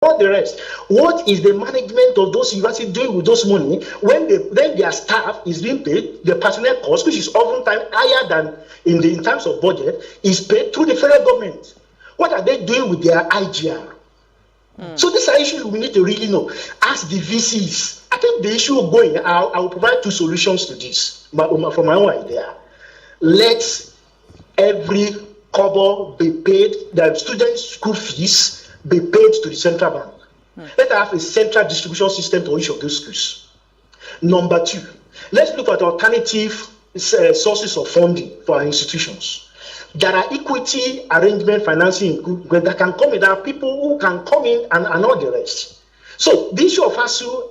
all the rest. What is the management of those universities doing with those money when their staff is being paid, the personnel cost, which is oftentimes higher than in terms of budget, is paid through the federal government? What are they doing with their IGR? So these are issues we need to really know. Ask the VCs. I think the issue of going, I will provide two solutions to this from my own idea. Let every cover be paid, the students' school fees be paid to the central bank. Let's have a central distribution system for each of those schools. Number two, let's look at alternative sources of funding for our institutions. There are equity arrangement financing that can come in. There are people who can come in and all the rest. So the issue of ASUU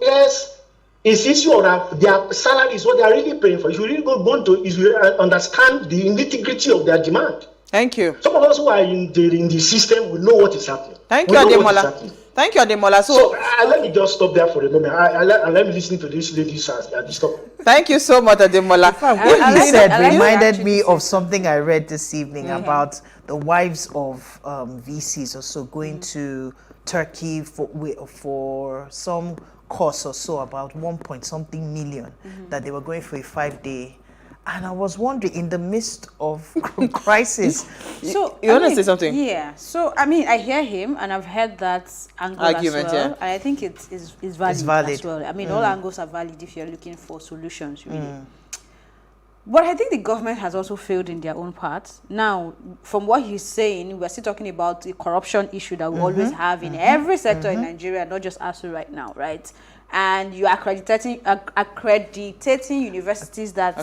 is issue of their salaries, what they are really paying for. If you really go to understand the integrity of their demand. Thank you. Some of us who are in the system will know what is happening. Thank you, Ademola. Thank you, Ademola. So let me just stop there for a moment. Let me listen to these ladies at this topic. Thank you so much, Ademola. What you said reminded me of something I read this evening about the wives of VCs also going to Turkey for some course or so, about 1-point-something million that they were going for a 5-day. And I was wondering, in the midst of crisis. So you want to say something? Yeah. So I mean, I hear him, and I've heard that argument as well. Yeah. And I think it's valid as well. I mean, all angles are valid if you're looking for solutions, really. But I think the government has also failed in their own part. Now, from what he's saying, we're still talking about the corruption issue that we always have in every sector in Nigeria, not just ASUU right now, right? And you are accrediting universities that...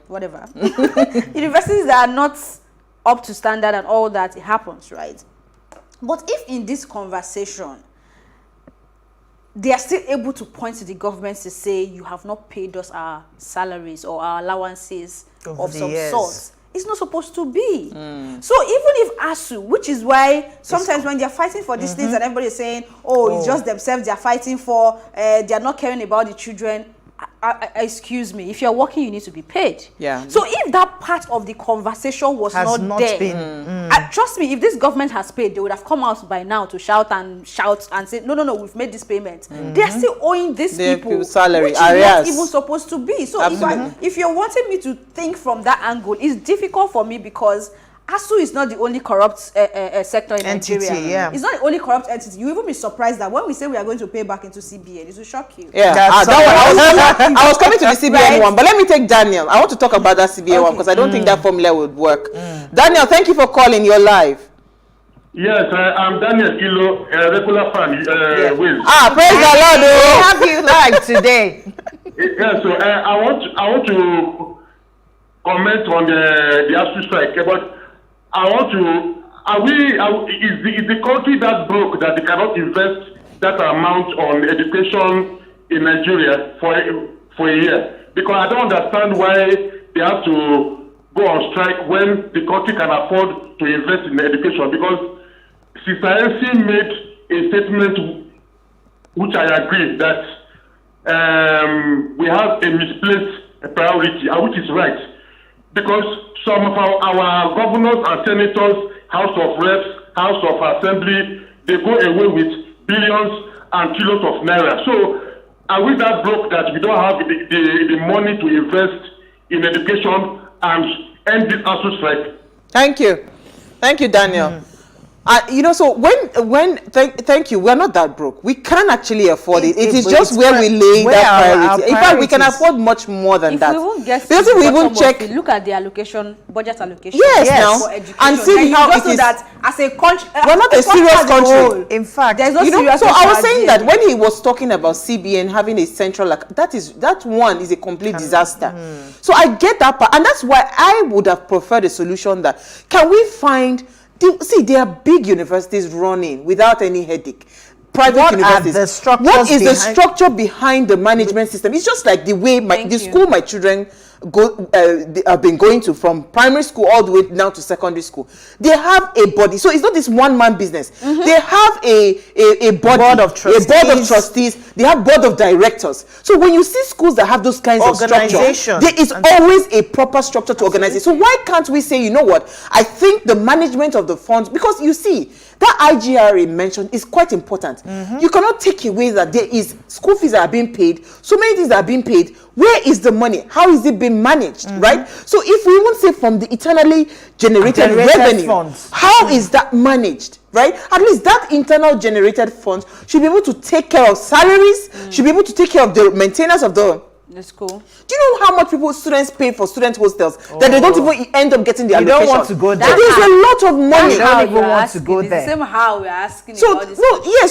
Whatever. Universities that are not up to standard and all that, it happens, right? But if in this conversation, they are still able to point to the government to say, you have not paid us our salaries or our allowances of some sort. It's not supposed to be. So even if ASUU, which is why sometimes when they're fighting for these things and everybody is saying, it's just themselves they're fighting for, they're not caring about the children. Excuse me, if you're working, you need to be paid. Yeah. So if that part of the conversation was not there, trust me, if this government has paid, they would have come out by now to shout and say, no, we've made this payment. They're still owing these people salary, which is not even supposed to be. So if you're wanting me to think from that angle, it's difficult for me because ASUU is not the only corrupt sector in Nigeria. It's not the only corrupt entity. You even be surprised that when we say we are going to pay back into CBN, it will shock you. Yeah, I was coming to the CBN one, but let me take Daniel. I want to talk about that CBN one because I don't think that formula would work. Daniel, thank you for calling. You're live. Yes, I'm Daniel Kilo, a regular fan. Will. Praise the Lord! We have you live today. Yeah, so I want to comment on the ASUU strike, but I want to, is the country that broke that they cannot invest that amount on education in Nigeria for a year? Because I don't understand why they have to go on strike when the country can afford to invest in education. Because Sister NC made a statement which I agree that we have a misplaced priority, which is right. Because some of our governors and senators, House of Reps, House of Assembly, they go away with billions and kilos of naira. So are we that broke that we don't have the money to invest in education and end this ASUU strike? Thank you, Daniel. So thank you. We're not that broke. We can actually afford it. It is just where we lay that priority. In fact, we can afford much more than that. If we won't get because if we even check, look at the budget allocation. Yes, for education, and see how it is. That as a country, we're not a serious country. In fact, there's no serious. So I was saying that when he was talking about CBN having a central, that one is a complete disaster. So I get that part, and that's why I would have preferred a solution that can we find. There are big universities running without any headache. Private universities. What is the structure behind the management system? It's just like the way the school my children have been going to from primary school all the way now to secondary school. They have a body. So it's not this one-man business. They have a board of trustees. They have board of directors. So when you see schools that have those kinds of structure, there is always a proper structure to organize it. So why can't we say, you know what? I think the management of the funds, because you see, that IGRA mentioned is quite important. You cannot take away that there is school fees that are being paid, so many things that are being paid. Where is the money? How is it being managed, right? So if we won't say from the eternally generated revenue, funds. how is that managed, right? At least that internal generated funds should be able to take care of salaries, should be able to take care of the maintenance of the school. Do you know how much students pay for student hostels that they don't even end up getting the You allocation? don't want to go there. There's a lot of money. You don't even want to go there. It's the same how we're asking So about this.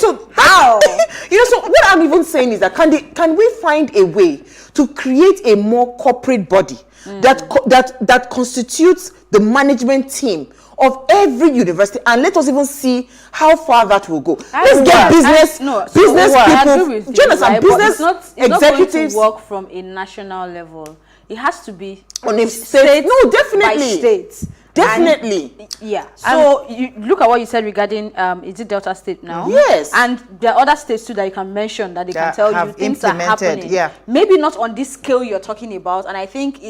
so how? So what I'm even saying is that can we find a way to create a more corporate body that constitutes the management team of every university, and let us even see how far that will go. Let's get business people. Do you understand? Business it's not executives going to work from a national level. It has to be on a state. No, definitely. By state. Definitely. And, yeah. So you look at what you said regarding is it Delta State now? Yes. And there are other states too that you can mention that they can tell you things are happening. Yeah. Maybe not on this scale you're talking about. And I think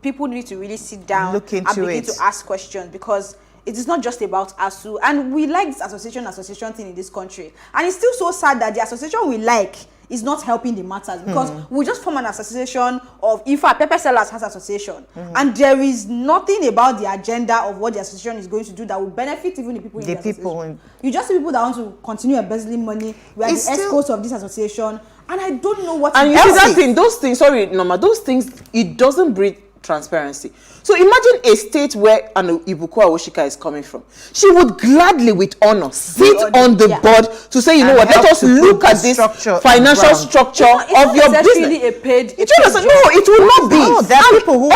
people need to really sit down and begin to ask questions, because it is not just about ASU, and we like this association thing in this country, and it's still so sad that the association we like is not helping the matters, because we just form an association of, in fact, Pepper Sellers has association, and there is nothing about the agenda of what the association is going to do that will benefit even the people in the association. You just see people that want to continue embezzling money. We are the escorts of this association, and I don't know what. And you see that thing, those things. Sorry, Norma, those things. It doesn't breed transparency. So imagine a state where Ibuku Awoshika is coming from. She would gladly, with honor, sit on the board to say, you know what, let us look at this financial structure of your business. A paid No, it will not be. No, there are people who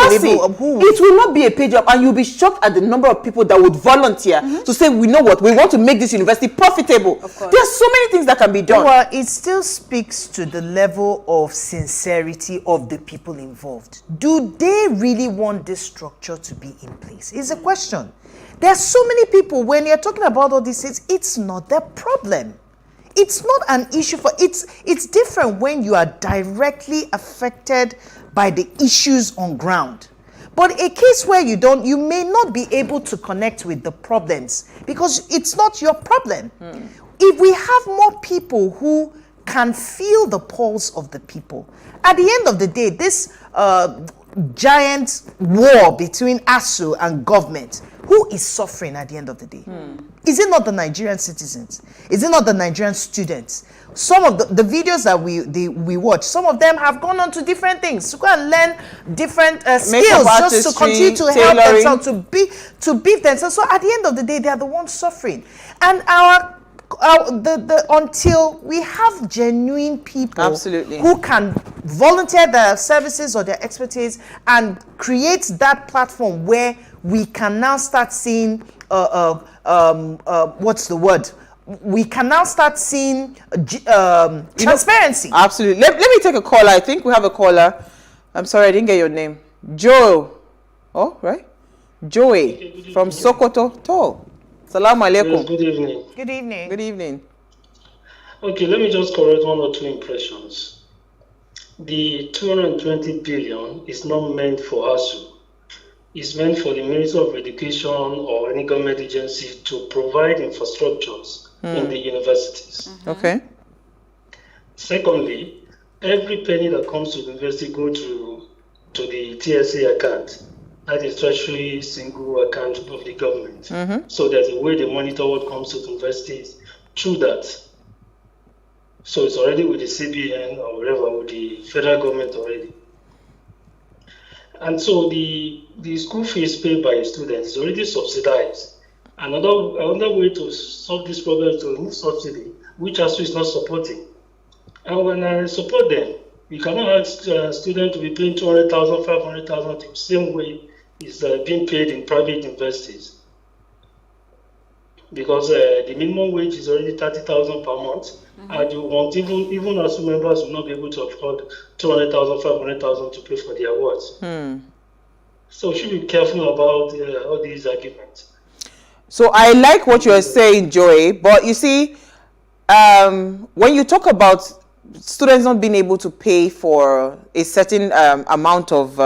it will not be a paid job, and you'll be shocked at the number of people that would volunteer to say, we know what, we want to make this university profitable. There are so many things that can be done. Well, it still speaks to the level of sincerity of the people involved. Do they really want this structure to be in place? Is a question. There are so many people, when you're talking about all these things, it's not their problem. It's not an issue for it's different when you are directly affected by the issues on ground. But a case where you may not be able to connect with the problems because it's not your problem. If we have more people who can feel the pulse of the people, at the end of the day, this giant war between ASU and government, who is suffering at the end of the day? Is it not the Nigerian citizens? Is it not the Nigerian students? Some of the videos that we watch, some of them have gone on to different things to go and learn different skills just to continue to help themselves, to beef themselves. So at the end of the day, they are the ones suffering. And until we have genuine people who can volunteer their services or their expertise and create that platform where we can now start seeing what's the word? We can now start seeing transparency. Absolutely. Let me take a caller. I think we have a caller. I'm sorry, I didn't get your name. Joe. Oh, right? Joey from Sokoto. Toh. Salaam alaikum. Yes, good evening. Good evening. Good evening. Okay, let me just correct one or two impressions. The 220 billion is not meant for ASU. It's meant for the Ministry of Education or any government agency to provide infrastructures in the universities. Okay. Secondly, every penny that comes to the university goes to the TSA account. That is Treasury single account of the government. So there's a way they monitor what comes to the universities through that. So it's already with the CBN or whatever, with the federal government already. And so the school fees paid by students is already subsidized. Another way to solve this problem is to remove subsidy, which ASU is not supporting. And when I support them, we cannot ask students to be paying 200,000, 500,000 the same way it's being paid in private universities. Because the minimum wage is already 30,000 per month, and you want even ASU members will not be able to afford 200,000, 500,000 to pay for their awards. So we should be careful about all these arguments. So I like what you are saying, Joey, but you see, when you talk about students not being able to pay for a certain amount of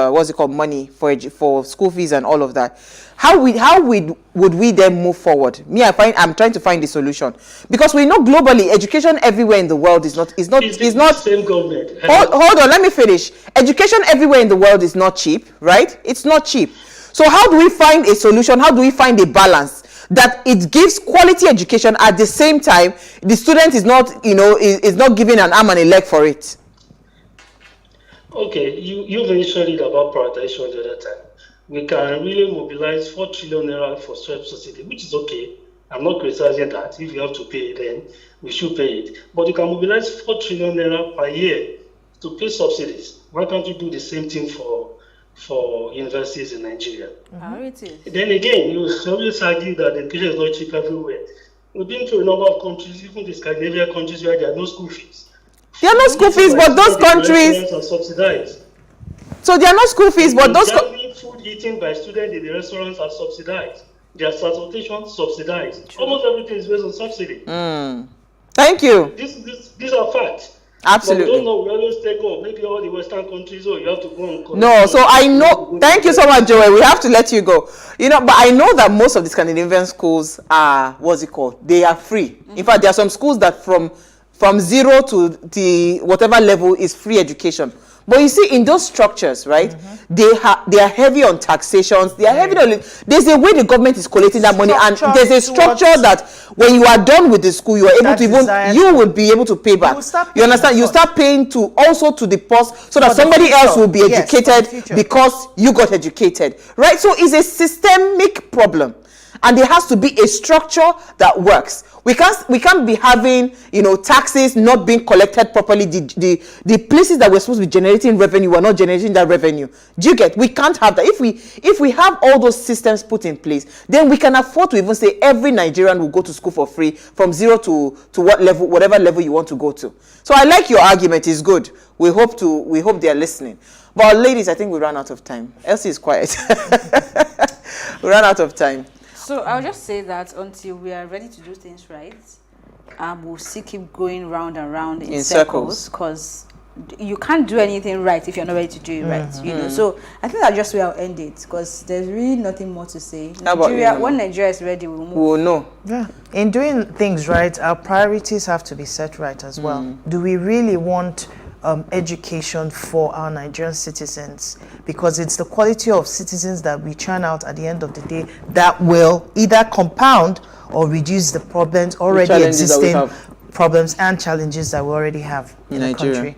money for school fees and all of that, how would we then move forward? I'm trying to find the solution, because we know globally education everywhere in the world is not same government. Hold on, let me finish. Education everywhere in the world is not cheap, right? It's not cheap. So how do we find a solution? How do we find a balance that it gives quality education at the same time the student is not, is not given an arm and a leg for it? Okay, you mentioned it about prioritization the other time. We can really mobilize 4 trillion naira for subsidy, which is okay. I'm not criticizing that. If you have to pay it, then we should pay it. But you can mobilize 4 trillion naira per year to pay subsidies. Why can't you do the same thing for universities in Nigeria? Then again, you always argue that education is not cheap everywhere. We've been to a number of countries, even the Scandinavian countries, where there are no school fees. There are no school fees, but those countries are subsidized. So there are no school fees, but those food eaten by students in the restaurants are subsidized. Their transportation subsidized. Almost everything is based on subsidy. Thank you. These are facts. Absolutely. But don't know, we always take maybe all the Western countries, you have to go and no, so I know. Thank you so much, Joel. We have to let you go. But I know that most of the Scandinavian schools are, they are free. In fact, there are some schools that from 0 to the whatever level is free education. But you see, in those structures, right, they are heavy on taxations. They are heavy on. There's a way the government is collecting that money, and there's a structure that when you are done with the school, you are able to you will be able to pay back. You understand? You start paying to the post, so that somebody else will be educated because you got educated, right? So it's a systemic problem. And there has to be a structure that works. We can't be having, taxes not being collected properly. The places that we're supposed to be generating revenue are not generating that revenue. Do you get? We can't have that. If we have all those systems put in place, then we can afford to even say every Nigerian will go to school for free from 0 to whatever level you want to go to. So I like your argument. It's good. We hope they are listening. But ladies, I think we ran out of time. Elsie is quiet. We ran out of time. So I'll just say that until we are ready to do things right, we'll still keep going round and round in circles, because you can't do anything right if you're not ready to do it right. So I think that's just where I'll end it, because there's really nothing more to say. When Nigeria is ready, we'll move. We'll know. Yeah. In doing things right, our priorities have to be set right as well. Do we really want education for our Nigerian citizens? Because it's the quality of citizens that we churn out at the end of the day that will either compound or reduce the problems already existing, problems and challenges that we already have in Nigeria. The country.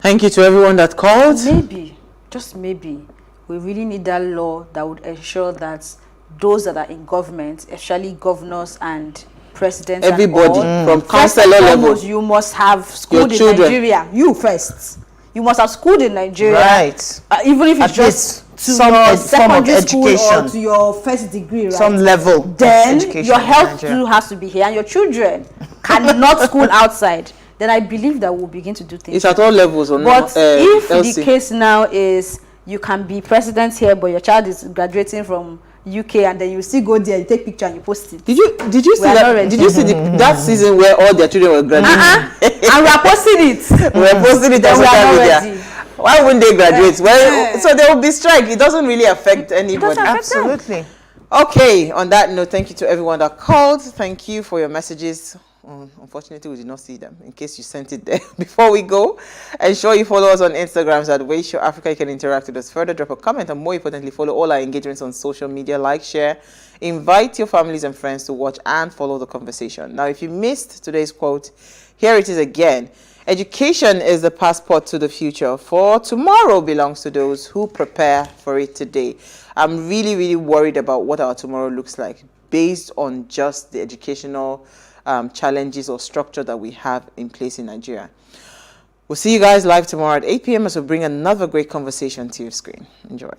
Thank you to everyone that called. Maybe, just maybe, we really need that law that would ensure that those that are in government, especially governors and presidents, everybody from councillor level, you must have schooled in Nigeria. You first. You must have schooled in Nigeria. Right. Even if it's just to your secondary school or to your first degree, right? Some level. Then your health too has to be here, and your children cannot school outside. Then I believe that we'll begin to do things. It's at all levels, or but if the case now is you can be president here, but your child is graduating from UK, and then you still go there, you take picture and you post it. Did you see that? Did you see that season where all their children were graduating? And we are posting it. We are posting it on social media. Why wouldn't they graduate? Well, so there will be strike. It doesn't really affect anybody. Absolutely. Okay. On that note, thank you to everyone that called. Thank you for your messages. Unfortunately, we did not see them. In case you sent it there. Before we go, ensure you follow us on Instagram at Wayshow Africa. You can interact with us further, drop a comment, and more importantly, follow all our engagements on social media. Like, share, invite your families and friends to watch and follow the conversation. Now, if you missed today's quote, here it is again. Education is the passport to the future, for tomorrow belongs to those who prepare for it today. I'm really, really worried about what our tomorrow looks like based on just the educational challenges or structure that we have in place in Nigeria. We'll see you guys live tomorrow at 8 p.m. as we bring another great conversation to your screen. Enjoy.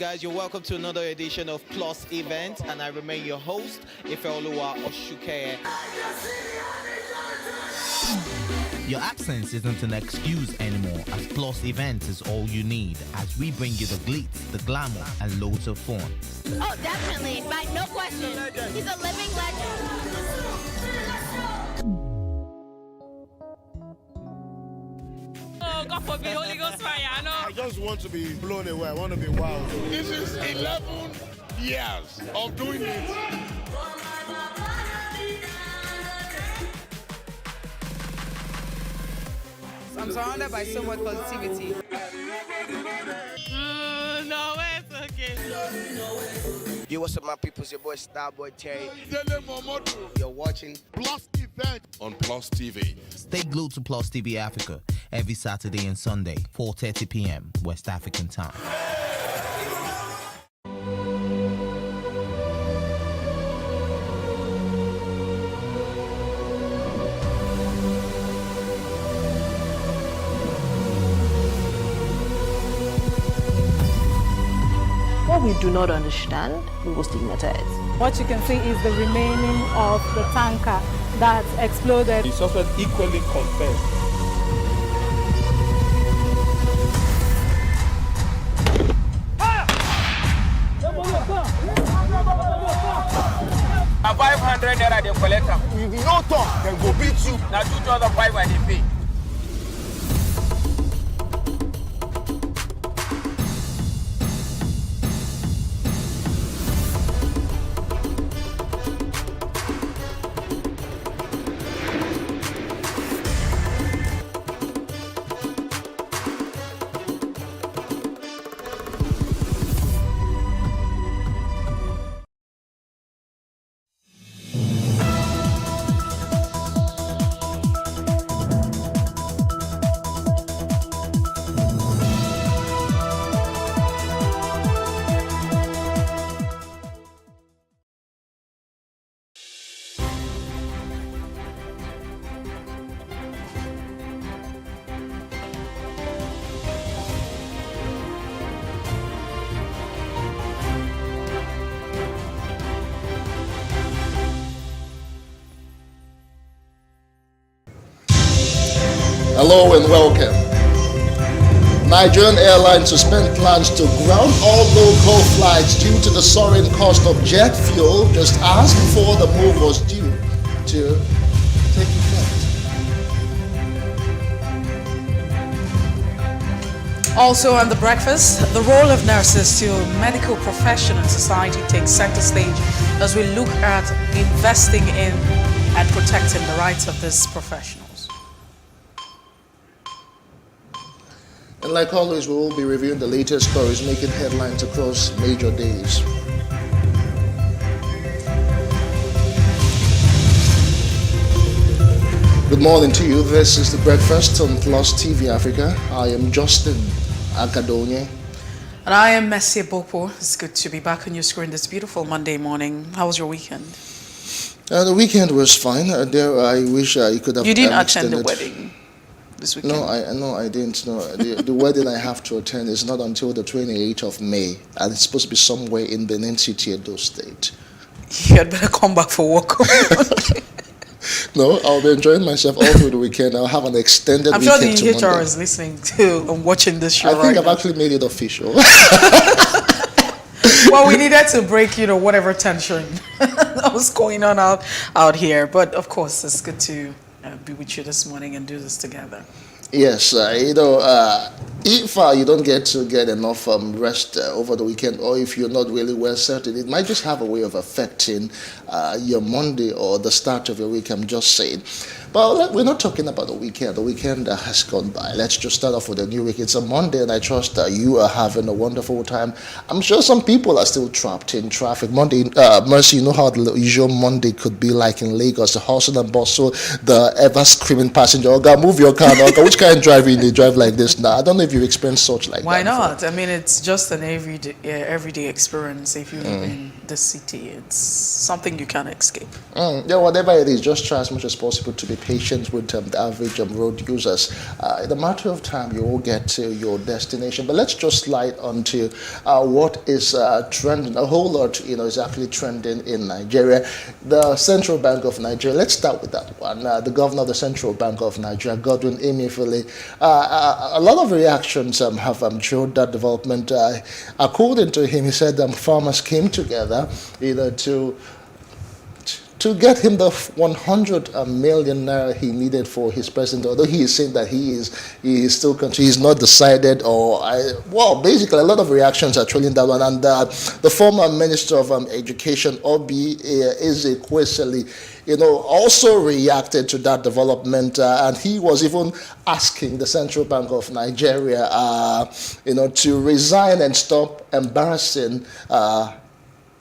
guys, you're welcome to another edition of Plus Event, and I remain your host, Ifeoluwa Oshukeye. Your absence isn't an excuse anymore, as Plus Event is all you need, as we bring you the glitz, the glamour, and loads of fun. Oh, definitely, no question. He's a living legend. Oh, God forbid, Holy Ghost fire, I know. I just want to be blown away. I want to be wild. This is 11 years of doing it. I'm surrounded by so much positivity. No, it's okay. Yo, what's up, my people? It's your boy Starboy Terry. You're watching Plus Event on Plus TV. Stay glued to Plus TV Africa every Saturday and Sunday, 4:30 p.m. West African time. What we do not understand, we will stigmatize. What you can see is the remaining of the tanker that exploded. The suspect equally confessed. A 500 naira they collect them. If you no talk, then go beat you. Now 2,500 they pay. Hello and welcome. Nigerian Airlines suspend plans to ground all local flights due to the soaring cost of jet fuel just hours before the move was due to take effect. Also on the breakfast, the role of nurses to medical profession in society takes center stage as we look at investing in and protecting the rights of these professionals. And like always, we will be reviewing the latest stories making headlines across major days. Good morning to you. This is The Breakfast on Plus TV Africa. I am Justin Akadonye. And I am Messi Bopo. It's good to be back on your screen this beautiful Monday morning. How was your weekend? The weekend was fine. I wish you could have. You didn't attend the wedding this weekend? No, I didn't. No, the wedding I have to attend is not until the 28th of May, and it's supposed to be somewhere in Benin City, Edo State. You had better come back for work. No, I'll be enjoying myself all through the weekend. I'll have an extended weekend. I'm sure the HR is listening to and watching this show. I think I've actually made it official. Well, we needed to break, whatever tension that was going on out here. But of course, it's good to be with you this morning and do this together. Yes, if you don't get enough rest over the weekend, or if you're not really well settled, it might just have a way of affecting your Monday or the start of your week, I'm just saying. But we're not talking about the weekend. The weekend has gone by. Let's just start off with a new week. It's a Monday, and I trust that you are having a wonderful time. I'm sure some people are still trapped in traffic. Monday, Mercy, you know how the usual Monday could be like in Lagos, the hustle and bustle, the ever-screaming passenger, oh God, move your car, oh God, which kind of driving they drive like this now? I don't know if you've experienced such like Why that. Why not? Before. I mean, it's just an everyday experience if you live in this city. It's something you can't escape. Yeah, whatever it is, just try as much as possible to be patient with the average road users. In a matter of time, you will get to your destination. But let's just slide onto what is trending. A whole lot, is actually trending in Nigeria. The Central Bank of Nigeria. Let's start with that one. The governor of the Central Bank of Nigeria, Godwin Emefiele. A lot of reactions have showed that development. According to him, he said farmers came together, to get him the 100 million naira he needed for his president, although he is saying that he is still he's not decided, basically a lot of reactions are trailing that one. And the former Minister of Education, Obi Ezekwesili, also reacted to that development, and he was even asking the Central Bank of Nigeria, to resign and stop embarrassing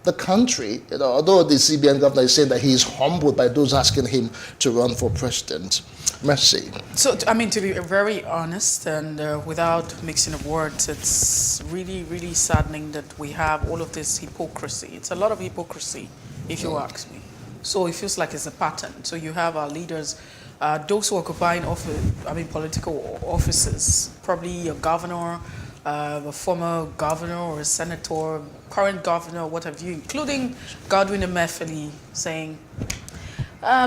the country, although the CBN governor is saying that he is humbled by those asking him to run for president. Mercy. So, to be very honest and without mixing of words, it's really, really saddening that we have all of this hypocrisy. It's a lot of hypocrisy, if you ask me. So it feels like it's a pattern. So you have our leaders, those who are occupying political offices, probably a governor, a former governor or a senator, current governor, what have you, including Godwin Emefiele, saying,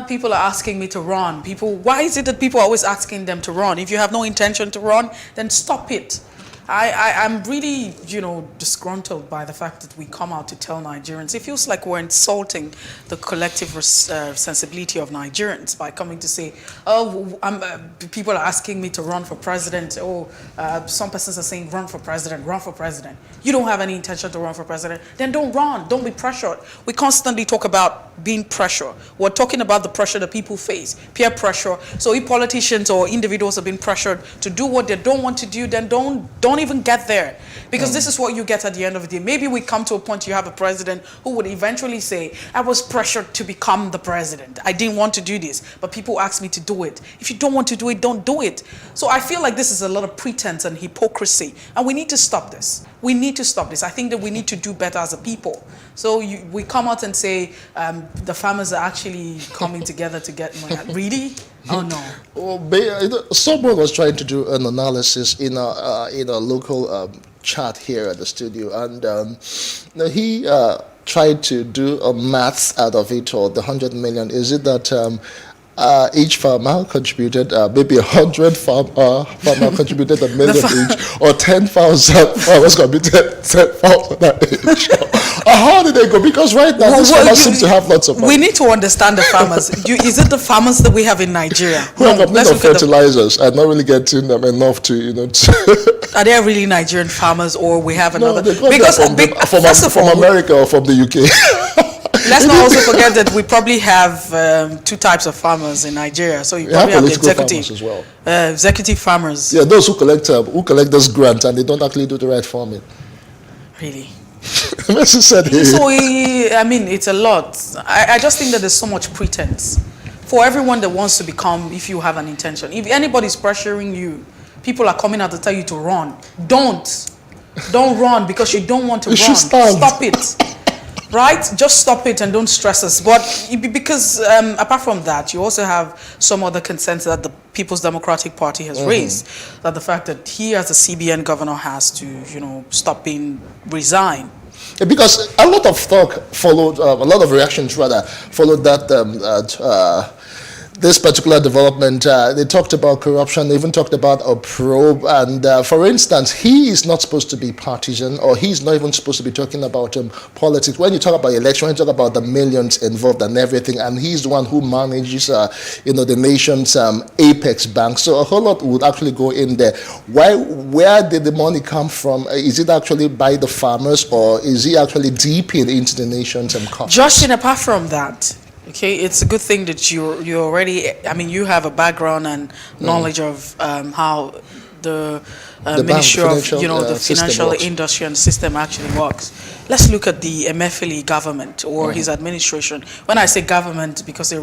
people are asking me to run. Why is it that people are always asking them to run? If you have no intention to run, then stop it. I'm really, disgruntled by the fact that we come out to tell Nigerians. It feels like we're insulting the collective sensibility of Nigerians by coming to say, people are asking me to run for president. Some persons are saying, run for president, run for president. You don't have any intention to run for president, then don't run. Don't be pressured. We constantly talk about being pressured. We're talking about the pressure that people face, peer pressure. So if politicians or individuals are being pressured to do what they don't want to do, then don't even get there, because this is what you get at the end of the day. Maybe we come to a point you have a president who would eventually say, I was pressured to become the president. I didn't want to do this, but people asked me to do it. If you don't want to do it, don't do it. So I feel like this is a lot of pretense and hypocrisy, and we need to stop this. We need to stop this. I think that we need to do better as a people. So we come out and say the farmers are actually coming together to get money. Really? Oh no. Someone was trying to do an analysis in a local chat here at the studio, and he tried to do a maths out of it, or the 100 million. Is it that each farmer contributed, maybe 100 farmer contributed $1 million each, or 10,000 farmers contributed 10,000 each? How did they go? Because right now, these farmers seem to have lots of money. We need to understand the farmers. Is it the farmers that we have in Nigeria? Who have a bit of fertilizers and not really getting them enough to, Are they really Nigerian farmers, or we have another? No, because from America or from the UK. Let's not also forget that we probably have 2 types of farmers in Nigeria. So you probably have the executive as well. Executive farmers. Yeah, those who collect this grant and they don't actually do the right farming. Really? Messi said it. So it's a lot. I just think that there's so much pretense for everyone that wants to become. If you have an intention, if anybody's pressuring you, people are coming out to tell you to run. Don't run because you don't want to run. Stop it. Right? Just stop it and don't stress us. But because apart from that, you also have some other concerns that the People's Democratic Party has raised, that the fact that he as a CBN governor has to, resign. Because a lot of talk followed, a lot of reactions rather followed that this particular development. They talked about corruption, they even talked about a probe, and for instance, he is not supposed to be partisan, or he's not even supposed to be talking about politics. When you talk about election, when you talk about the millions involved and everything, and he's the one who manages the nation's apex bank, so a whole lot would actually go in there. Where did the money come from? Is it actually by the farmers, or is he actually deep into the nation's coffers? Justin, apart from that, okay, it's a good thing that you already, you have a background and knowledge of how the Ministry of, the system financial works. industry and system actually works. Let's look at the Emefiele government or his administration. When I say government, because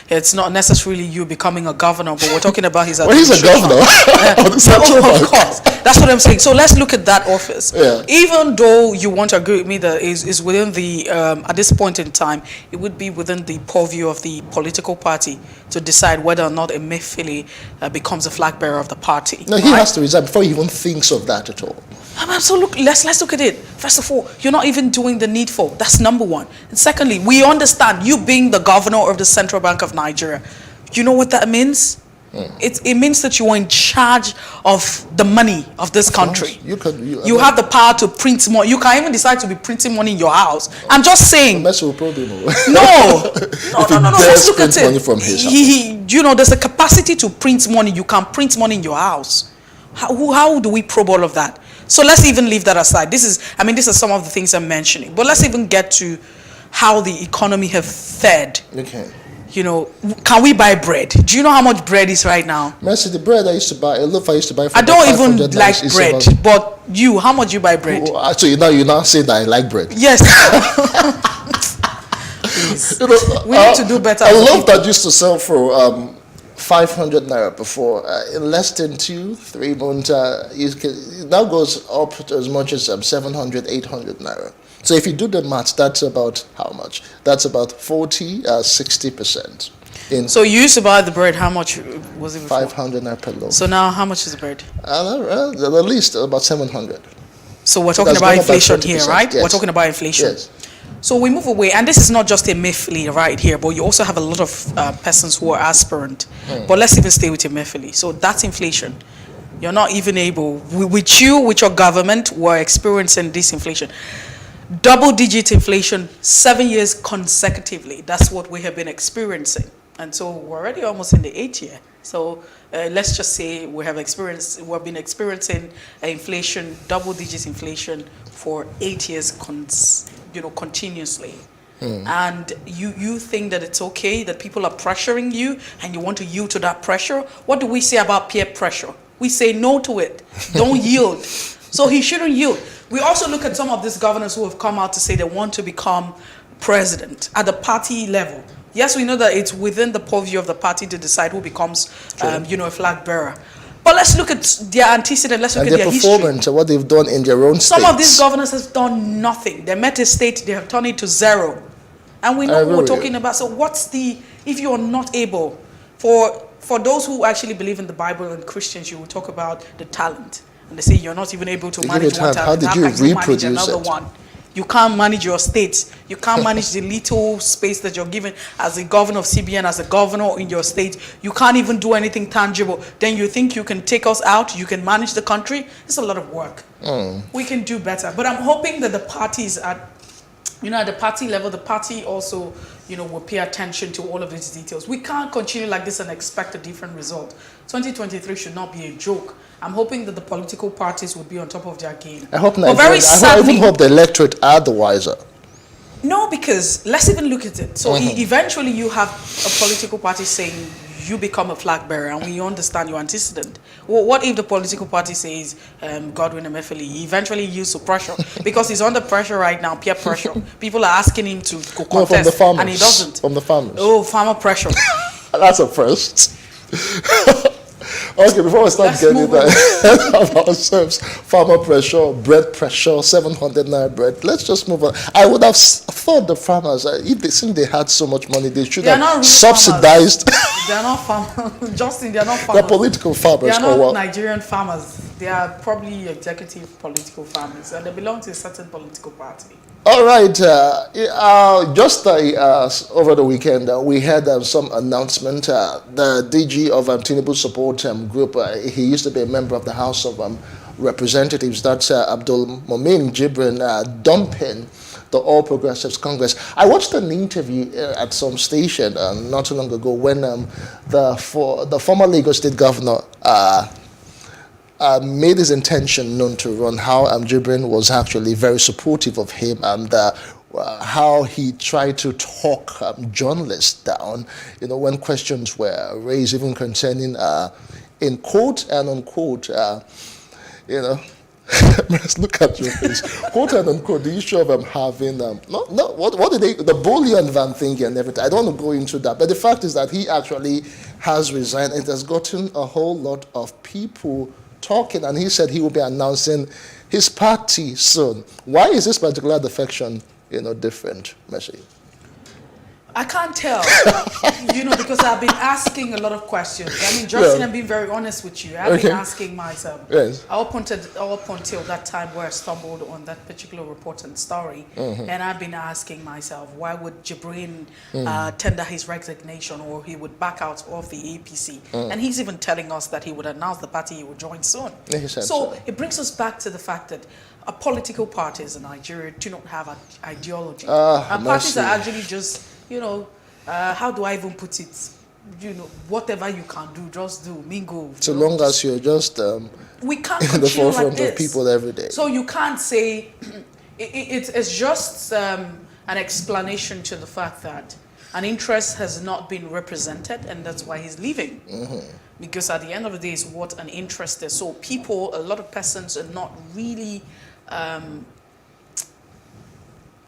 it's not necessarily you becoming a governor, but we're talking about his administration. Well, he's a governor of the Central Bank. Of course. That's what I'm saying. So let's look at that office. Yeah. Even though you want to agree with me that is within the, at this point in time, it would be within the purview of the political party to decide whether or not Emefiele becomes a flag bearer of the party. No, he has to resign before he even thinks of that at all. So look, let's look at it. First of all, you're not even doing the needful. That's number one. And secondly, we understand you being the governor of the Central Bank of Nigeria. You know what that means? It means that you are in charge of the money of this country. You have the power to print money. You can even decide to be printing money in your house. I'm just saying. That's will probably know. No. Let's look at it. Money from his house. There's a capacity to print money. You can print money in your house. How do we probe all of that? So let's even leave that aside. This is some of the things I'm mentioning. But let's even get to how the economy have fared. Okay. Can we buy bread? Do you know how much bread is right now? Mercy, the bread I used to buy, a loaf I used to buy for I don't even like bread. But how much you buy bread? So you're now saying that I like bread? Yes. Please. We need to do better. A loaf that used to sell for 500 naira before, in less than 2-3 months, it now goes up to as much as 700, 800 naira. So if you do the math, that's about how much? That's about 60%. So you used to buy the bread, how much was it before? 500 naira per loaf. So now how much is the bread? At least about 700. So we're talking about inflation here, right? Yes. We're talking about inflation. Yes. So we move away, and this is not just Emefiele right here, but you also have a lot of persons who are aspirant. But let's even stay with Emefiele. So that's inflation. You're not even able, with your government, we're experiencing this inflation. Double-digit inflation, 7 years consecutively. That's what we have been experiencing. And so we're already almost in the 8th year. So let's just say we've been experiencing inflation, double-digit inflation for 8 years continuously. And you think that it's okay that people are pressuring you and you want to yield to that pressure? What do we say about peer pressure? We say no to it. Don't yield. So he shouldn't yield. We also look at some of these governors who have come out to say they want to become president at the party level. Yes, we know that it's within the purview of the party to decide who becomes, a flag bearer. But let's look at their antecedent. Let's look at their performance, history. what they've done in their own states. Some of these governors have done nothing. They met a state, they have turned it to zero. And we know what we're talking about. So if you are not able, for those who actually believe in the Bible and Christians, you will talk about the talent. And they say you're not even able to manage one talent. How did you reproduce another one? You can't manage your state. You can't manage the little space that you're given as a governor of CBN, as a governor in your state. You can't even do anything tangible. Then you think you can take us out, you can manage the country. It's a lot of work. We can do better. But I'm hoping that the parties at the party level, the party also, will pay attention to all of these details. We can't continue like this and expect a different result. 2023 should not be a joke. I'm hoping that the political parties will be on top of their game. I hope not. I even hope the electorate are the wiser. No, because let's even look at it. So eventually you have a political party saying you become a flag bearer, and we understand your antecedent. Well, what if the political party says Godwin Emefiele eventually used to pressure? Because he's under pressure right now, peer pressure. People are asking him to go contest, from the farmers, and he doesn't. From the farmers. Oh, farmer pressure. That's a first. Okay, before we start getting into that of ourselves, farmer pressure, bread pressure, 700 naira bread. Let's just move on. I would have thought the farmers, if they had so much money, they should have subsidized. They are not farmers. Justin, they are not farmers. They're political farmers. They are not Nigerian farmers. They are probably executive political farmers, and they belong to a certain political party. All right. Just over the weekend, we had some announcement. The DG of Tinubu Support Group, he used to be a member of the House of Representatives. That's Abdul Momin Jibrin dumping the All Progressives Congress. I watched an interview at some station not too long ago when the former Lagos State Governor made his intention known to run, how Jibrin was actually very supportive of him, and how he tried to talk journalists down, when questions were raised, even concerning, in quote and unquote, you know, let's look at your face. Quote and unquote, the issue of having, what did they, the bullion van thing and everything. I don't want to go into that. But the fact is that he actually has resigned. It has gotten a whole lot of people talking. And he said he will be announcing his party soon. Why is this particular defection, different, Mercy? I can't tell, because I've been asking a lot of questions. I mean, Justin, I'm being very honest with you. I've been asking myself. Yes. Up until that time where I stumbled on that particular report and story, and I've been asking myself, why would Jibrin tender his resignation, or he would back out of the APC? And he's even telling us that he would announce the party he would join soon. So it brings us back to the fact that political parties in Nigeria do not have an ideology. And parties are actually just, how do I even put it? Whatever you can do, just do. Mingle. So long as you're just we can't in the forefront like of people every day. So you can't say it's just an explanation to the fact that an interest has not been represented, and that's why he's leaving. Because at the end of the day, it's what an interest is. So a lot of persons are not really.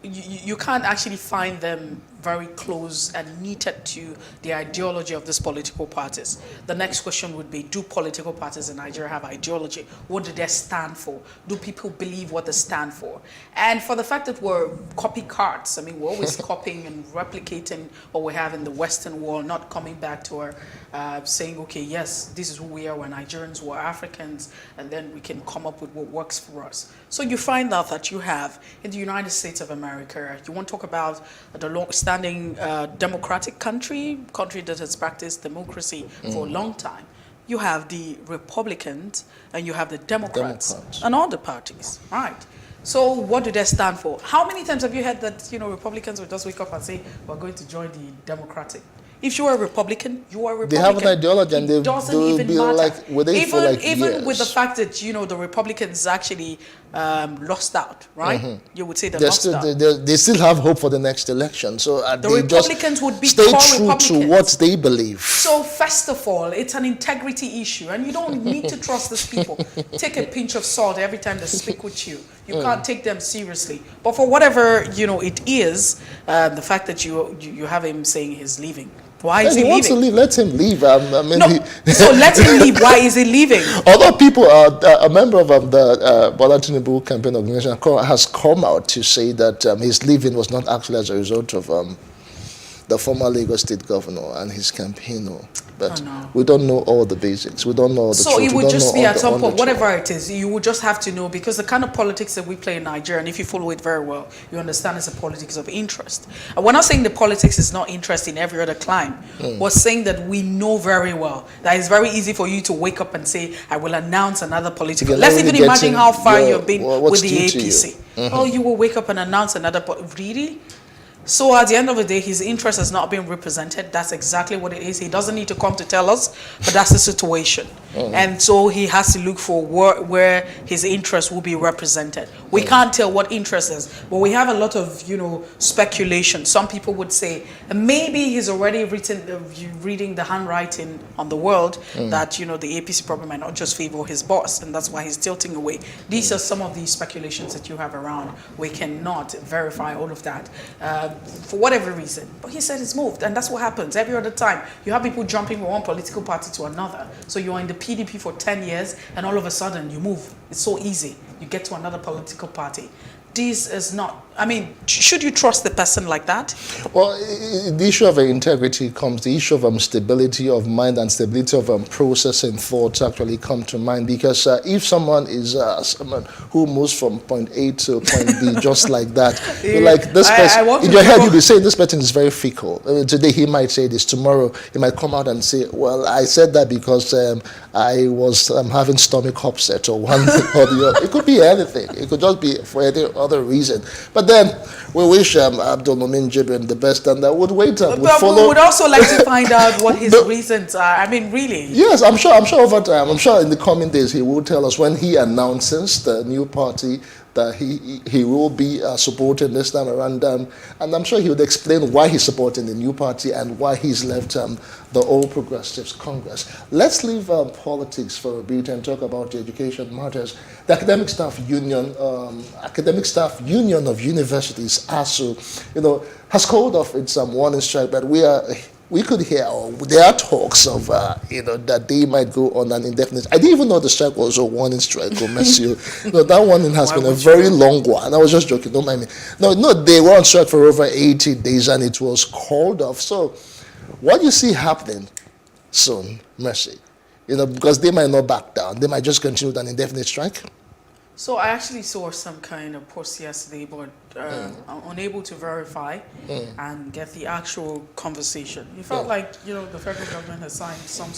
You can't actually find them very close and knitted to the ideology of these political parties. The next question would be, do political parties in Nigeria have ideology? What do they stand for? Do people believe what they stand for? And for the fact that we're copycats, I mean, we're always copying and replicating what we have in the Western world, not coming back to our saying, okay, yes, this is who we are, we're Nigerians, we're Africans, and then we can come up with what works for us. So you find out that you have, in the United States of America, you want to talk about the long-standing democratic country that has practiced democracy for a long time. You have the Republicans and you have the Democrats. And all the parties, right? So what do they stand for? How many times have you heard that Republicans will just wake up and say, we're going to join the Democratic? If you are a Republican, you are a Republican. They have an ideology, and they'll be matter. like, with it for like even years. With the fact that the Republicans actually lost out, right? You would say they lost out. They still have hope for the next election. So the Republicans would be stay true to what they believe. So first of all, it's an integrity issue, and you don't need to trust these people. Take a pinch of salt every time they speak with you. You can't take them seriously. But for whatever it is, the fact that you have him saying he's leaving. Why is he leaving? Wants to leave. Let him leave. So let him leave. Why is he leaving? Although people a member of the Bola Tinubu campaign organization has come out to say that his leaving was not actually as a result of the former Lagos State governor and his campaign. But we don't know all the basics. We don't know all the truth. So it would just be at some point, whatever it is, you would just have to know, because the kind of politics that we play in Nigeria, and if you follow it very well, you understand it's a politics of interest. And we're not saying the politics is not interest in every other climb. We're saying that we know very well that it's very easy for you to wake up and say, I will announce another political. Let's even imagine how far you've been with the APC. Oh, you will wake up and announce another. Really? So at the end of the day, his interest has not been represented. That's exactly what it is. He doesn't need to come to tell us, but that's the situation. And so he has to look for where his interest will be represented. We can't tell what interest is, but we have a lot of, speculation. Some people would say maybe he's already reading the handwriting on the world that, the APC probably might not just favor his boss, and that's why he's tilting away. These are some of the speculations that you have around. We cannot verify all of that. For whatever reason. But he said it's moved, and that's what happens every other time. You have people jumping from one political party to another. So you're in the PDP for 10 years, and all of a sudden you move. It's so easy. You get to another political party. This is not, should you trust the person like that? Well, the issue of integrity comes, the issue of stability of mind and stability of processing thoughts actually come to mind, because if someone is someone who moves from point A to point B just like that, you're like, this person, in your head you'll be saying this person is very fickle. Today he might say this, tomorrow he might come out and say, well, I said that because I was having stomach upset or one thing or the other. It could be anything. It could just be for any other reason. But then we wish Abdul Mumin Jibrin the best, and that would wait up. But we would also like to find out what his reasons are. Really. Yes, I'm sure over time, I'm sure in the coming days he will tell us when he announces the new party that he will be supporting this time around. And I'm sure he would explain why he's supporting the new party and why he's left the All Progressives Congress. Let's leave politics for a bit and talk about the education matters. The Academic Staff Union of Universities, ASU, has called off its warning strike, but we could hear, or there are talks of, that they might go on an indefinite. I didn't even know the strike was a warning strike, Monsieur. That warning has been a very long one. I was just joking, don't mind me. No, they were on strike for over 80 days and it was called off. So, what you see happening soon, Mercy, because they might not back down. They might just continue with an indefinite strike. So I actually saw some kind of post yesterday, but I'm unable to verify and get the actual conversation. It felt like, the federal government has signed some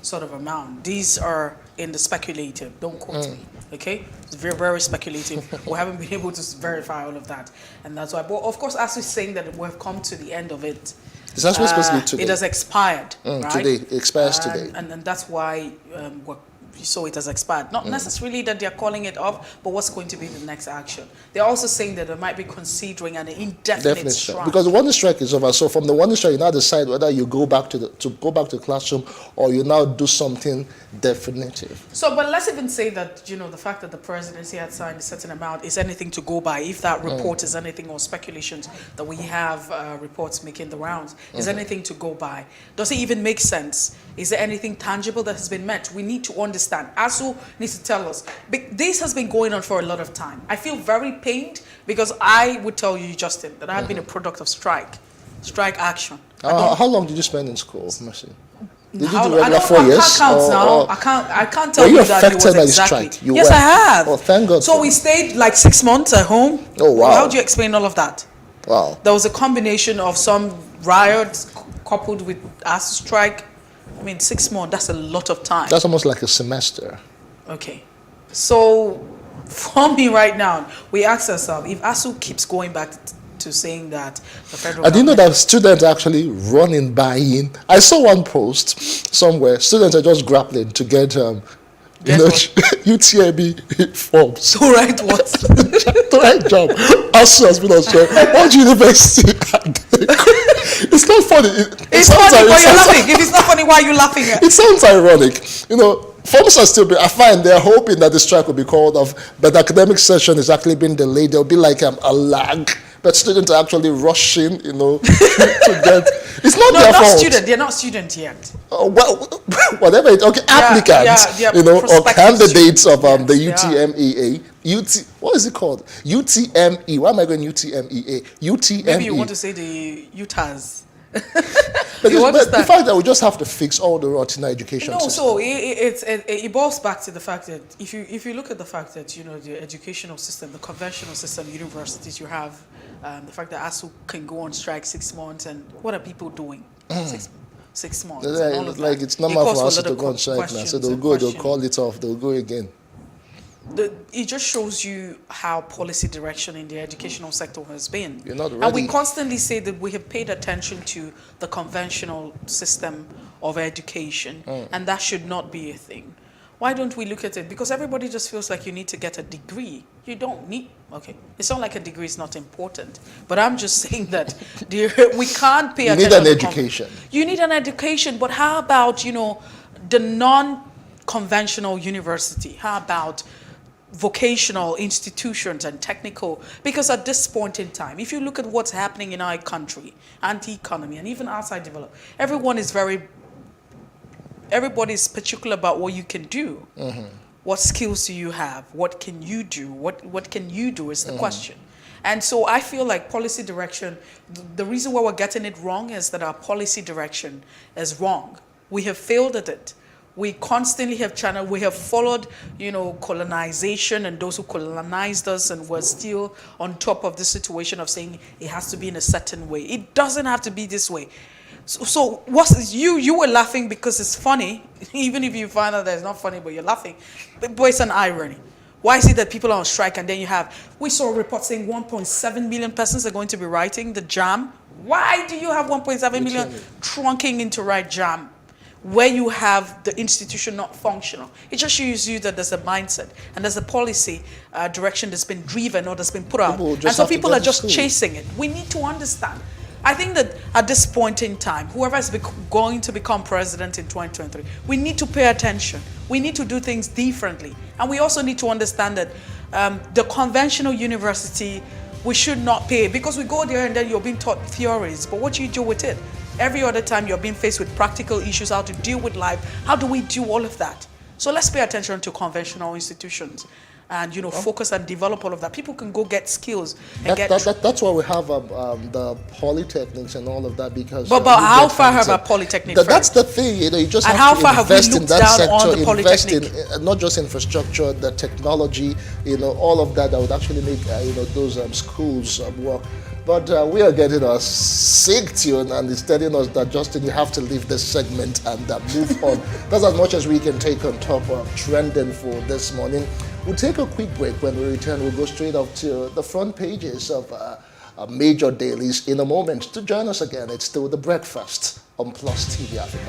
sort of amount. These are in the speculative. Don't quote me, okay? It's very, very speculative. We haven't been able to verify all of that. And that's why. But of course, as we're saying that we've come to the end of it. It's actually supposed to be today. It has expired, right? Today. It expires today. And that's why so it has expired. Not necessarily that they're calling it off, but what's going to be the next action? They're also saying that they might be considering an indefinite strike. Because the warning strike is over. So from the warning strike, you now decide whether you go back to the classroom or you now do something definitive. So, but let's even say that, the fact that the presidency had signed a certain amount is anything to go by. If that report is anything, or speculations that we have reports making the rounds, is anything to go by? Does it even make sense? Is there anything tangible that has been met? We need to understand. ASU needs to tell us. This has been going on for a lot of time. I feel very pained because I would tell you, Justin, that I have been a product of strike action. How long did you spend in school, Mercy? Did you do I regular 4 years? I can't tell you that it was exactly. Yes, I have. Oh, thank God. So we stayed like 6 months at home. Oh, wow. How do you explain all of that? Wow. There was a combination of some riots coupled with ASU strike. 6 months, that's a lot of time. That's almost like a semester. Okay. So, for me right now, we ask ourselves, if ASU keeps going back to saying that the federal I didn't know that students are actually running by-in. I saw one post somewhere. Students are just grappling to get UTME forms. To write what? To write job. ASU has been on strike. What university? It's not funny. It's funny, but you're laughing. If it's not funny, why are you laughing at? It sounds ironic. Forms are still I find they're hoping that the strike will be called off, but the academic session is actually being delayed. There'll be like a lag. But students are actually rushing, to get. It's not their fault. Student. They're not students yet. Whatever it. Okay, applicants, or candidates of the UTMEA. What is it called? UTME. Why am I going UTMEA? UTME. Maybe you want to say the UTAS. But the fact that we just have to fix all the rot in our education system. So it boils back to the fact that if you look at the fact that the educational system, the conventional system, universities, you have the fact that ASU can go on strike 6 months, and what are people doing? 6 months. It's normal for ASU to go on strike now. So they'll call it off, they'll go again. It just shows you how policy direction in the educational sector has been. You're not ready. And we constantly say that we have paid attention to the conventional system of education, and that should not be a thing. Why don't we look at it? Because everybody just feels like you need to get a degree. You don't need, it's not like a degree is not important. But I'm just saying that we can't pay attention. You need an education. You need an education, but how about, the non-conventional university? How about vocational institutions and technical? Because at this point in time, if you look at what's happening in our country, anti-economy, and even outside development, everybody's particular about what you can do. What skills do you have? What can you do? What can you do is the question. And so I feel like policy direction, the reason why we're getting it wrong is that our policy direction is wrong. We have failed at it. We constantly have we have followed, colonization and those who colonized us, and we're still on top of the situation of saying it has to be in a certain way. It doesn't have to be this way. So you were laughing because it's funny, even if you find out that it's not funny, but you're laughing. But it's an irony. Why is it that people are on strike and then we saw a report saying 1.7 million persons are going to be writing the JAM? Why do you have 1.7 million trunking in to write JAM? where you have the institution not functional. It just shows you that there's a mindset and there's a policy direction that's been driven or that's been put out. And so people are just chasing it. We need to understand. I think that at this point in time, whoever is going to become president in 2023, we need to pay attention. We need to do things differently. And we also need to understand that the conventional university, we should not pay, because we go there and then you're being taught theories, but what do you do with it? Every other time you're being faced with practical issues, how to deal with life, how do we do all of that? So let's pay attention to conventional institutions and, focus and develop all of that. People can go get skills. And that's why we have the polytechnics and all of that, because... But how far have our polytechnics? That's the thing, you just and have how to invest in that sector, invest in not just infrastructure, the technology, all of that would actually make, those schools work. But we are getting a sick tune, and it's telling us that, Justin, you have to leave this segment and move on. That's as much as we can take on top of trending for this morning. We'll take a quick break. When we return, we'll go straight up to the front pages of major dailies in a moment. To join us again, it's still The Breakfast on Plus TV Africa.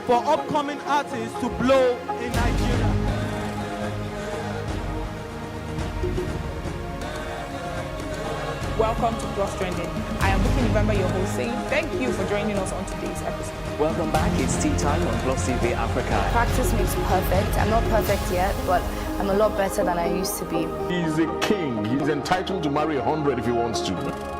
For upcoming artists to blow in Nigeria. Welcome to Plus Trending. I am Bukky November, your host, saying thank you for joining us on today's episode. Welcome back. It's tea time on Plus TV Africa. Practice makes perfect. I'm not perfect yet, but I'm a lot better than I used to be. He's a king. He's entitled to marry 100 if he wants to.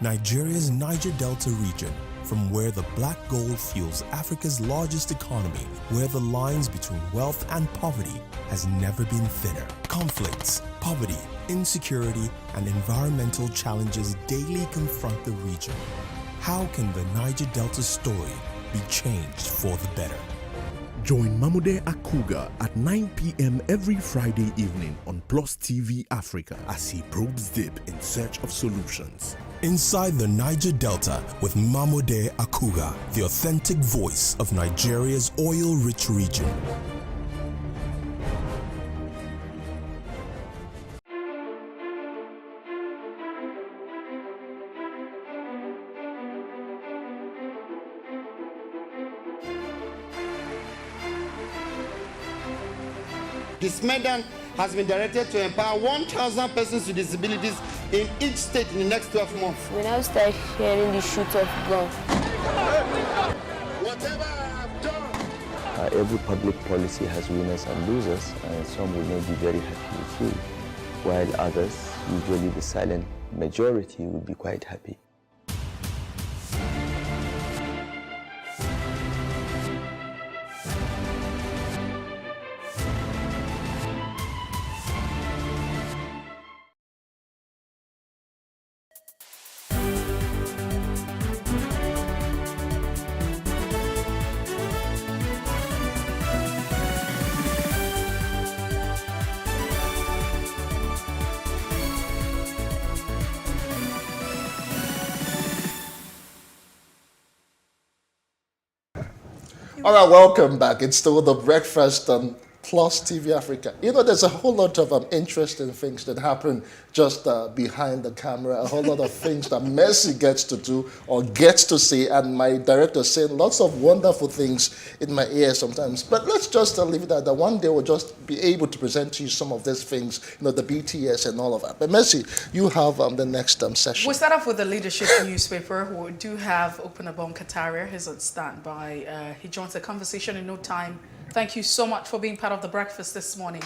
Nigeria's Niger Delta region, from where the black gold fuels Africa's largest economy, where the lines between wealth and poverty has never been thinner. Conflicts, poverty, insecurity, and environmental challenges daily confront the region. How can the Niger Delta story be changed for the better? Join Mamude Akuga at 9 p.m. every Friday evening on Plus TV Africa as he probes deep in search of solutions. Inside the Niger Delta with Mamude Akuga, the authentic voice of Nigeria's oil-rich region. This medal has been directed to empower 1,000 persons with disabilities in each state in the next 12 months. When I start hearing the shoot of gun, whatever I've done. Every public policy has winners and losers, and some will not be very happy with you, while others, usually the silent majority, will be quite happy. All right, welcome back. It's still the breakfast on Plus TV Africa. You know, there's a whole lot of interesting things that happen just behind the camera, a whole lot of things that Mercy gets to do or gets to say, and my director saying lots of wonderful things in my ear sometimes. But let's just leave it at that. One day we'll just be able to present to you some of these things, you know, the BTS and all of that. But Mercy, you have the next session. We'll start off with the leadership newspaper. We do have Opunabon Kataria. He's on standby. He joins the conversation in no time. Thank you so much for being part of the breakfast this morning.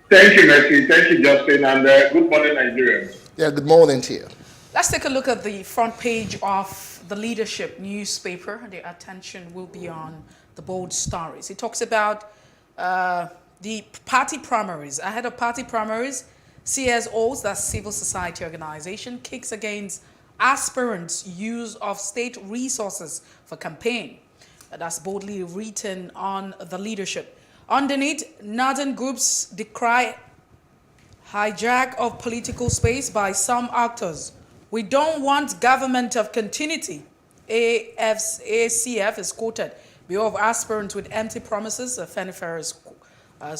Thank you, Mercy. Thank you, Justin. And good morning, Nigerians. Yeah, good morning to you. Let's take a look at the front page of the leadership newspaper. The attention will be on the bold stories. It talks about the party primaries. Ahead of party primaries, CSOs, that's civil society organization, kicks against aspirants' use of state resources for campaign. That's boldly written on the leadership. Underneath, northern groups decry hijack of political space by some actors. We don't want government of continuity. ACF is quoted. Bureau of aspirants with empty promises. Fenifer is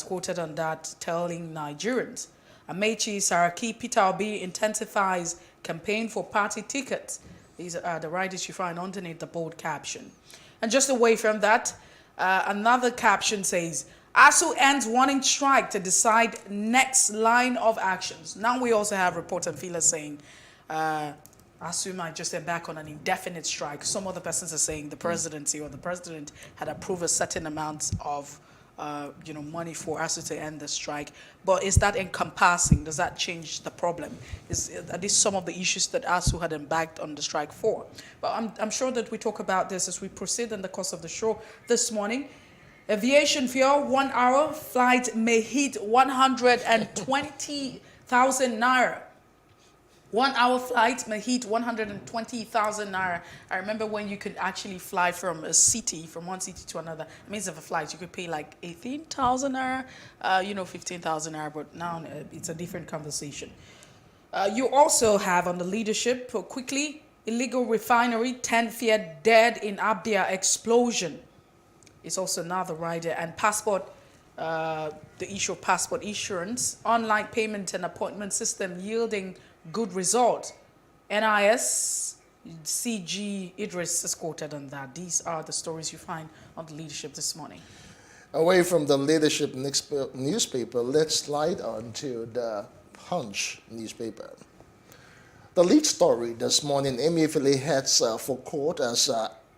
quoted on that, telling Nigerians. Amechi Saraki, Peter Obi intensifies campaign for party tickets. These are the writers you find underneath the bold caption. And just away from that, another caption says, ASU ends warning strike to decide next line of actions. Now we also have reports and feelers saying ASU might just embark on an indefinite strike. Some other persons are saying the presidency or the president had approved a certain amount of money for ASU to end the strike. But is that encompassing? Does that change the problem? Are these some of the issues that ASU had embarked on the strike for? But I'm sure that we talk about this as we proceed in the course of the show this morning. Aviation fuel, 1 hour flight may hit 120,000 naira. 1 hour flight may hit 120,000 naira. I remember when you could actually fly from a city, from one city to another. It means if a flight, you could pay like 18,000 naira, 15,000 naira, but now it's a different conversation. You also have on the leadership, quickly, illegal refinery, 10 feared dead in Abia explosion. It's also another rider. And passport, the issue of passport issuance, online payment and appointment system yielding good result. NIS, CG Idris is quoted on that. These are the stories you find on the leadership this morning. Away from the leadership newspaper, let's slide on to the Punch newspaper. The lead story this morning, Emefiele heads for court as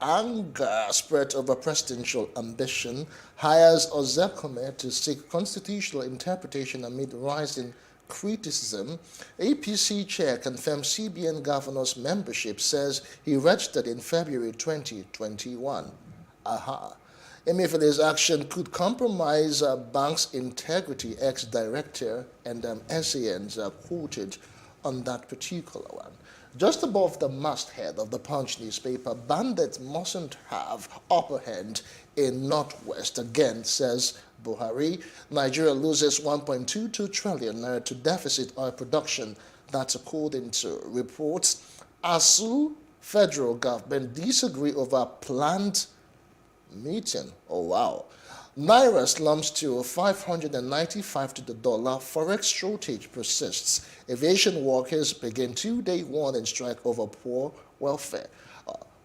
anger spread over presidential ambition, hires Ozekome to seek constitutional interpretation amid rising criticism. APC chair confirms CBN governor's membership, says he registered in February 2021. Emefiele's action could compromise bank's integrity, ex-director and SANs are quoted on that particular one. Just above the masthead of the Punch newspaper, bandits mustn't have upper hand in Northwest again, says Buhari. Nigeria loses 1.22 trillion naira to deficit oil production. That's according to reports. ASU, federal government disagree over planned meeting. Oh, wow. Naira slumps to 595 to the dollar. Forex shortage persists. Aviation workers begin two-day warning strike over poor welfare.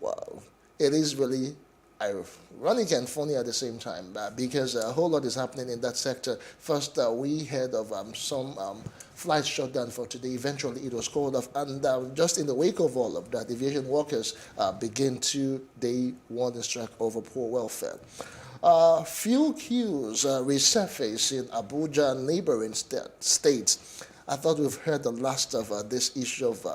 Well, it is really ironic and funny at the same time because a whole lot is happening in that sector. First, we heard of some flights shut down for today. Eventually, it was called off. And just in the wake of all of that, aviation workers begin two-day warning strike over poor welfare. Fuel queues resurface in Abuja and neighboring states. I thought we've heard the last of this issue of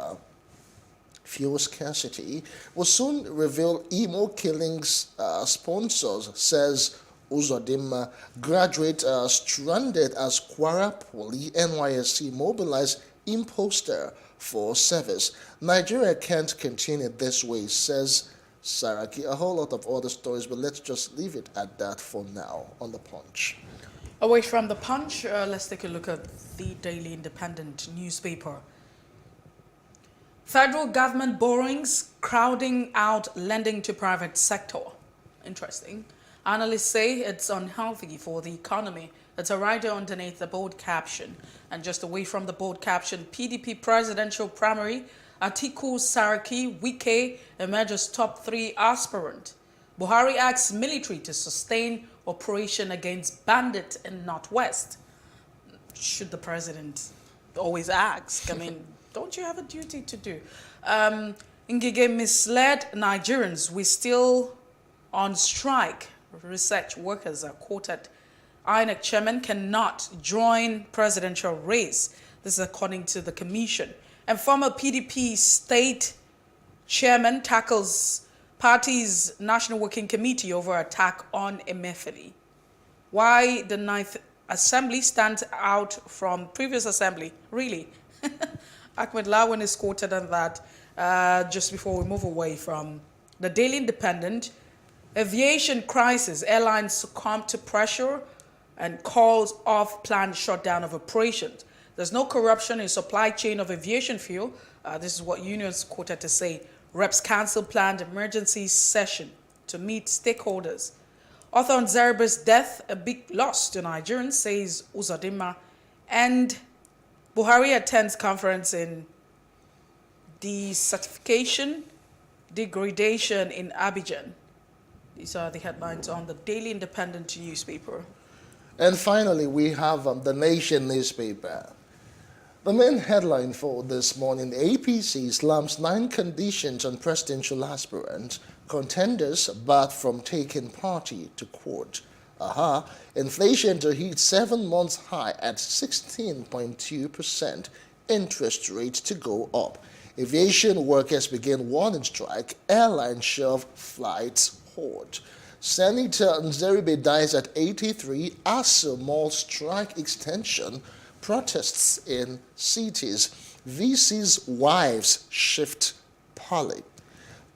fuel scarcity. Will soon reveal Imo killings sponsors, says Uzodimma. Graduate stranded as Kwara Poly, NYSC mobilized imposter for service. Nigeria can't continue this way, says Saraki. A whole lot of other stories, but let's just leave it at that for now on the Punch. Away from the Punch, let's take a look at the Daily Independent newspaper. Federal government borrowings crowding out lending to private sector. Interesting. Analysts say it's unhealthy for the economy. It's a rider underneath the bold caption. And just away from the bold caption, PDP presidential primary, Atiku Saraki Wike emerges top 3 aspirant. Buhari asks military to sustain operation against bandit in Northwest. Should the president always ask? I mean, don't you have a duty to do? Ngige misled Nigerians. We still on strike. Research workers are quoted. INEC chairman cannot join presidential race. This is according to the commission. And former PDP state chairman tackles party's National Working Committee over attack on Emefiele. Why the 9th Assembly stands out from previous assembly? Really? Ahmed Lawan is quoted on that just before we move away from the Daily Independent. Aviation crisis, airlines succumb to pressure and calls off planned shutdown of operations. There's no corruption in supply chain of aviation fuel. This is what unions quoted to say. Reps cancel planned emergency session to meet stakeholders. Author on Zerber's death, a big loss to Nigerians, says Uzodinma. And Buhari attends conference in decertification, degradation in Abidjan. These are the headlines on the Daily Independent newspaper. And finally, we have the Nation newspaper. The main headline for this morning, APC slams 9 conditions on presidential aspirants. Contenders barred from taking party to court. Inflation to hit 7 months high at 16.2%. Interest rates to go up. Aviation workers begin warning strike. Airline shelve flights hold. Senator Nzeribe dies at 83. ASU Mall strike extension. Protests in cities. VC's wives shift poly.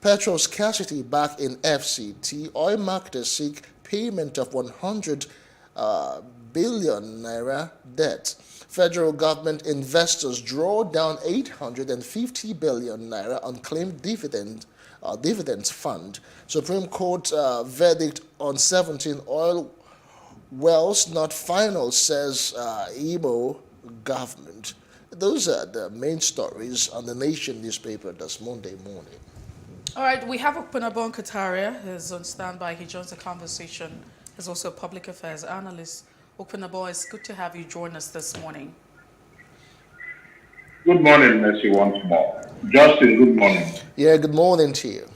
Petrol scarcity back in FCT. Oil marketers seek payment of 100 billion naira debt. Federal government investors draw down 850 billion naira unclaimed dividends fund. Supreme Court verdict on 17 oil wells not final, says Igbo government. Those are the main stories on the Nation newspaper this Monday morning. All right, we have Okpenabo Kataria, who's on standby. He joins the conversation. He's also a public affairs analyst. Okpenabo, it's good to have you join us this morning. Good morning, Mercy, once more. Justin, good morning. Yeah, good morning to you.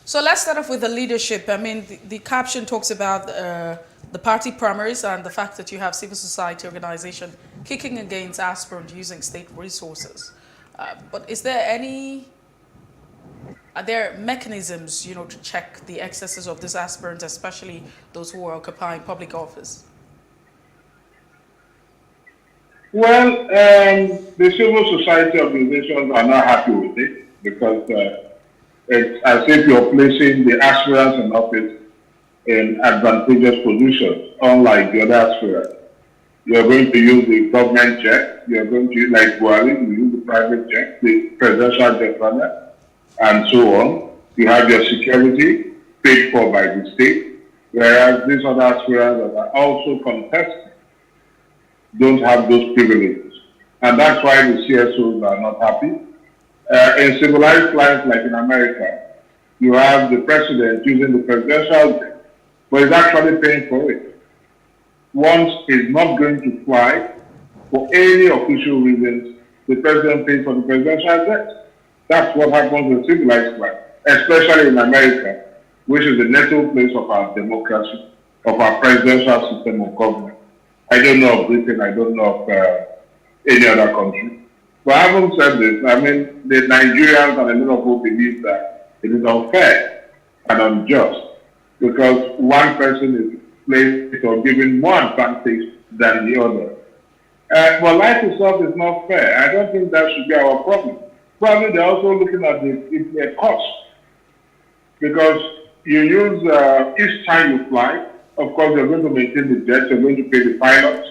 So let's start off with the leadership. I mean, the caption talks about the party primaries and the fact that you have civil society organization kicking against aspirant using state resources. But are there mechanisms, to check the excesses of these aspirants, especially those who are occupying public office? Well, the civil society organizations are not happy with it because it's as if you're placing the aspirants in office in advantageous positions, unlike the other aspirants. You're going to use the government jet, you're going to use, like Buhari, you use the private jet, the presidential jet runner, and so on. You have your security paid for by the state, whereas these other aspirants that are also contesting don't have those privileges. And that's why the CSOs are not happy. In civilized lands like in America, you have the president using the presidential jet, but he's actually paying for it. Once he's not going to fly for any official reasons, the president pays for the presidential jet. That's what happens in civilized life, especially in America, which is the natal place of our democracy, of our presidential system of government. I don't know of Britain, I don't know of any other country. But having said this, I mean, the Nigerians and a lot of people believe that it is unfair and unjust because one person is placed or given more advantage than the other. But life itself is not fair. I don't think that should be our problem. Probably they're also looking at the cost. Because you use, each time you fly, of course you're going to maintain the jets, you're going to pay the pilots,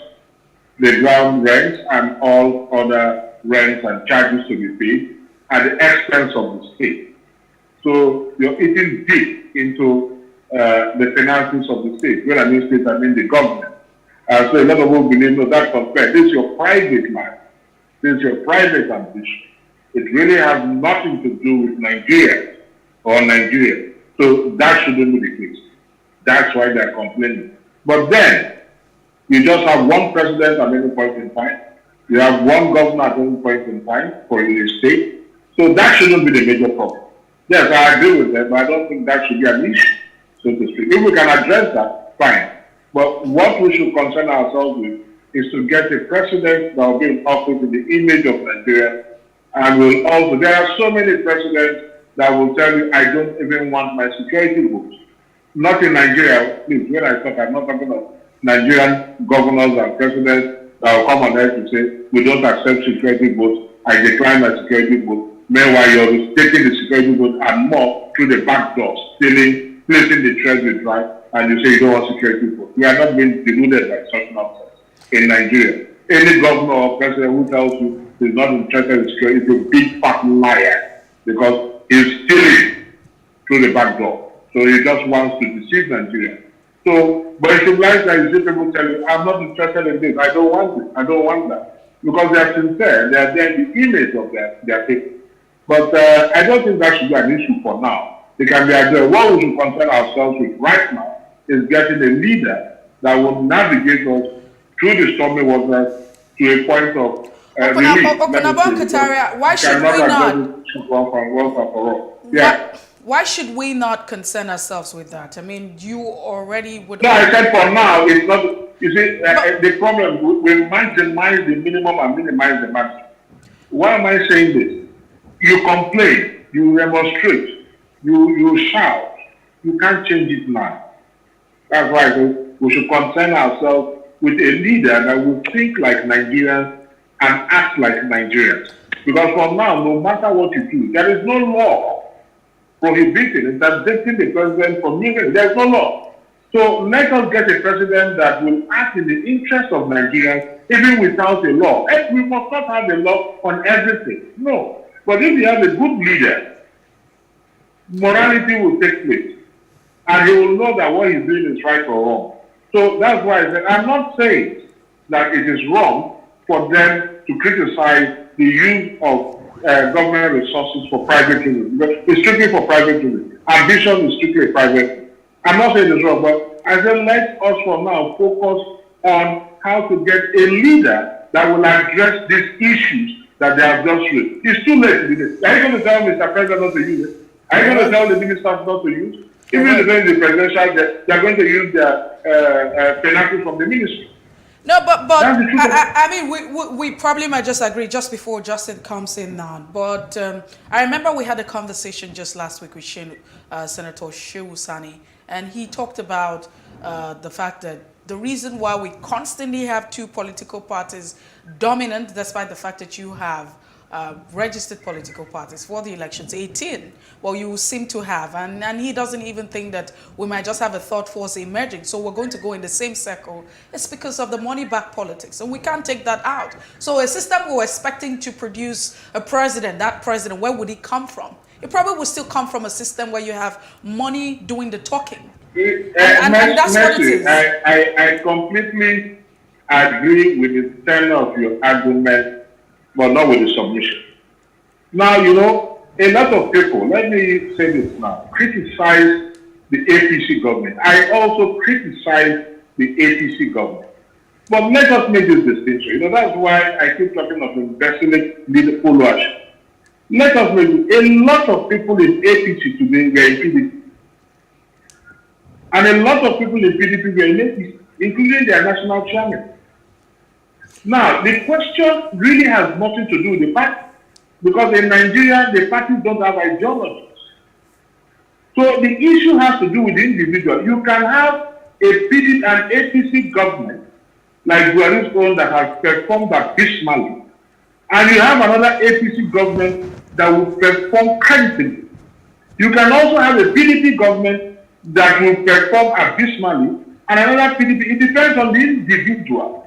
the ground rents, and all other rents and charges to be paid at the expense of the state. So you're eating deep into the finances of the state. When I mean state, I mean the government. So a lot of people believe, no, that's unfair. This is your private life. This is your private ambition. It really has nothing to do with Nigeria or Nigeria. So that shouldn't be the case. That's why they're complaining. But then, you just have one president at any point in time. You have one governor at any point in time for a state. So that shouldn't be the major problem. Yes, I agree with that, but I don't think that should be an issue, so to speak. If we can address that, fine. But what we should concern ourselves with is to get a president that will be in office in the image of Nigeria. And will also, there are so many presidents that will tell you, I don't even want my security votes. Not in Nigeria, please, when I talk, I'm not talking of Nigerian governors and presidents that will come on air to say, we don't accept security votes, I decline my security vote. Meanwhile, you're taking the security vote and more through the back door, stealing, placing the treasury dry, and you say you don't want security vote. We are not being deluded by such nonsense in Nigeria. Any governor or president who tells you he's not interested in security is a big fat liar, because he's stealing through the back door. So he just wants to deceive Nigeria. So, but it's like that you see people tell you, I'm not interested in this, I don't want this, I don't want that. Because they are sincere, they are there in the image of their people. But I don't think that should be an issue for now. It can be addressed. What we should concern ourselves with right now is getting a leader that will navigate us through the stormy waters to a point of Kataria, why should we not? Yeah. Why should we not concern ourselves with that? I mean, you already would. No, I said for now, it's not. You see, the problem, we maximize the minimum and minimize the maximum. Why am I saying this? You complain, you demonstrate, you shout. You can't change it now. That's why we should concern ourselves with a leader that will think like Nigerians and act like Nigerians. Because from now, no matter what you do, there is no law prohibiting, interdicting the president from moving. There's no law. So let us get a president that will act in the interest of Nigerians, even without a law. We must not have a law on everything. No. But if you have a good leader, morality will take place. And he will know that what he's doing is right or wrong. So that's why I said, I'm not saying that it is wrong for them to criticize the use of government resources for private reasons. It's strictly for private reasons. Ambition is strictly private. I'm not saying it's wrong, but I said let us for now focus on how to get a leader that will address these issues that they have just used. It's too late to do this. Are you going to tell Mr. President not to use it? Are you going to tell the ministers not to use it? Even if they're in the presidential, they're going to use their penalty from the ministry. No, but I mean, we probably might just agree just before Justin comes in now. But I remember we had a conversation just last week with Senator Shehu Sani, and he talked about the fact that the reason why we constantly have two political parties dominant, despite the fact that you have registered political parties for the elections, 18, well, you seem to have, and he doesn't even think that we might just have a third force emerging, so we're going to go in the same circle. It's because of the money-back politics, and we can't take that out. So a system we're expecting to produce a president, that president, where would he come from? It probably will still come from a system where you have money doing the talking. And that's what it is. I completely agree with the tenor of your argument, but not with the submission. Now, you know, a lot of people, let me say this now, criticize the APC government. I also criticize the APC government. But let us make this distinction. You know, that's why I keep talking of imbecile leader followership. Let us make it. A lot of people in APC today were in PDP. And a lot of people in PDP were in APC, including their national chairman. Now, the question really has nothing to do with the party, because in Nigeria, the parties don't have ideologies. So the issue has to do with the individual. You can have a PDP and APC government, like Buhari's own, that has performed abysmally, and you have another APC government that will perform credibly. You can also have a PDP government that will perform abysmally, and another PDP. It depends on the individual.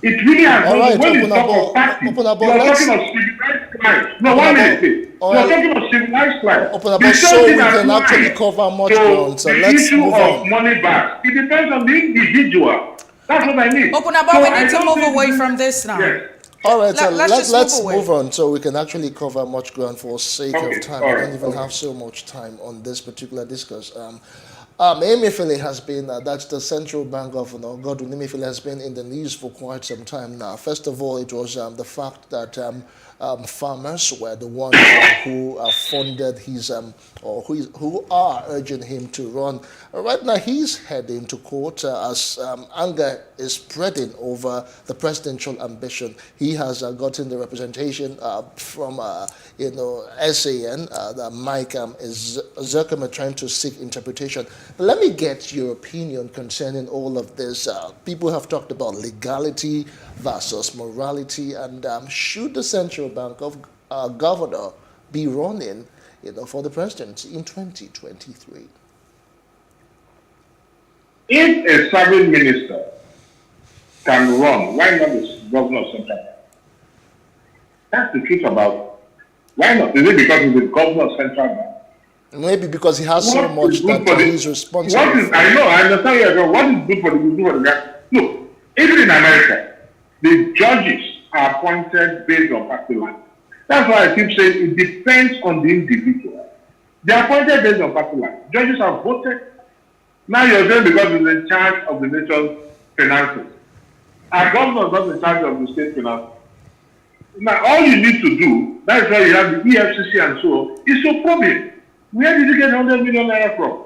It really has All right, when you talk of party, you are talking of civilized crime. No, 1 minute. You are talking of civilized crime. So we can actually cover much ground. So let's move on. Money back. It depends on the individual. That's what I mean. We need to move away from this now. Yes. All right, so let's move move on so we can actually cover much ground for sake of time. We don't even have so much time on this particular discourse. Emefiele has been, that's the central bank governor, Godwin Emefiele, has been in the news for quite some time now. First of all, it was the fact that farmers were the ones who funded his, who are urging him to run. Right now, he's heading to court as anger is spreading over the presidential ambition. He has gotten the representation from, SAN, Mike Zerkema, trying to seek interpretation. But let me get your opinion concerning all of this. People have talked about legality versus morality, and should the central bank of governor be running, for the presidency in 2023? If a serving minister can run, why not the governor of Central Bank? That's the truth about why not? Is it because he's the governor of Central Bank? Maybe because he has so much that he's responsible. I know, I understand you. What is good for the guy? Look, even in America, the judges are appointed based on party line. That's why I keep saying it depends on the individual. They are appointed based on party line. Judges are voted. Now you're saying because he's in charge of the nation's finances. Our governor is not in charge of the state finances. Now all you need to do, that's why you have the EFCC and so on, is to probe it. Where did you get 100 million naira from?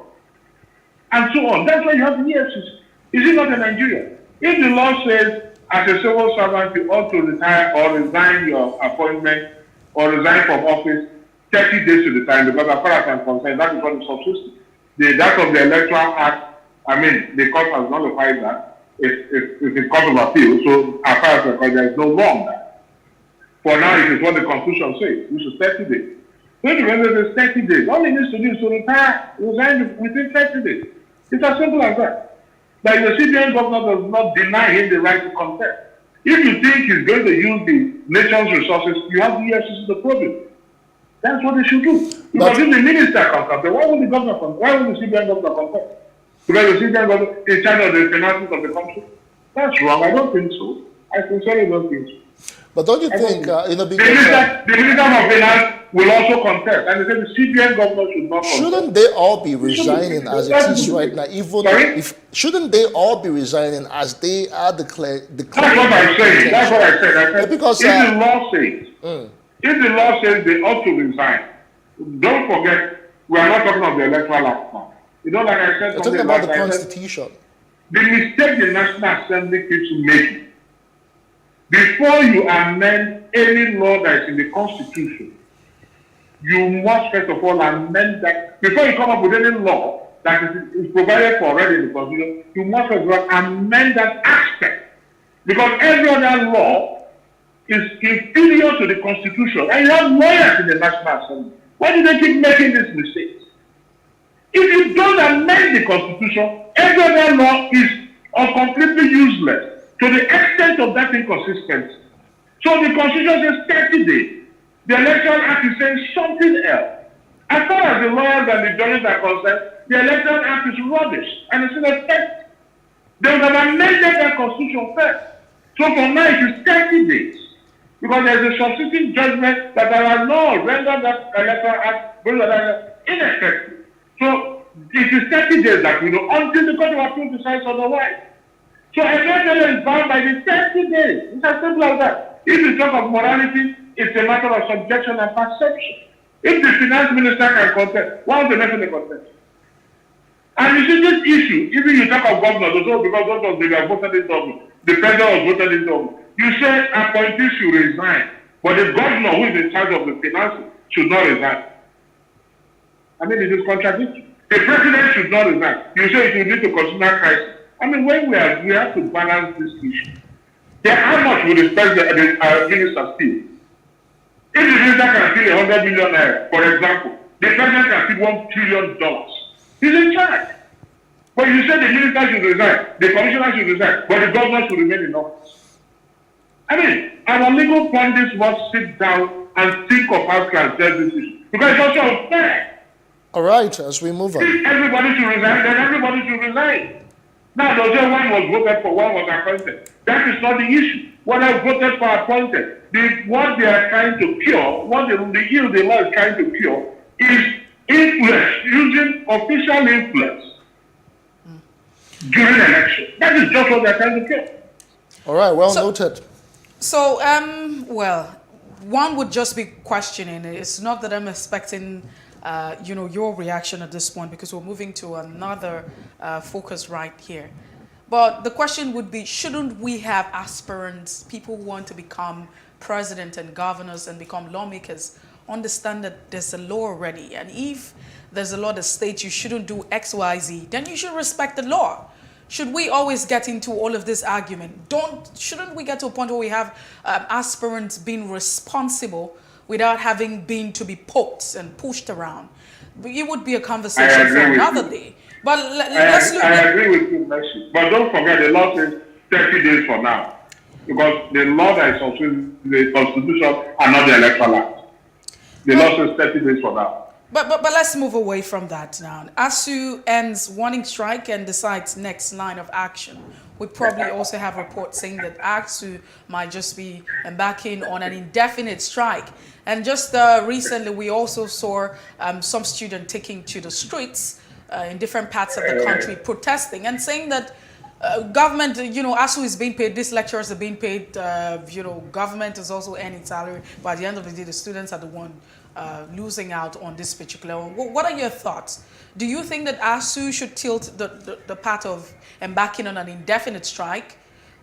And so on. That's why you have the EFCC. Is it not in Nigeria? If the law says, as a civil servant, you ought to retire or resign your appointment or resign from office 30 days to the time, because as far as I'm concerned, that is what is subsisting. That of the Electoral Act, the court has nullified that. It's a court of appeal. So as far as I'm concerned, there is no wrong there. For now, it is what the Constitution says, which is 30 days. So if the 30 days, all he needs to do is to retire, resign within 30 days. It's as simple as that. Like the CBN governor does not deny him the right to contest. If you think he's going to use the nation's resources, you have the EFCC to probe it. That's what they should do. Because if the minister can contest, why would the governor contest? Why would the CBN governor contest? Because the CBN governor is in charge of the finances of the country. That's wrong. I don't think so. I sincerely don't think so. But don't you think, because... The Minister of Finance will also contest. And they say the CBN governor should not contest. Shouldn't they all be resigning as it is right now? Shouldn't they all be resigning as they are declared? That's what I'm saying. That's what I said. I said because, if the law says they ought to resign, don't forget, we are not talking of the Electoral Act now. Like I said, we're talking about the Constitution. The mistake the National Assembly keeps making, before you amend any law that is in the Constitution, you must first of all amend that. Before you come up with any law that is provided for already in the Constitution, you must first of all amend that aspect. Because every other law is inferior to the Constitution. And you have lawyers in the National Assembly. Why do they keep making these mistakes? If you don't amend the Constitution, every other law is completely useless. To the extent of that inconsistency. So the Constitution says 30 days. The Electoral Act is saying something else. As far as the lawyers and the judges are concerned, the Electoral Act is rubbish and it's in effect. They would have amended that Constitution first. So from now it is 30 days. Because there is a substituting judgment that there are no render that Electoral Act ineffective. So it is 30 days that we know until the Court of Appeal decides otherwise. So Emefiele is bound by the 30 days. It's as simple as that. If you talk of morality, it's a matter of subjection and perception. If the finance minister can contest, why would Emefiele contest? And you see this issue, even you talk of governors, because those they were voted in government, the president was voted in government. You say appointees should resign, but the governor who is in charge of the finances should not resign. It is contradictory. The president should not resign. You say it will lead to consumer crisis. When we have to balance this issue. Then how much will the minister steal? If the minister can steal 100 million naira, for example, the president can steal $1 trillion. He's in charge. But you say the minister should resign, the commissioner should resign, but the governor should remain in office. I mean, our legal pundits must sit down and think of how to address this issue. Because it's also unfair. All right, as we move on. If everybody should resign, then everybody should resign. Now, they'll say one was voted for, one was appointed. That is not the issue. One I voted for appointed. What they are trying to cure, what the issue the law is trying to cure, is influence, using official influence during election. That is just what they're trying to cure. All right, well noted. So, well, one would just be questioning. It's not that I'm expecting, your reaction at this point, because we're moving to another focus right here. But the question would be, shouldn't we have aspirants, people who want to become president and governors and become lawmakers, understand that there's a law already? And if there's a law that states you shouldn't do X, Y, Z, then you should respect the law. Should we always get into all of this argument? Shouldn't we get to a point where we have aspirants being responsible without having been to be poked and pushed around? It would be a conversation for another day. But let's look. I agree with you, Mercy. But don't forget, the law says 30 days from now. Because the law that is also in the Constitution and not the Electoral Act. The law says 30 days from now. But let's move away from that now. ASUU ends warning strike and decides next line of action. We probably also have reports saying that ASUU might just be embarking on an indefinite strike. And just recently, we also saw some students taking to the streets in different parts of the country protesting and saying that government, ASUU is being paid, these lecturers are being paid, government is also earning salary, but at the end of the day, the students are the one losing out on this particular one. What are your thoughts? Do you think that ASUU should tilt the path of embarking on an indefinite strike?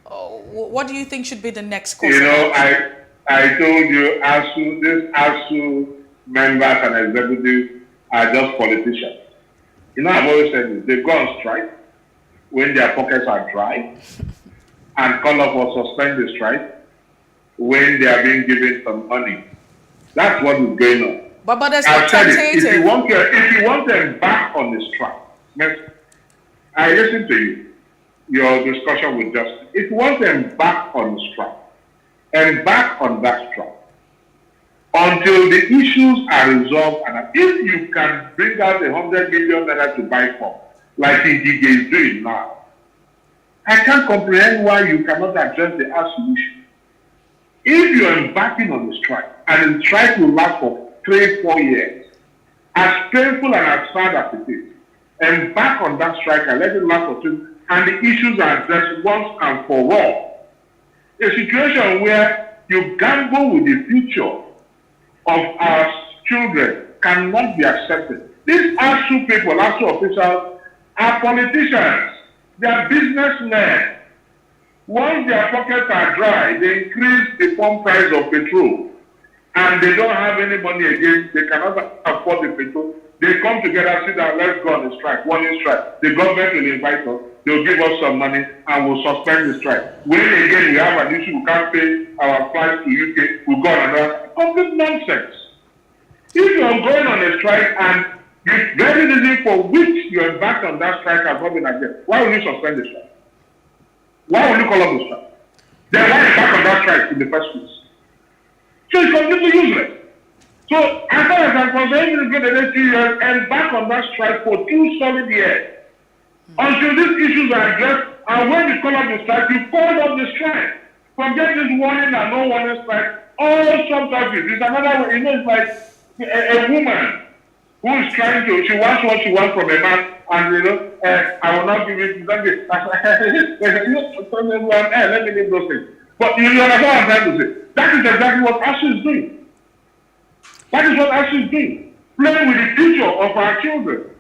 What do you think should be the next course? I told you, these ASUU members and executives are just politicians. I've always said this, they go on strike when their pockets are dry and call up or suspend the strike when they are being given some money. That's what is going on. But there's no tentative. If you want to embark on the strike, I listen to you, your discussion with Justin. If you want to embark on the strike, embark on that strike until the issues are resolved. And if you can bring out 100 million naira to buy for, like Indige is doing now, I can't comprehend why you cannot address the ASUU issue. If you're embarking on the strike, and the strike will last for 3-4 years, as painful and as sad as it is, embark on that strike and let it last for 2, and the issues are addressed once and for all. A situation where you gamble with the future of our children cannot be accepted. These ASUU people, ASUU officials, are politicians. They are businessmen. Once their pockets are dry, they increase the pump price of petrol. And they don't have any money again. They cannot afford the petrol. They come together, sit down, let's go on a strike, warning strike. The government will invite us. They'll give us some money and we'll suspend the strike. When again we have an issue, we can't pay our flights to UK, we'll go on another. Complete nonsense. If you're going on a strike and the very reason for which you embarked on that strike has not been addressed, why will you suspend the strike? Why will you call up the strike? Then why embark on that strike in the first place? So it's completely useless. So as far as I'm concerned, it's going to let you embark on that strike for 2 solid years. Until these issues are addressed, and when you call up the strike, you call up the strike. Forget this warning and no warning strike. All subjects. It's another way. It's like a woman who is trying to, she wants what she wants from a man, and I will not give it to them. Let me leave those things. But you understand what I'm trying to say? That is exactly what ASUU is doing. That is what ASUU is doing. Playing with the future of our children.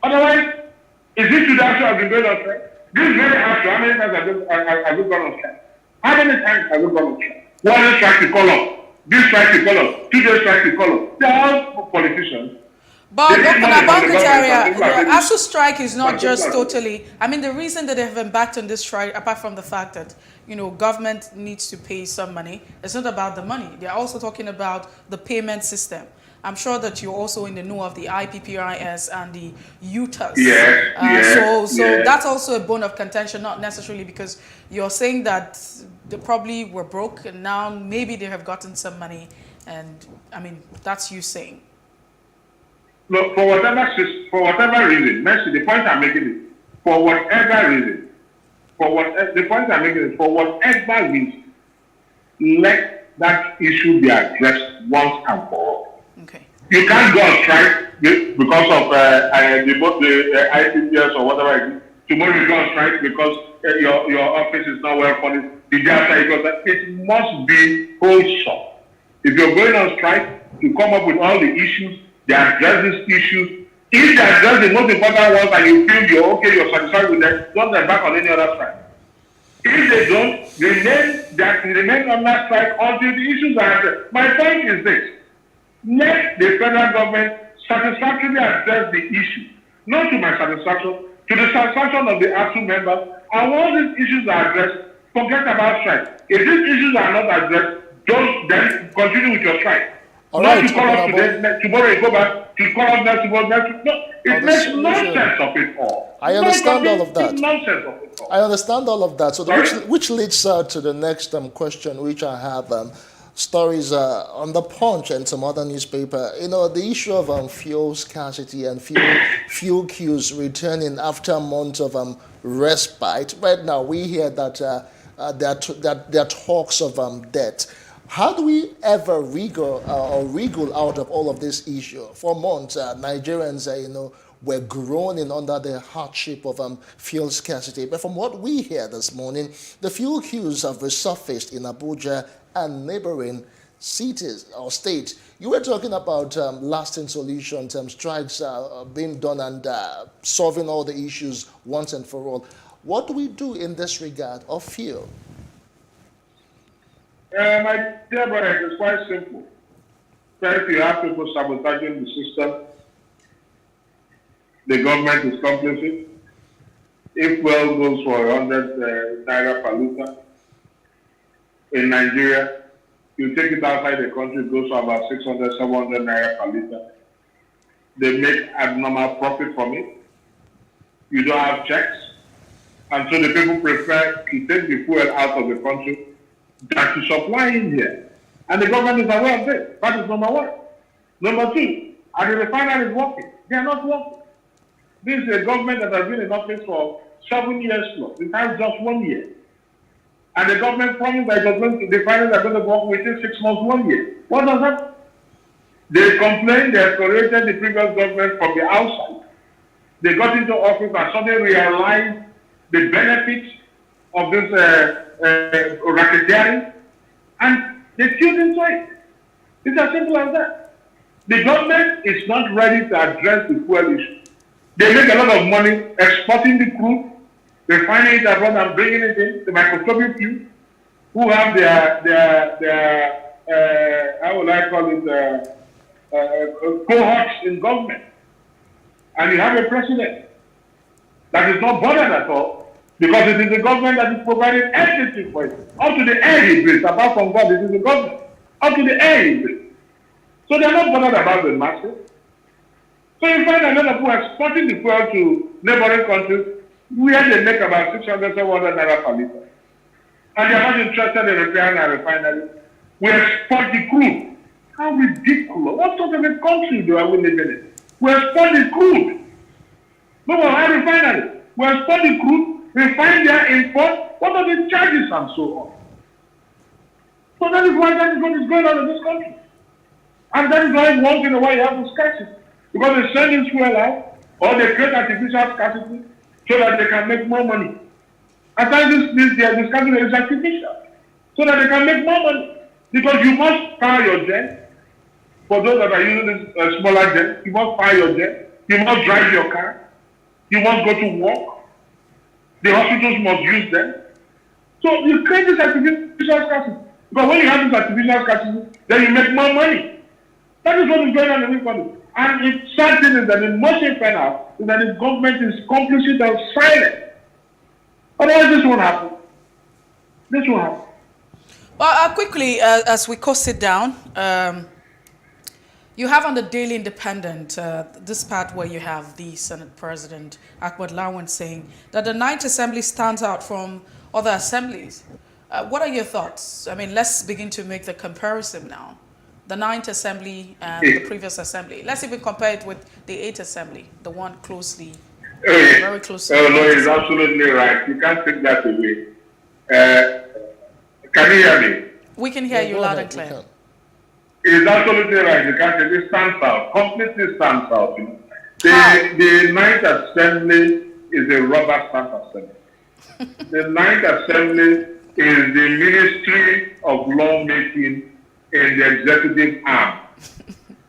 Otherwise, is it to that have been going on strike? This is very hard. How many times have we gone on strike? How many times have we gone on strike? 1 strike to call up. This strike to call up. 2 days strike to call up. They are all politicians. But about this area, the ASUU strike is not just totally. I mean, the reason that they have embarked on this strike, apart from the fact that government needs to pay some money, it's not about the money. They're also talking about the payment system. I'm sure that you're also in the know of the IPPIS and the UTAS. Yes. That's also a bone of contention, not necessarily because you're saying that they probably were broke and now maybe they have gotten some money, and I mean that's you saying. Look, for whatever reason, Mercy, the point I'm making is, for whatever reason, let that issue be addressed once and for all. Okay. You can't go on strike because of the IPPS or whatever it is. Tomorrow you go on strike because your office is not well funded. The day after you go, it must be wholesome. If you're going on strike, you come up with all the issues, they address these issues. If they address the most important ones and you feel you're okay, you're satisfied with them, don't get back on any other strike. If they don't, remain on that strike until the issues are addressed. My point is this: let the federal government satisfactorily address the issue, not to my satisfaction, to the satisfaction of the ASU members. And once these issues are addressed, forget about strike. If these issues are not addressed, don't then continue with your strike. All not right, to call us today, tomorrow you go back, to call us next tomorrow, no, it makes no sense of it all. I understand all of that. Nonsense of it all. I understand all of that. So which leads to the next question, which I have stories on the Punch and some other newspaper. You know, the issue of fuel scarcity and fuel queues returning after a month of respite. Right now, we hear that there are talks of debt. How do we ever wriggle out of all of this issue? For months, Nigerians, were groaning under the hardship of fuel scarcity. But from what we hear this morning, the fuel queues have resurfaced in Abuja and neighboring cities or states. You were talking about lasting solutions, strikes being done and solving all the issues once and for all. What do we do in this regard of fuel? My dear brother, it's quite simple. First, you have people sabotaging the system. The government is complicit. If well goes for 100 naira per liter in Nigeria, you take it outside the country, it goes for about 600, 700 naira per liter. They make abnormal profit from it. You don't have checks. And so the people prefer to take the fuel out of the country than to supply in here. And the government is aware of this. That is number one. Number two, are the refineries working? They are not working. This is a government that has been in office for 7 years plus. It has just 1 year. And the government promised that the refineries are going to work within 6 months, 1 year. What does that? They complained, they escalated the previous government from the outside. They got into office and suddenly realized the benefits of this racketeering, and they tuned into it. It's as simple as that. The government is not ready to address the fuel issue. They make a lot of money exporting the crude, refining it abroad and bringing it in, the microscopic few, who have their how would I call it, cohorts in government. And you have a president that is not bothered at all, because it is the government that is providing everything for it. Up to the air he breathes, apart from God, it is the government. Up to the air he breathes. So they are not bothered about the masses. So you find a lot of people exporting the fuel to neighboring countries where they make about 600, 700 naira per liter. And they are not interested in repairing our refinery. We export the crude. How ridiculous. What sort of a country do we live in? We export the crude. No more our refinery. We export the crude, refine their import. What are the charges and so on? So that is what is going on in this country. And that is why once in a while you have to scarcity. Because they send in fuel out, or they create artificial scarcity so that they can make more money. At times this scarcity is artificial, so that they can make more money. Because you must power your jet. For those that are using this smaller jet, you must power your jet. You must drive your car. You must go to work. The hospitals must use them. So you create this artificial scarcity. Because when you have this artificial scarcity, then you make more money. That is what is going on in this country. And it's sad thing is that the most infernal is that the government is complicit and silent. Otherwise, this won't happen. This won't happen. Well, quickly, as we coast it down, You have on the Daily Independent this part where you have the Senate President Ahmed Lawan saying that the 9th Assembly stands out from other assemblies. What are your thoughts? I mean, let's begin to make the comparison now. The 9th Assembly and the previous Assembly. Let's even compare it with the 8th Assembly, the one closely, very closely. Oh, no, he's absolutely right. You can't take that away. Can you hear me? We can hear you loud and clear. It's absolutely right. You can't say it stands out. Completely stands out. You know. The 9th Assembly is a rubber stamp assembly. The 9th Assembly is the Ministry of Lawmaking in the executive arm.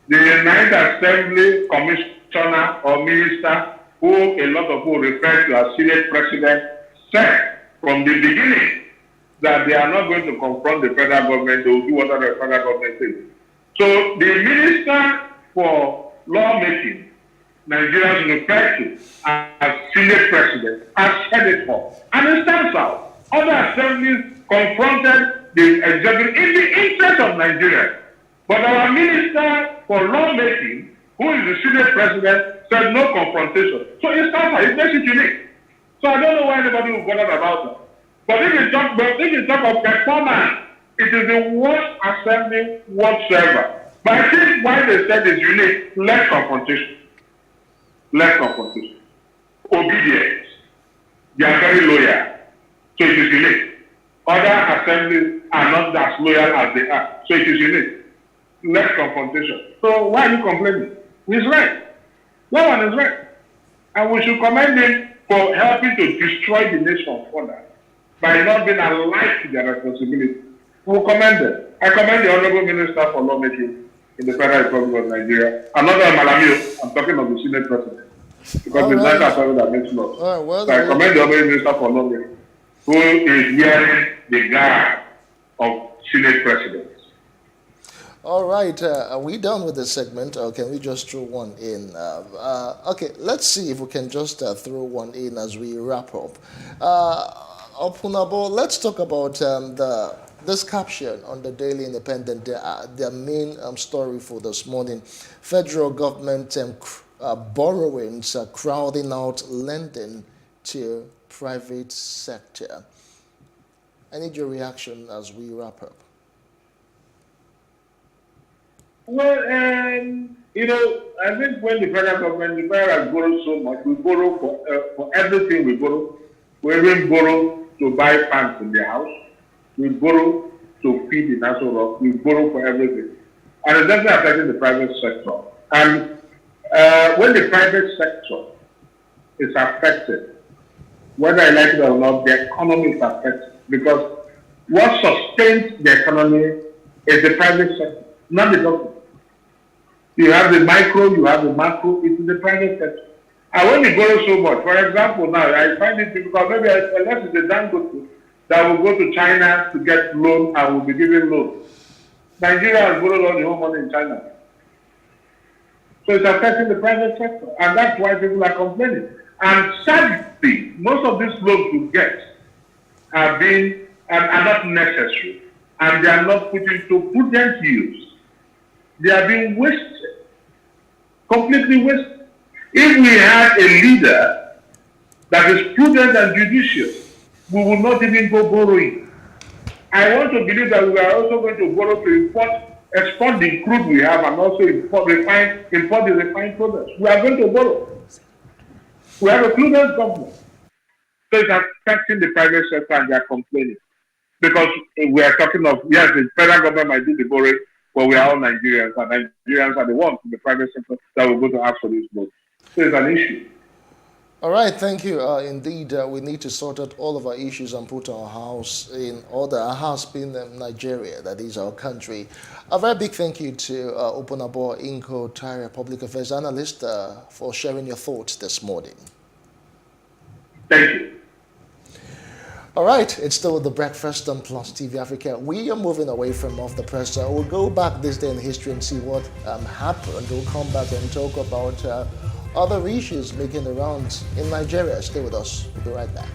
The 9th Assembly Commissioner or Minister, who a lot of people refer to as Senate President, said from the beginning that they are not going to confront the federal government, they will do whatever the federal government says. So the Minister for Lawmaking, Nigerians refer to as Senate President, has said it all. And it stands out. Other assemblies confronted the executive in the interest of Nigeria. But our Minister for Lawmaking, who is the Senate President, said no confrontation. So it stands out. It makes it unique. So I don't know why anybody will bother about that. But if you talk of performance, it is the worst assembly whatsoever. But I think why they said it's unique, less confrontation. Less confrontation. Obedience. They are very loyal. So it is unique. Other assemblies are not as loyal as they are. So it is unique. Less confrontation. So why are you complaining? He's right. No one is right. And we should commend him for helping to destroy the nation further by not being alive to their responsibility. We commend them. I commend the Honorable Minister for Lawmaking in the Federal Republic of Nigeria. I'm not on Malamio, I'm talking of the Senate President. Because it's not that that makes laws. So I commend the Honorable Minister for Lawmaking, who is wearing the garb of Senate Presidents. All right, are we done with this segment, or can we just throw one in? Okay, let's see if we can just throw one in as we wrap up. Opunabo, let's talk about this caption on the Daily Independent, their main story for this morning. Federal government borrowings are crowding out lending to private sector. I need your reaction as we wrap up. Well, you know, I think when the federal government, the federal has borrowed so much, we borrow for everything we borrow. We even borrow to buy pants in the house. We borrow to feed the national rock. We borrow for everything. And it's definitely affecting the private sector. And when the private sector is affected, whether I like it or not, the economy is affected. Because what sustains the economy is the private sector, not the government. You have the micro, you have the macro, it's in the private sector. And when you borrow so much, for example, now I find it difficult, maybe unless it's a Dangote that will go to China to get loan and will be given loan. Nigeria has borrowed all the whole money in China. So it's affecting the private sector. And that's why people are complaining. And sadly, most of these loans you get are not necessary. And they are not put into prudent use. They are being wasted. Completely wasted. If we had a leader that is prudent and judicious, we will not even go borrowing. I want to believe that we are also going to borrow to export the crude we have and also import the refined products. We are going to borrow. We have a prudent government. So it's affecting the private sector and they are complaining. Because we are talking of, yes, the federal government might do the borrowing, but we are all Nigerians, and Nigerians are the ones in the private sector that will go to ask for these loans. So it's an issue. All right, thank you. Indeed, we need to sort out all of our issues and put our house in order. Our house being Nigeria, that is our country. A very big thank you to Opunabo Inko Tire, Public Affairs Analyst, for sharing your thoughts this morning. Thank you. All right, it's still The Breakfast on Plus TV Africa. We are moving away from Off the Presser. We'll go back this day in history and see what happened. We'll come back and talk about other issues making the rounds in Nigeria. Stay with us. We'll be right back.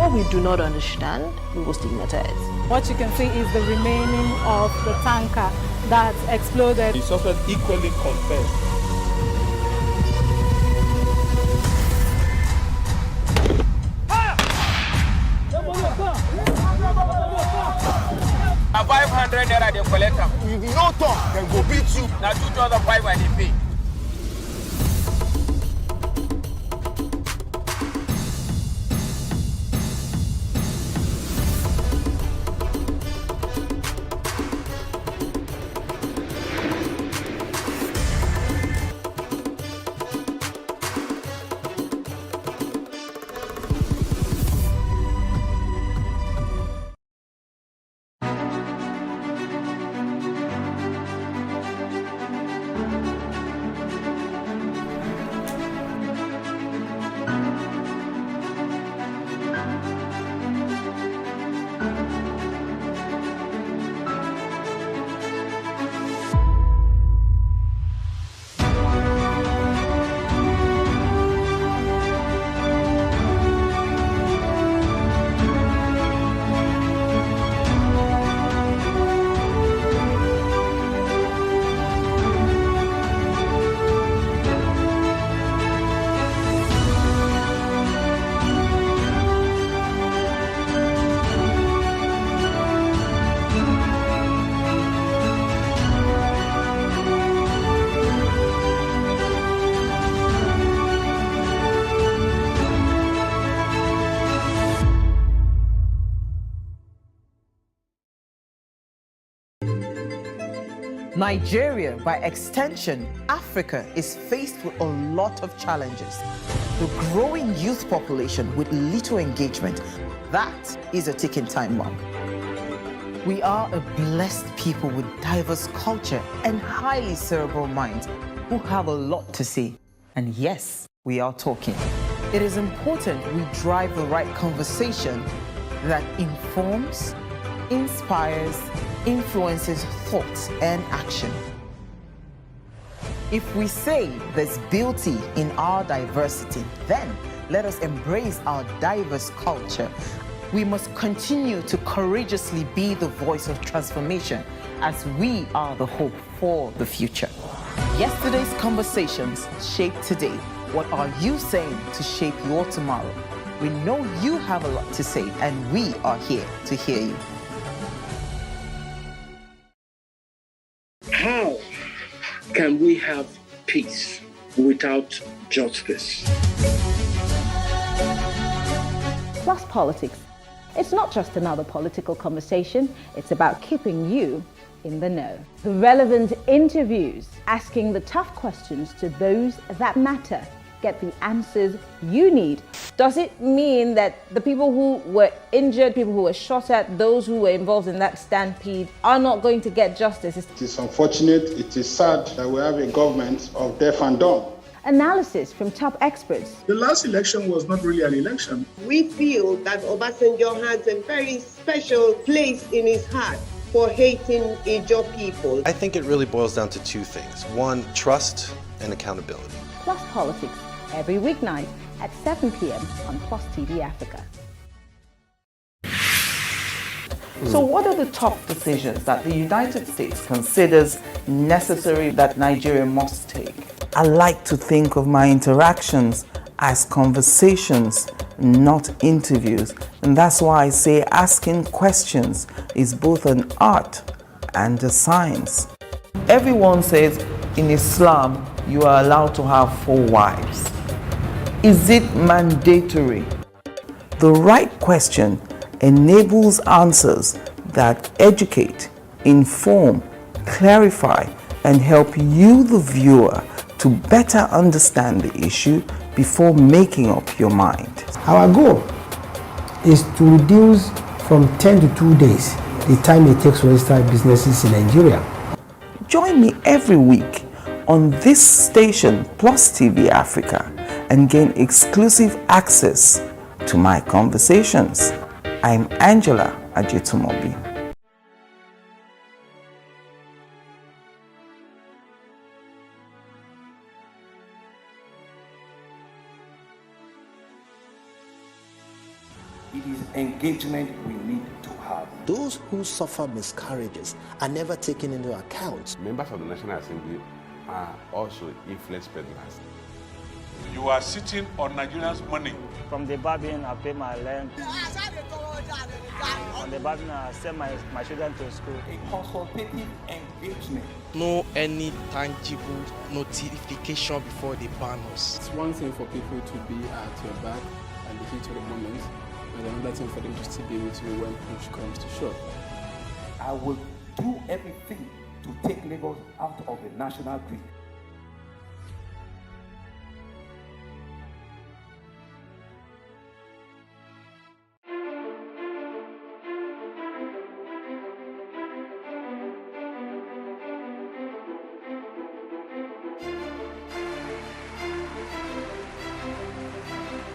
What we do not understand, we will stigmatize. What you can see is the remaining of the tanker that exploded. The suspect equally confessed. A 500 naira they collect them. If you no talk, then go beat you. Now 2,500 they pay. Nigeria, by extension, Africa, is faced with a lot of challenges. The growing youth population with little engagement, that is a ticking time bomb. We are a blessed people with diverse culture and highly cerebral minds who have a lot to say. And yes, we are talking. It is important we drive the right conversation that informs, inspires, influences thoughts and action. If we say there's beauty in our diversity, then let us embrace our diverse culture. We must continue to courageously be the voice of transformation as we are the hope for the future. Yesterday's conversations shape today. What are you saying to shape your tomorrow? We know you have a lot to say, and we are here to hear you. How can we have peace without justice? Plus Politics. It's not just another political conversation, it's about keeping you in the know. The relevant interviews, asking the tough questions to those that matter. Get the answers you need. Does it mean that the people who were injured, people who were shot at, those who were involved in that stampede are not going to get justice? It is unfortunate, it is sad that we have a government of deaf and dumb. Analysis from top experts. The last election was not really an election. We feel that Obasanjo has a very special place in his heart for hating Ijaw people. I think it really boils down to two things. One, trust and accountability. Plus Politics, every weeknight at 7 p.m. on Plus TV Africa. So what are the top decisions that the United States considers necessary that Nigeria must take? I like to think of my interactions as conversations, not interviews. And that's why I say asking questions is both an art and a science. Everyone says in Islam, you are allowed to have 4 wives. Is it mandatory? The right question enables answers that educate, inform, clarify, and help you, the viewer, to better understand the issue before making up your mind. Our goal is to reduce from 10 to 2 days the time it takes to register businesses in Nigeria. Join me every week on this station, Plus TV Africa, and gain exclusive access to my conversations. I'm Angela Ajetumobi. It is engagement we need to have. Those who suffer miscarriages are never taken into account. Members of the National Assembly are also influence peddlers. You are sitting on Nigerians' money. From the Babin, I pay my rent. From the Babin, I send my children to school. A consultative engagement. No any tangible notification before they ban us. It's one thing for people to be at your back and the heat of the moment, and another thing for them to still be with you when push comes to shove. I will do everything to take Lagos out of the national grid.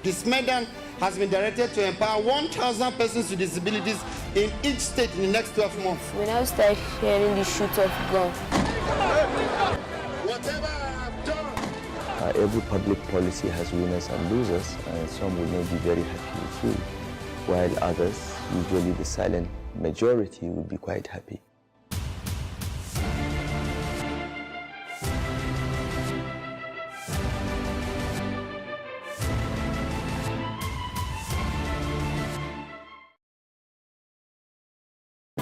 This medal has been directed to empower 1,000 persons with disabilities in each state in the next 12 months. When I start hearing the shoot of gun. Whatever I've done. Every public policy has winners and losers, and some will not be very happy with you, while others, usually the silent majority, will be quite happy.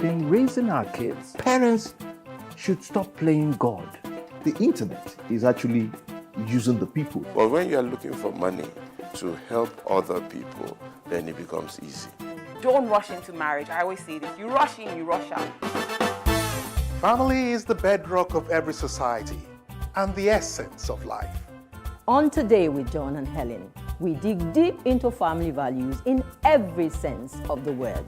In raising our kids, parents should stop playing God. The internet is actually using the people. But when you are looking for money to help other people, then it becomes easy. Don't rush into marriage. I always say this. You rush in, you rush out. Family is the bedrock of every society and the essence of life. On Today with John and Helen, we dig deep into family values in every sense of the word.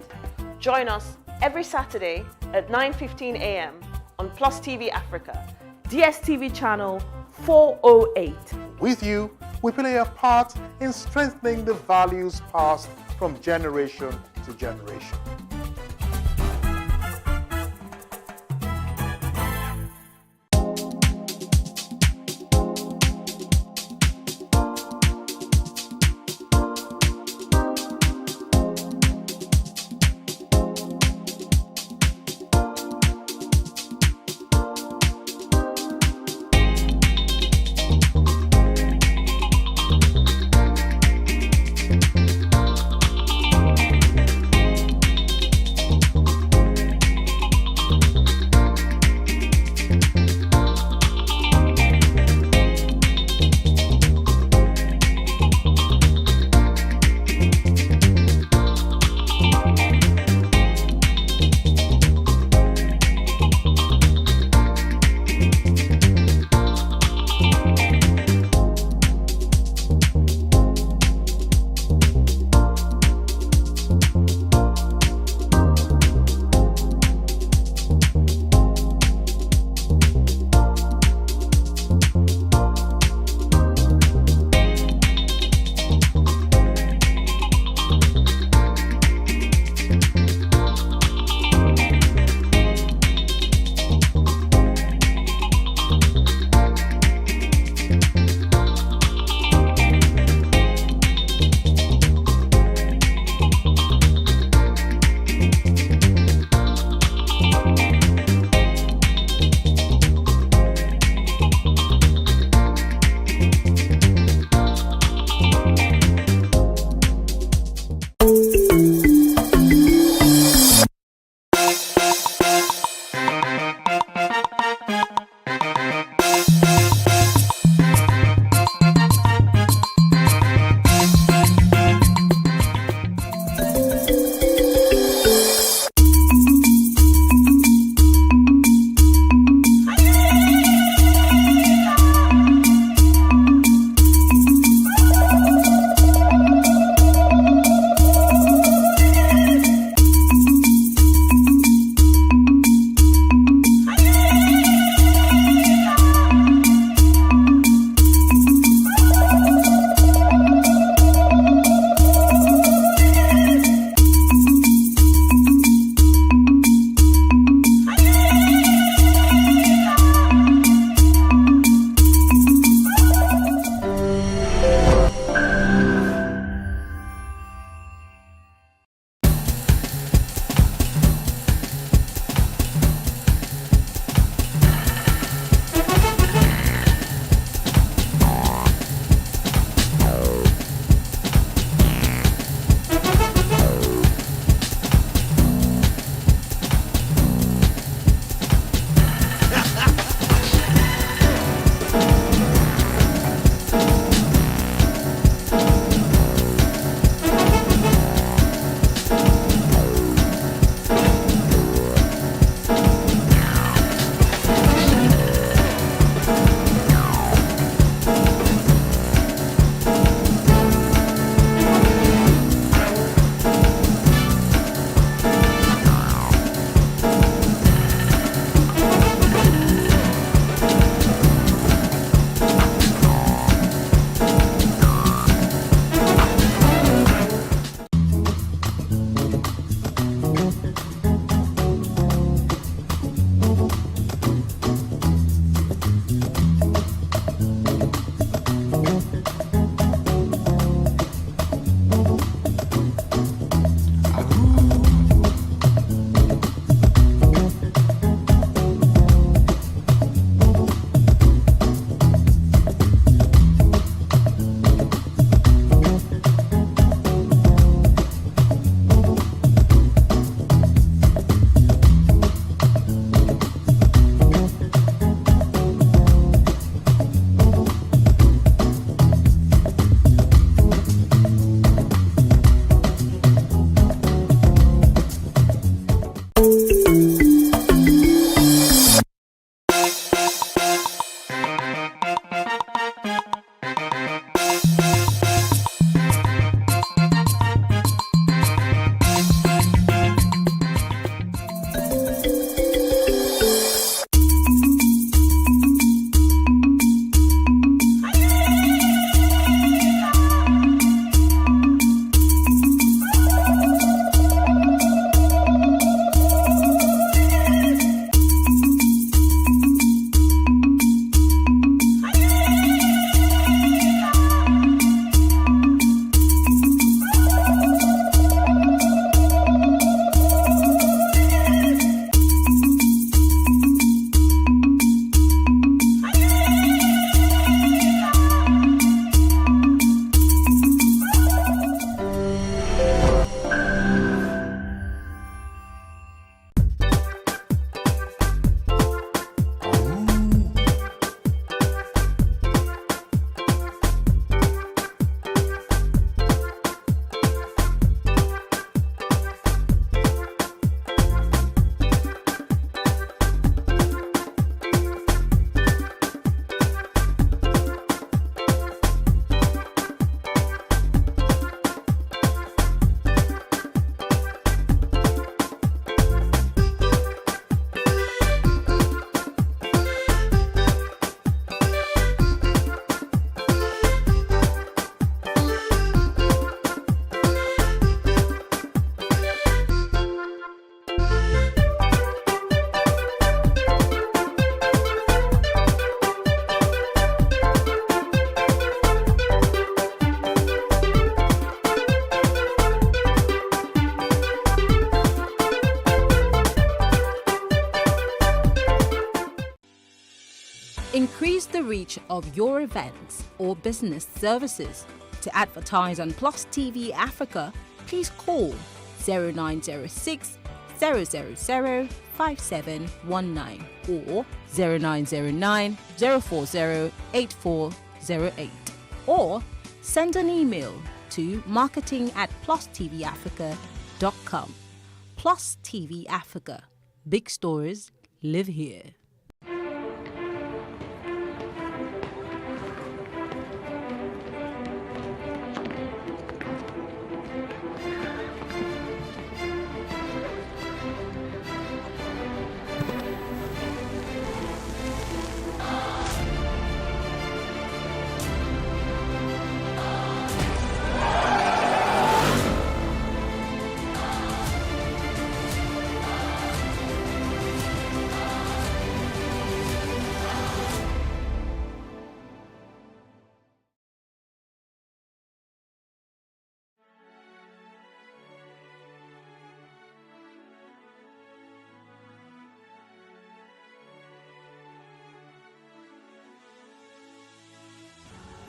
Join us every Saturday at 9:15 a.m. on Plus TV Africa, DSTV channel 408. With you, we play a part in strengthening the values passed from generation to generation. the reach of your events or business services. To advertise on Plus TV Africa, please call 0906 000 5719 or 0909 040 8408, or send an email to marketing@plustvafrica.com. Plus TV Africa. Big stories live here.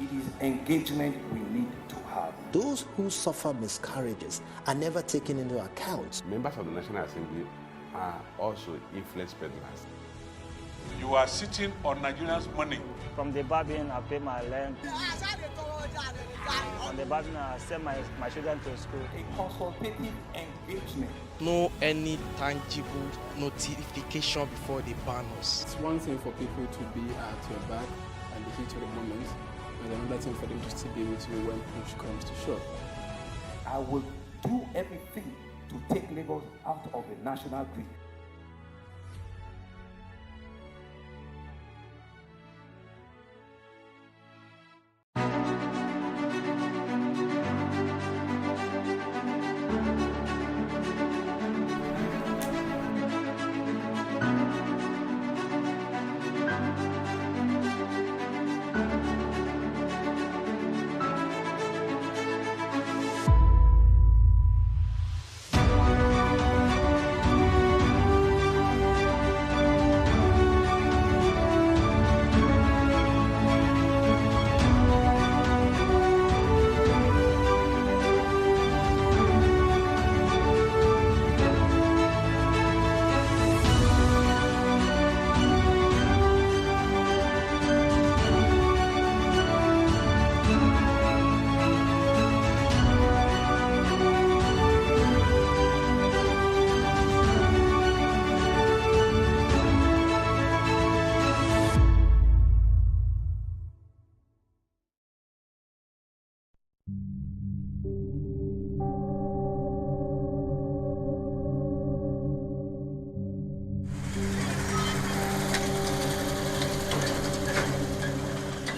It is engagement we need to have. Those who suffer miscarriages are never taken into account. Members of the National Assembly are also influence peddlers. You are sitting on Nigerians' money. From the barbing, I pay my rent. From the barbing, I send my children to school. A consultative engagement. No any tangible notification before they ban us. It's one thing for people to be at your back and the heat of the moment, and another thing for them to still be with you when push comes to shove. I will do everything to take Lagos out of the national grid.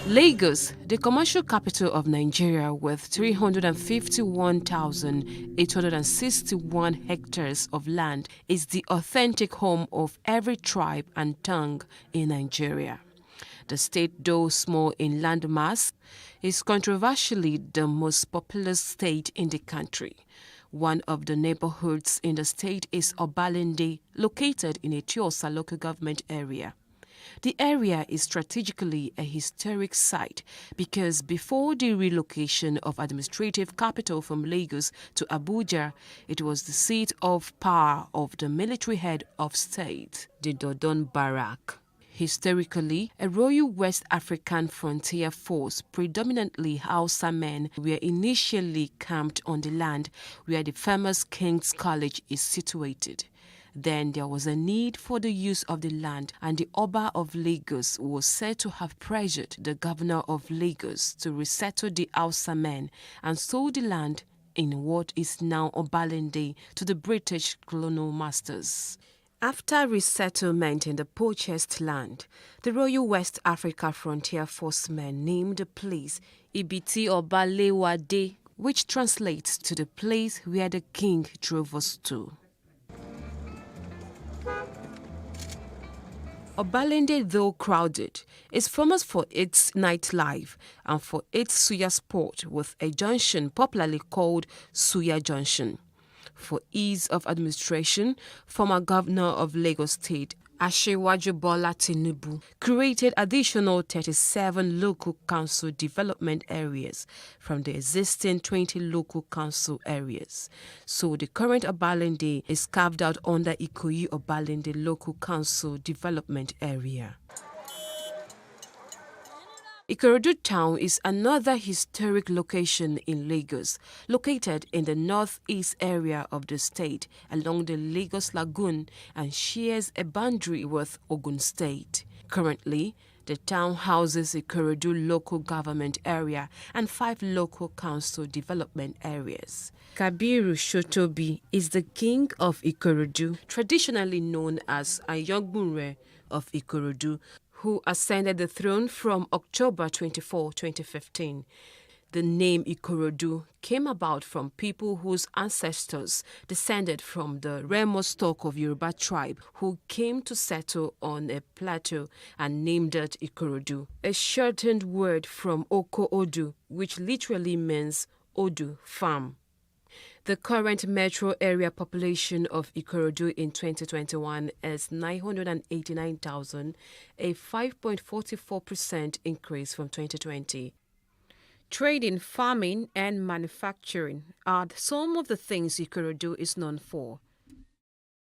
Lagos, the commercial capital of Nigeria with 351,861 hectares of land, is the authentic home of every tribe and tongue in Nigeria. The state, though small in landmass, is controversially the most populous state in the country. One of the neighborhoods in the state is Obalende, located in a Tiosa local government area. The area is strategically a historic site because before the relocation of administrative capital from Lagos to Abuja, it was the seat of power of the military head of state, the Dodon Barrack. Historically, a Royal West African Frontier Force, predominantly Hausa men, were initially camped on the land where the famous King's College is situated. Then there was a need for the use of the land, and the Oba of Lagos was said to have pressured the governor of Lagos to resettle the Hausa men and sold the land in what is now Obalende to the British colonial masters. After resettlement in the purchased land, the Royal West Africa Frontier Force men named the place Ibiti Obalewade, which translates to the place where the king drove us to. Obalende, though crowded, is famous for its nightlife and for its suya sport, with a junction popularly called Suya Junction. For ease of administration, former governor of Lagos State Asiwaju Bola Tinubu created additional 37 local council development areas from the existing 20 local council areas. So the current Obalende is carved out under Ikoyi Obalende Local Council Development Area. Ikorodu town is another historic location in Lagos, located in the northeast area of the state along the Lagos Lagoon and shares a boundary with Ogun State. Currently, the town houses Ikorodu local government area and 5 local council development areas. Kabiru Shotobi is the king of Ikorodu, traditionally known as Ayogbunre of Ikorodu, who ascended the throne from October 24, 2015. The name Ikorodu came about from people whose ancestors descended from the Remo stock of Yoruba tribe who came to settle on a plateau and named it Ikorodu, a shortened word from Oko Odu, which literally means Odu, farm. The current metro area population of Ikorodu in 2021 is 989,000, a 5.44% increase from 2020. Trading, farming, and manufacturing are some of the things Ikorodu is known for.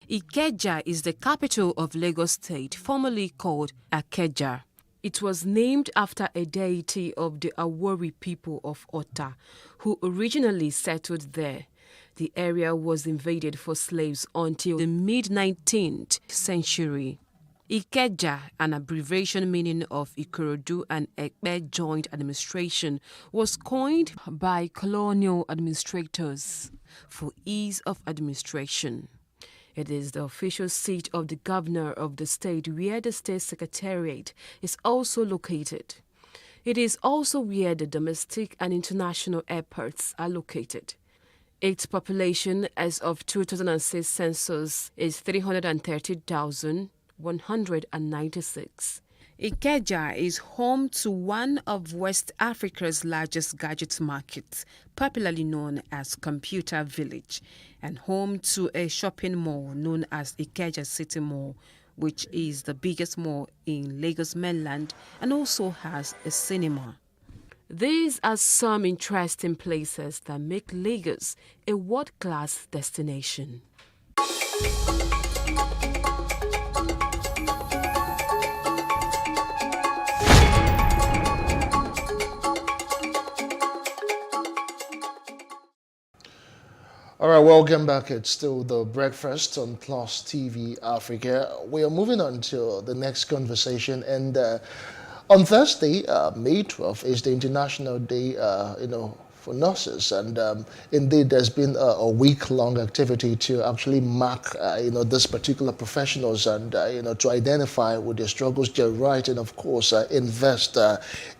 Ikeja is the capital of Lagos State, formerly called Akeja. It was named after a deity of the Awori people of Ota, who originally settled there. The area was invaded for slaves until the mid-19th century. Ikeja, an abbreviation meaning of Ikorodu and Ekpe joint administration, was coined by colonial administrators for ease of administration. It is the official seat of the governor of the state, where the state secretariat is also located. It is also where the domestic and international airports are located. Its population as of 2006 census is 330,196. Ikeja is home to one of West Africa's largest gadget markets, popularly known as Computer Village, and home to a shopping mall known as Ikeja City Mall, which is the biggest mall in Lagos mainland and also has a cinema. These are some interesting places that make Lagos a world-class destination. All right, welcome back. It's still the breakfast on Plus TV Africa. We are moving on to the next conversation, and on Thursday, May 12th, is the International Day, for nurses, and indeed, there's been a week-long activity to actually mark, this particular professionals and to identify with their struggles, their right, and of course, invest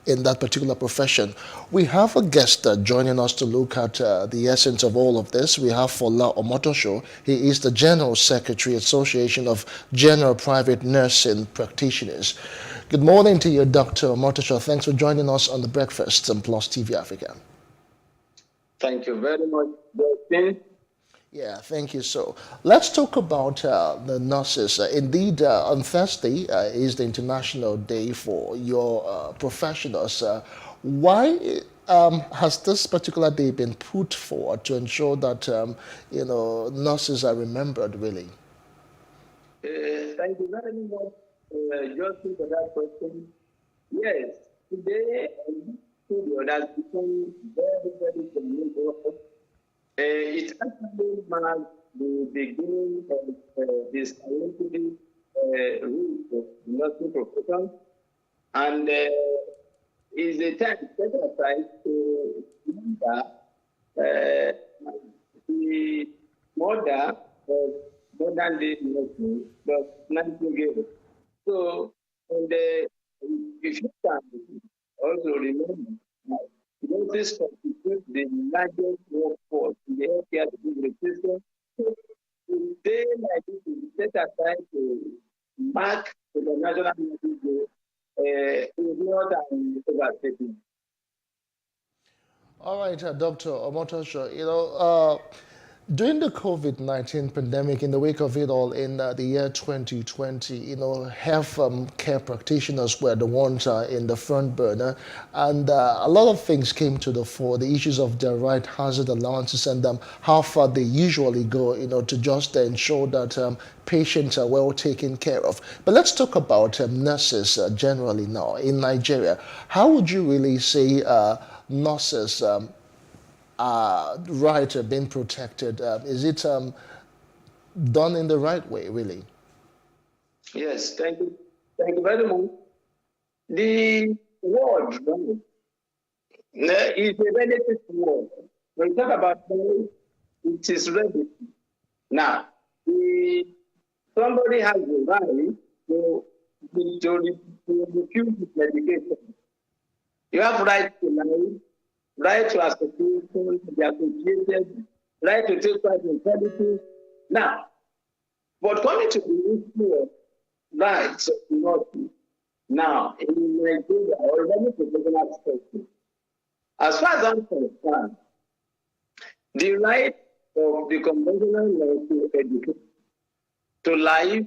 in that particular profession. We have a guest joining us to look at the essence of all of this. We have Fola Omotosho. He is the General Secretary, Association of General Private Nursing Practitioners. Good morning to you, Dr. Omotosho. Thanks for joining us on the breakfast on Plus TV Africa. Thank you very much, Justin. Yeah, thank you. So let's talk about the nurses. Indeed, on Thursday is the International Day for your professionals. Why has this particular day been put forward to ensure that nurses are remembered, really? Thank you very much, Justin, for that question. Yes, today that's become very, very communal. It actually marks the beginning of this scientific route of nursing profession, and is a time set aside to remember the mother of modern day nursing, Dr. Nightingale. So, if you can also remember that nurses constitute the largest workforce in the healthcare delivery system. So, today like this is set aside to mark the National Nursing Day is not an overstatement. All right, Dr. Omotosho, During the COVID-19 pandemic, in the wake of it all, in the year 2020, health care practitioners were the ones in the front burner, and a lot of things came to the fore, the issues of their right hazard allowances and how far they usually go, to just ensure that patients are well taken care of. But let's talk about nurses generally now in Nigeria. How would you really say nurses right being protected? Is it done in the right way, really? Yes, thank you. Thank you very much. The word is a relative word. When we talk about it is relative. Now, somebody has the right to refuse medication. You have right to life, right to association, be associated, right to take part in politics. Now, but coming to the issue of rights of minority, now, in Nigeria, or any professional perspective, as far as I'm concerned, the right of the conventional law to education, to life,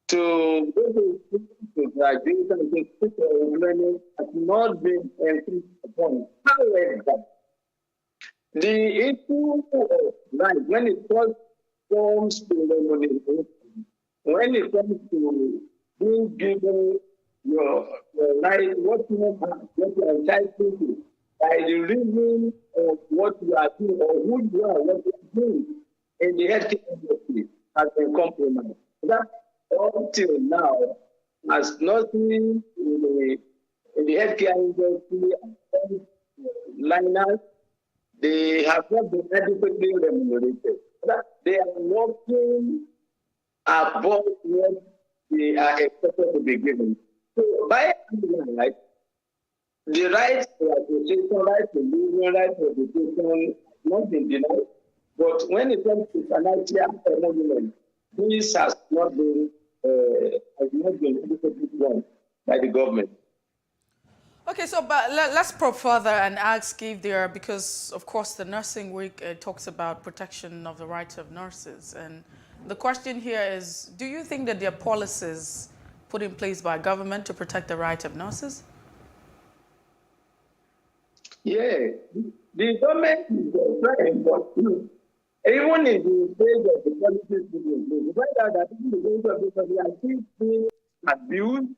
to go to graduation and to speak for employment has not been increased upon. However, the issue of life, when it comes to remuneration, when it comes to being given your right, what you have, what you are entitled to, by the reason of what you are doing or who you are, what you are doing in the healthcare industry has been compromised. That until now has nothing in the healthcare industry and liners, they have not been adequately remunerated. That they are working above what they are expected to be given. So by right, the right to association, right to living, right to education has not been denied. But when it comes to financial emolument, this has not been adequately done by the government. Okay, so but let's probe further and ask if there are, because of course the Nursing Week talks about protection of the rights of nurses, and the question here is, do you think that there are policies put in place by government to protect the rights of nurses? Yeah, the government is trying, but even in the stage of the policies, we find out that they are still being abused.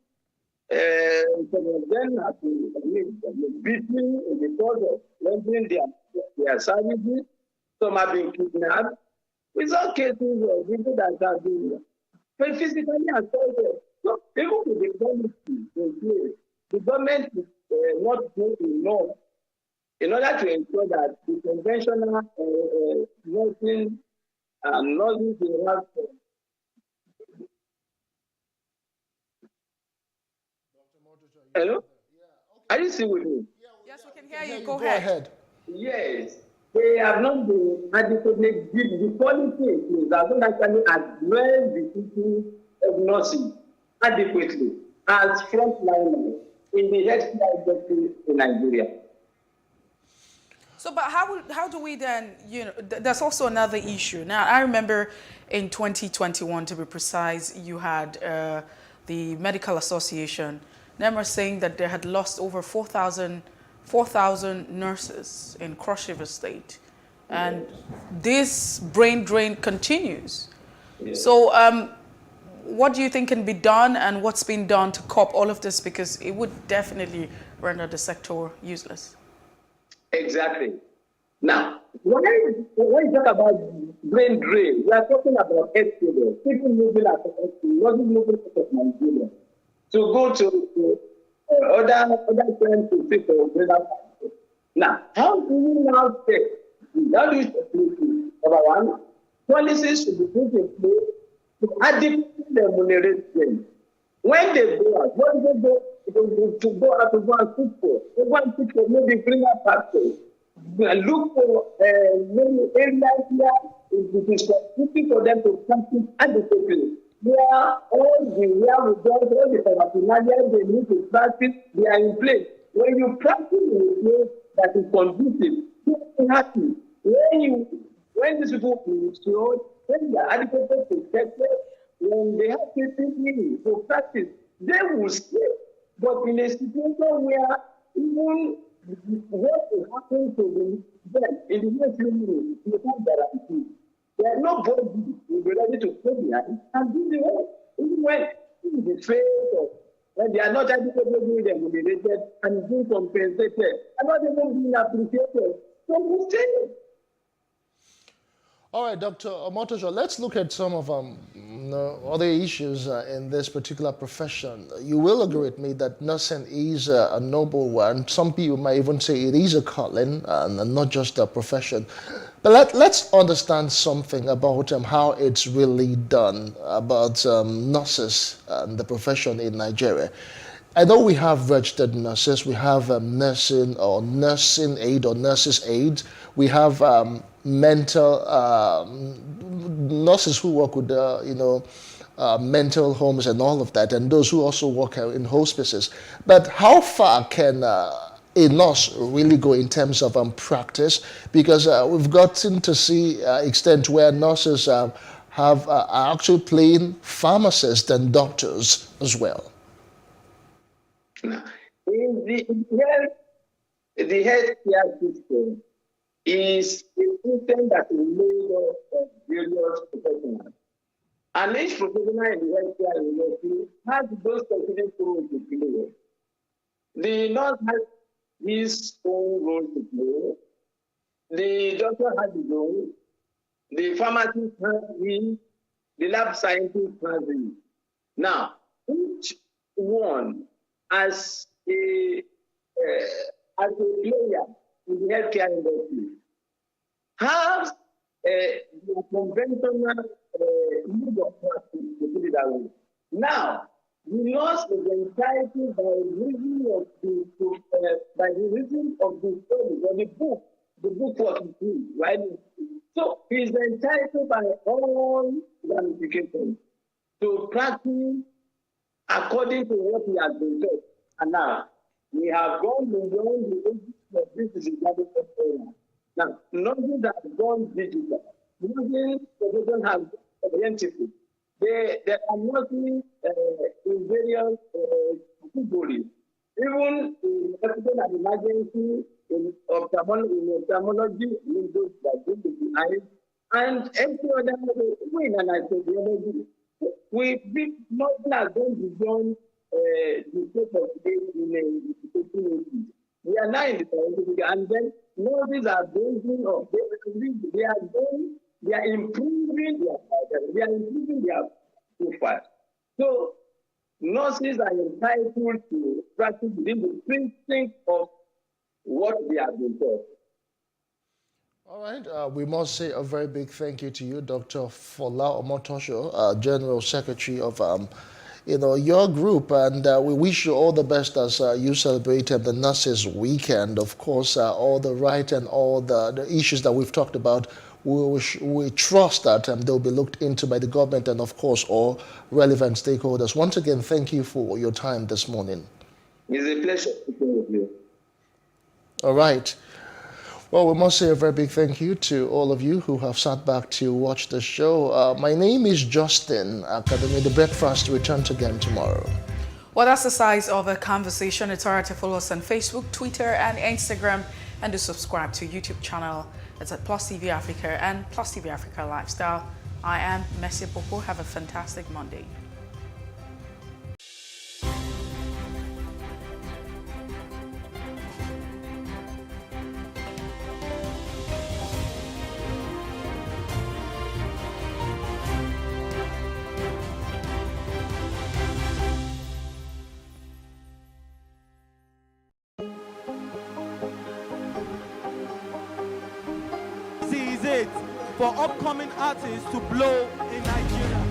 Some of them have been beaten in the course of rendering their services. Some have been kidnapped. In some cases, people that have been physically assaulted. So even with the policy in place, the government is not doing enough in order to ensure that the conventional nursing and nurses will have. Hello? Are you still with me? Yes, we can hear you. Go ahead. Yes. They have not been adequately given the policy is that don't actually address the issue of nursing adequately as frontliners in the healthcare industry in Nigeria. So, but how do we then, there's also another issue. Now, I remember in 2021, to be precise, you had the Medical Association, NEMA, saying that they had lost over 4,000 nurses in Cross River State. And this brain drain continues. Yeah. So what do you think can be done, and what's been done to curb all of this? Because it would definitely render the sector useless. Exactly. Now, when you talk about brain drain, we are talking about exodus. People moving out of wasn't moving out of Nigeria to go to other friends to see for greater. Now, how do you now take? How do you take? Number one, policies should be put in place to adequately remunerate them. When they go out, what do they go? To go out to go and seek for. They go and seek for maybe greener pastures. Look for many areas where it is complicated for them to practice adequately. Where all the results, all the paraphernalia they need to practice, they are in place. When you practice in a place that is conducive, you're happy. When when these people insured, when they are adequately protected, when they have PPE for practice, they will stay. But in a situation where even what will happen to them in the next few minutes, you can't guarantee. There are nobody will be ready to stay behind and do the work. Even when the trade of when they are not adequately doing them remunerated and being compensated and not even being appreciated. So we stay. All right, Dr. Omotosho, let's look at some of other issues in this particular profession. You will agree with me that nursing is a noble one. Some people might even say it is a calling and not just a profession. But let's understand something about how it's really done, about nurses and the profession in Nigeria. I know we have registered nurses, we have nursing or nursing aid or nurses aid, we have mental nurses who work with mental homes and all of that, and those who also work in hospices. But how far can a nurse really go in terms of practice? Because we've gotten to see extent where nurses are actually playing pharmacists and doctors as well. In the healthcare system is a system that is made up of various professionals. And each professional in the healthcare industry has those specific roles to play. The nurse has his own role to play. The doctor has his own. The pharmacist has his. The lab scientist has his. Now, each one as a player in the healthcare industry has the conventional mode of practice, to put it that way. Now, the nurse is entitled by reason of the study or the book what he reads, right? So he's entitled by all ramifications to practice according to what he has been taught. And now, we have gone beyond the age of this is Islamic era. Now, nothing that has gone digital, nothing that has gone scientific. There are nothing in various categories. Even in hospital and emergency, in ophthalmology, in those that do the eyes, and every other way in anesthesiology. Nothing has gone beyond the state of state in the we are now in the scientific, and then nurses are building up. They are improving their profile. So nurses are entitled to practice within the precinct of what they have been taught. All right, we must say a very big thank you to you, Dr. Fola Omotosho, General Secretary of your group, and we wish you all the best as you celebrate the Nurses Weekend. Of course, all the right and all the issues that we've talked about, we trust that they'll be looked into by the government and, of course, all relevant stakeholders. Once again, thank you for your time this morning. It's a pleasure speaking with you. All right. Well, we must say a very big thank you to all of you who have sat back to watch the show. My name is Justin Academy. The Breakfast returns again tomorrow. Well, that's the size of the conversation. It's all right to follow us on Facebook, Twitter, and Instagram, and to subscribe to YouTube channel. It's at Plus TV Africa and Plus TV Africa Lifestyle. I am Messi Popo. Have a fantastic Monday. It for upcoming artists to blow in Nigeria.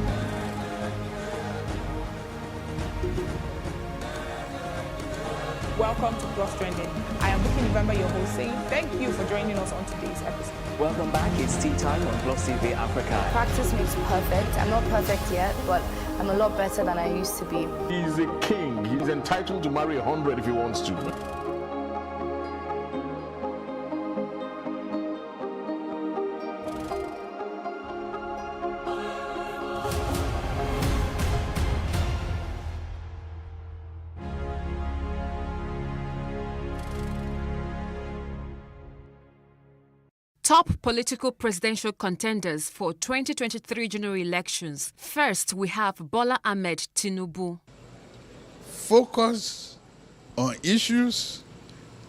Welcome to Plus Trending. I am Bukky November, your host, saying thank you for joining us on today's episode. Welcome back. It's tea time on Plus TV Africa. Practice makes perfect. I'm not perfect yet, but I'm a lot better than I used to be. He's a king. He's entitled to marry 100 if he wants to. top political presidential contenders for 2023 general elections. First, we have Bola Ahmed Tinubu. Focus on issues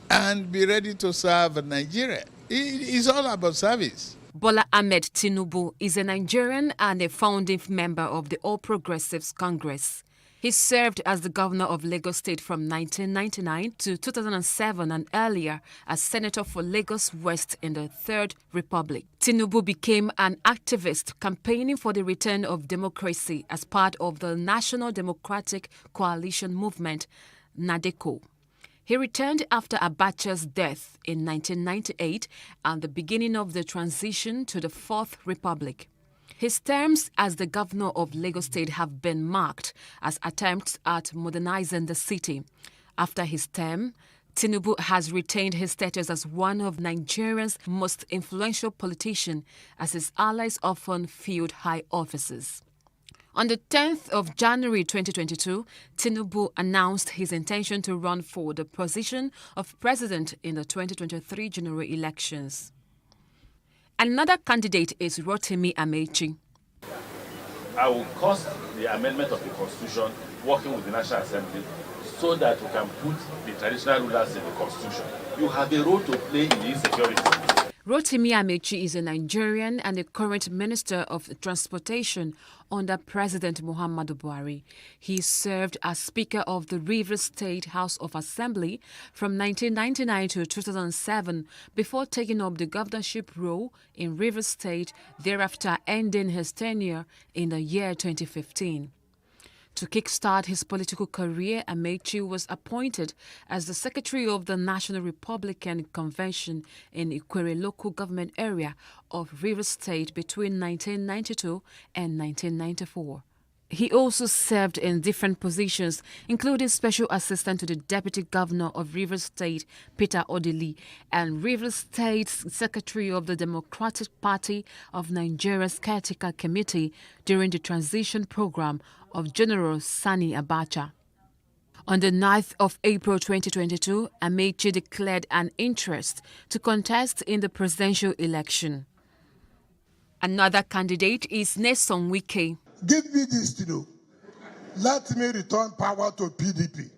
and be ready to serve Nigeria. It's all about service. Bola Ahmed Tinubu is a Nigerian and a founding member of the All Progressives Congress. He served as the governor of Lagos State from 1999 to 2007 and earlier as senator for Lagos West in the Third Republic. Tinubu became an activist campaigning for the return of democracy as part of the National Democratic Coalition Movement, NADECO. He returned after Abacha's death in 1998 and the beginning of the transition to the Fourth Republic. His terms as the governor of Lagos State have been marked as attempts at modernizing the city. After his term, Tinubu has retained his status as one of Nigeria's most influential politicians, as his allies often filled high offices. On the 10th of January 2022, Tinubu announced his intention to run for the position of president in the 2023 general elections. Another candidate is Rotimi Amechi. I will cause the amendment of the Constitution, working with the National Assembly, so that we can put the traditional rulers in the Constitution. You have a role to play in the insecurity. Rotimi Amechi is a Nigerian and a current Minister of Transportation under President Muhammadu Buhari. He served as Speaker of the Rivers State House of Assembly from 1999 to 2007 before taking up the governorship role in Rivers State, thereafter ending his tenure in the year 2015. To kickstart his political career, Amechi was appointed as the Secretary of the National Republican Convention in Ikwere local government area of Rivers State between 1992 and 1994. He also served in different positions, including Special Assistant to the Deputy Governor of Rivers State, Peter Odili, and Rivers State's Secretary of the Democratic Party of Nigeria's Caretaker Committee during the transition program of General Sani Abacha. On the 9th of April 2022, Amechi declared an interest to contest in the presidential election. Another candidate is Nyesom Wike. Give me this to do. Let me return power to PDP.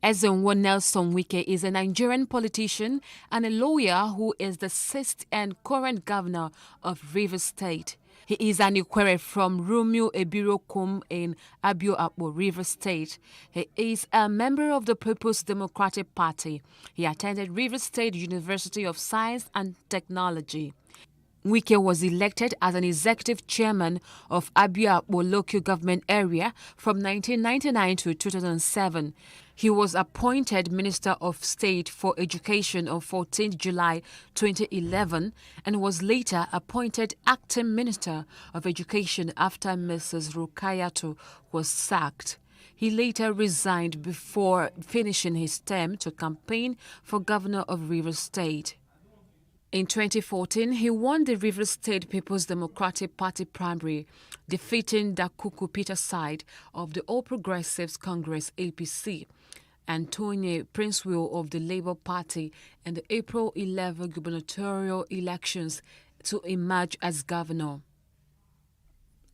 Ezenwo Nyesom Wike is a Nigerian politician and a lawyer who is the sixth and current governor of Rivers State. He is an Ikwere from Romeo Ebirokum in Abio-Akpo, Rivers State. He is a member of the People's Democratic Party. He attended Rivers State University of Science and Technology. Wike was elected as an executive chairman of Abio-Akpo local government area from 1999 to 2007. He was appointed Minister of State for Education on 14 July 2011 and was later appointed Acting Minister of Education after Mrs. Rukayato was sacked. He later resigned before finishing his term to campaign for governor of Rivers State. In 2014, he won the Rivers State People's Democratic Party primary, defeating Dakuku Peter side of the All Progressives Congress APC, and Tony Princewill of the Labour Party in the April 11 gubernatorial elections to emerge as governor.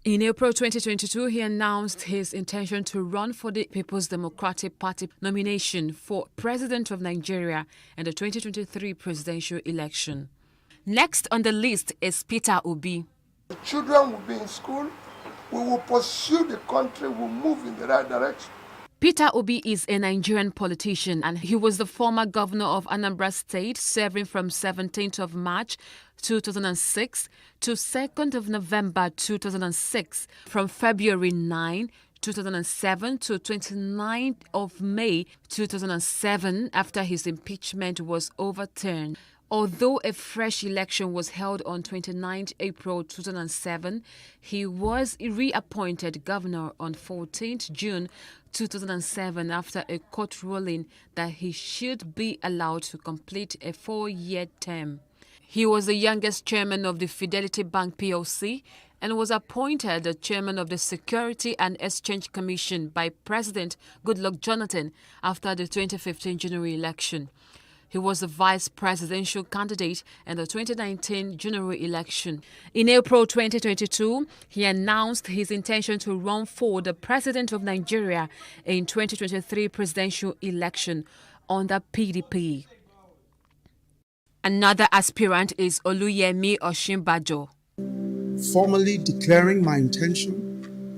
In April 2022, he announced his intention to run for the People's Democratic Party nomination for President of Nigeria in the 2023 presidential election. Next on the list is Peter Obi. The children will be in school. We will pursue the country. We'll move in the right direction. Peter Obi is a Nigerian politician and he was the former governor of Anambra State, serving from 17th of March 2006 to 2nd of November 2006, from February 9, 2007 to 29th of May 2007 after his impeachment was overturned. Although a fresh election was held on 29 April 2007, he was reappointed governor on 14th June 2007 after a court ruling that he should be allowed to complete a 4-year term. He was the youngest chairman of the Fidelity Bank PLC and was appointed the chairman of the Security and Exchange Commission by President Goodluck Jonathan after the 2015 general election. He was the vice presidential candidate in the 2019 general election. In April 2022, he announced his intention to run for the president of Nigeria in 2023 presidential election under PDP. Another aspirant is Oluyemi Osinbajo. Formally declaring my intention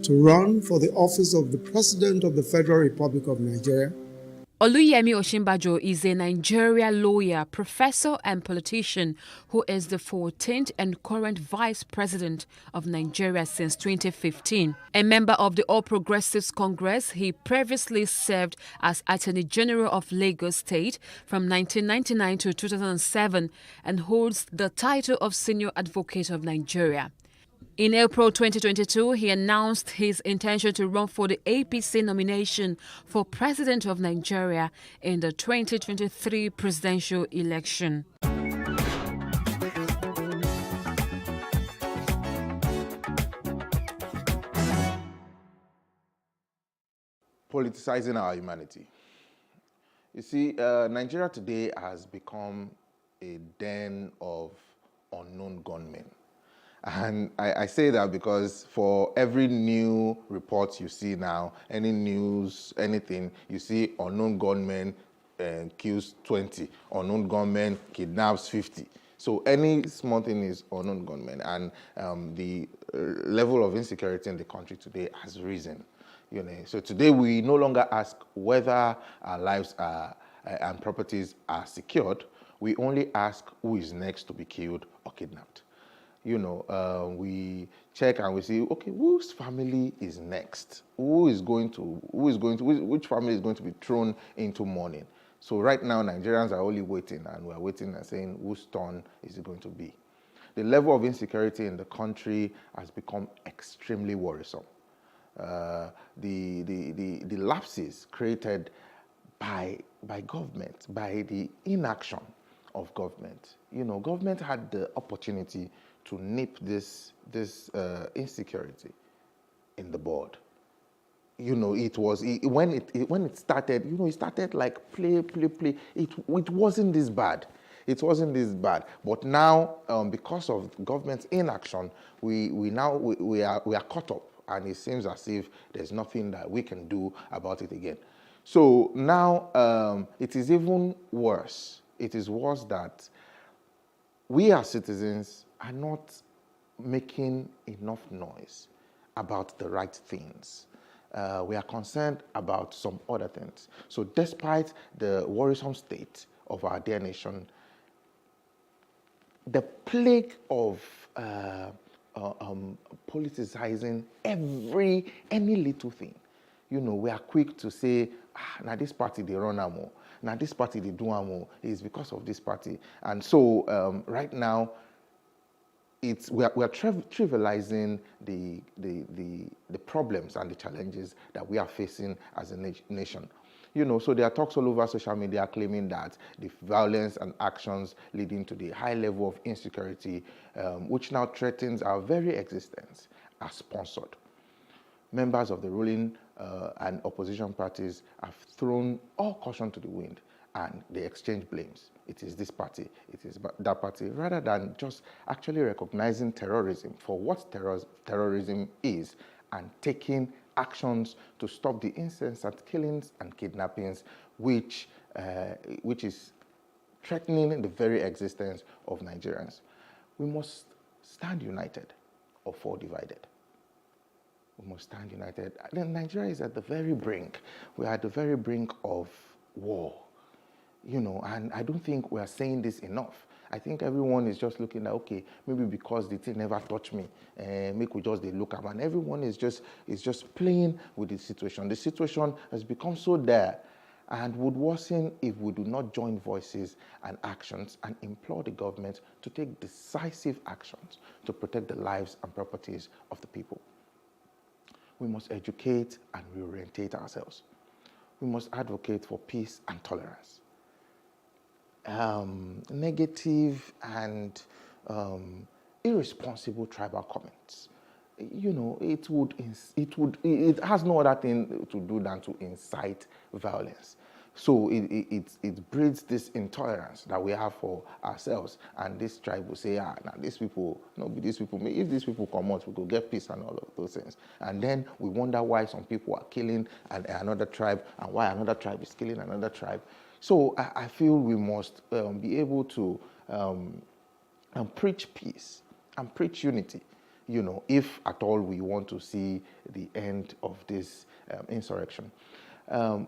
to run for the office of the President of the Federal Republic of Nigeria. Oluyemi Osinbajo is a Nigerian lawyer, professor and politician who is the 14th and current vice president of Nigeria since 2015. A member of the All Progressives Congress, he previously served as Attorney General of Lagos State from 1999 to 2007 and holds the title of Senior Advocate of Nigeria. In April 2022, he announced his intention to run for the APC nomination for President of Nigeria in the 2023 presidential election. Politicizing our humanity. You see, Nigeria today has become a den of unknown gunmen. And I say that because for every new report you see now, any news, anything, you see unknown gunmen kills 20, unknown gunmen kidnaps 50. So any small thing is unknown gunmen. And the level of insecurity in the country today has risen. You know, so today we no longer ask whether our lives are, and properties are secured. We only ask who is next to be killed or kidnapped. You know, we check and we see, okay, whose family is next? Which family is going to be thrown into mourning? So right now, Nigerians are only waiting, and we're waiting and saying, whose turn is it going to be? The level of insecurity in the country has become extremely worrisome. The lapses created by government, by the inaction of government. You know, government had the opportunity to nip this insecurity in the bud. You know, when it started, you know, it started like play. It wasn't this bad. It wasn't this bad. But now, because of government's inaction, we are caught up, and it seems as if there's nothing that we can do about it again. So now it is even worse. It is worse that we as citizens are not making enough noise about the right things. We are concerned about some other things. So despite the worrisome state of our dear nation, the plague of politicizing any little thing, you know, we are quick to say, now this party they run amo, now this party they do amo, is because of this party. And so right now, we are trivializing the problems and the challenges that we are facing as a nation. You know, so there are talks all over social media claiming that the violence and actions leading to the high level of insecurity, which now threatens our very existence, are sponsored. Members of the ruling and opposition parties have thrown all caution to the wind, and they exchange blames. It is this party, it is that party, rather than just actually recognizing terrorism for what terrorism is and taking actions to stop the incessant killings and kidnappings, which is threatening the very existence of Nigerians. We must stand united or fall divided. We must stand united. Nigeria is at the very brink. We are at the very brink of war. You know, and I don't think we are saying this enough. I think everyone is just looking at, okay, maybe because the thing never touched me, make we just look at, and everyone is just playing with the situation. The situation has become so dire and would worsen if we do not join voices and actions and implore the government to take decisive actions to protect the lives and properties of the people. We must educate and reorientate ourselves. We must advocate for peace and tolerance. Negative and irresponsible tribal comments, you know, it has no other thing to do than to incite violence. So it breeds this intolerance that we have for ourselves. And this tribe will say, now these people, if these people come out, we go get peace and all of those things. And then we wonder why some people are killing another tribe and why another tribe is killing another tribe. So I feel we must be able to preach peace and preach unity, if at all we want to see the end of this insurrection. I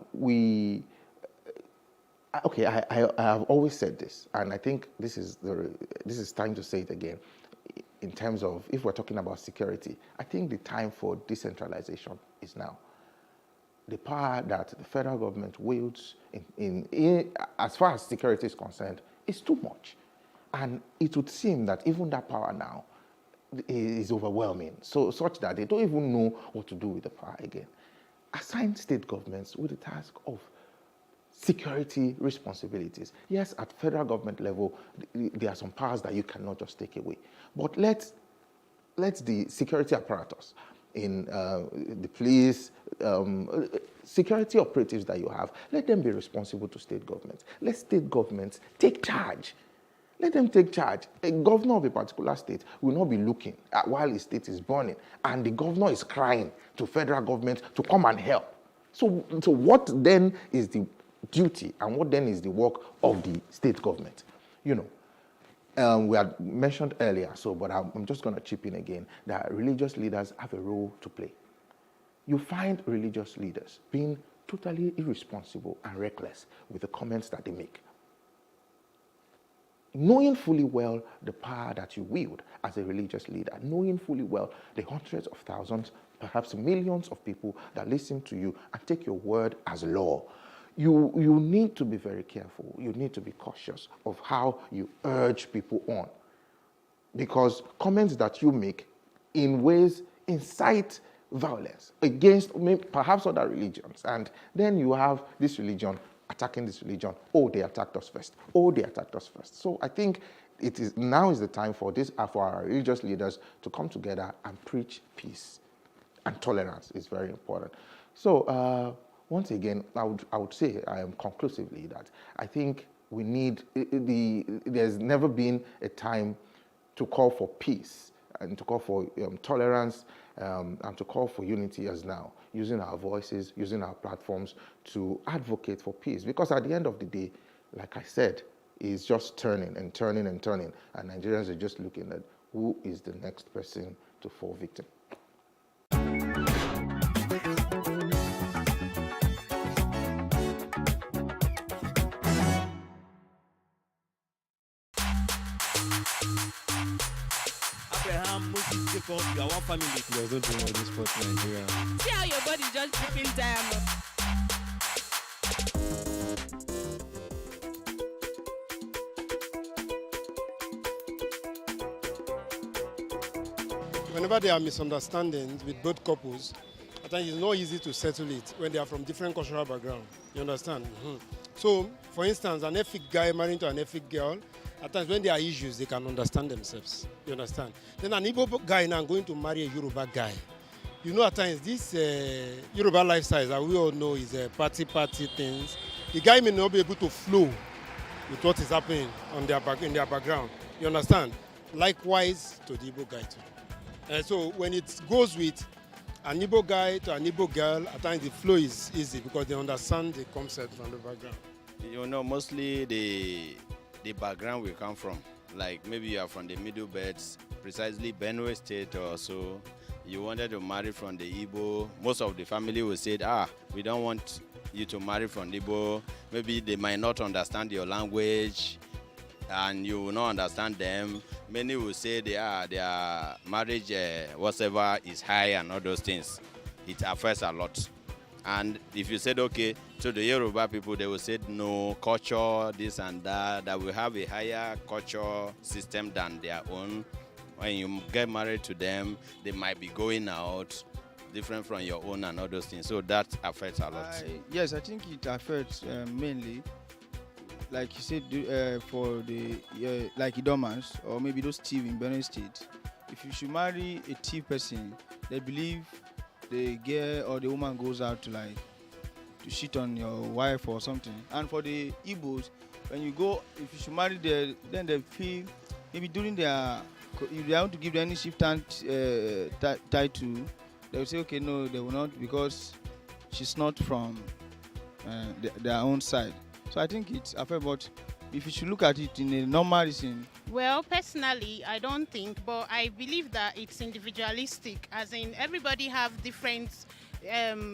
have always said this, and I think this is time to say it again. In terms of, if we're talking about security, I think the time for decentralization is now. The power that the federal government wields as far as security is concerned is too much. And it would seem that even that power now is overwhelming, such that they don't even know what to do with the power again. Assign state governments with the task of security responsibilities. Yes, at federal government level, there are some powers that you cannot just take away. But let the security apparatus in the police, security operatives that you have, let them be responsible to state governments. Let state governments take charge. Let them take charge. A governor of a particular state will not be looking at while his state is burning, and the governor is crying to federal government to come and help. So what then is the duty and what then is the work of the state government? We had mentioned earlier, but I'm just going to chip in again, that religious leaders have a role to play. You find religious leaders being totally irresponsible and reckless with the comments that they make, knowing fully well the power that you wield as a religious leader, knowing fully well the hundreds of thousands, perhaps millions of people that listen to you and take your word as law. You need to be very careful. You need to be cautious of how you urge people on, because comments that you make in ways incite violence against perhaps other religions, and then you have this religion attacking this religion. Oh, they attacked us first. Oh, they attacked us first. So I think now is the time for our religious leaders to come together and preach peace, and tolerance is very important. So once again, I would say conclusively that I think we need there's never been a time to call for peace and to call for tolerance and to call for unity as now, using our voices, using our platforms to advocate for peace. Because at the end of the day, like I said, it's just turning and turning and turning, and Nigerians are just looking at who is the next person to fall victim. You are one family. There's no dream of this sport in Nigeria. See how your body just dripping diamond. Whenever there are misunderstandings with both couples, I think it's not easy to settle it when they are from different cultural backgrounds. You understand? Mm-hmm. So, for instance, an Efik guy marrying to an Efik girl, at times when there are issues, they can understand themselves. You understand? Then an Igbo guy now going to marry a Yoruba guy. You know, at times this Yoruba lifestyle, that we all know, is a party things. The guy may not be able to flow with what is happening in their background. You understand? Likewise to the Igbo guy too. So when it goes with an Igbo guy to an Igbo girl, at times the flow is easy because they understand the concept from the background. You know, mostly the background we come from, like maybe you are from the Middle Belt, precisely Benue State or so, you wanted to marry from the Igbo. Most of the family will say, we don't want you to marry from Igbo. Maybe they might not understand your language and you will not understand them. Many will say their marriage, whatever, is high and all those things. It affects a lot. And if you said, okay, to the Yoruba people, they will say, no, culture, this and that will have a higher culture system than their own. When you get married to them, they might be going out different from your own and all those things. So that affects a lot. Yes, I think it affects mainly, like you said, for the like Idomans or maybe those thieves in Benue State. If you should marry a thief person, they believe the girl or the woman goes out to like cheat on your wife or something. And for the Igbos, when you go, if you should marry there, then they feel maybe during their, if they want to give them any chieftain title, they will say, okay, no, they will not, because she's not from their own side. So I think it's affair, but if you should look at it in a normal reason. Well, personally, I don't think, but I believe that it's individualistic, as in everybody have different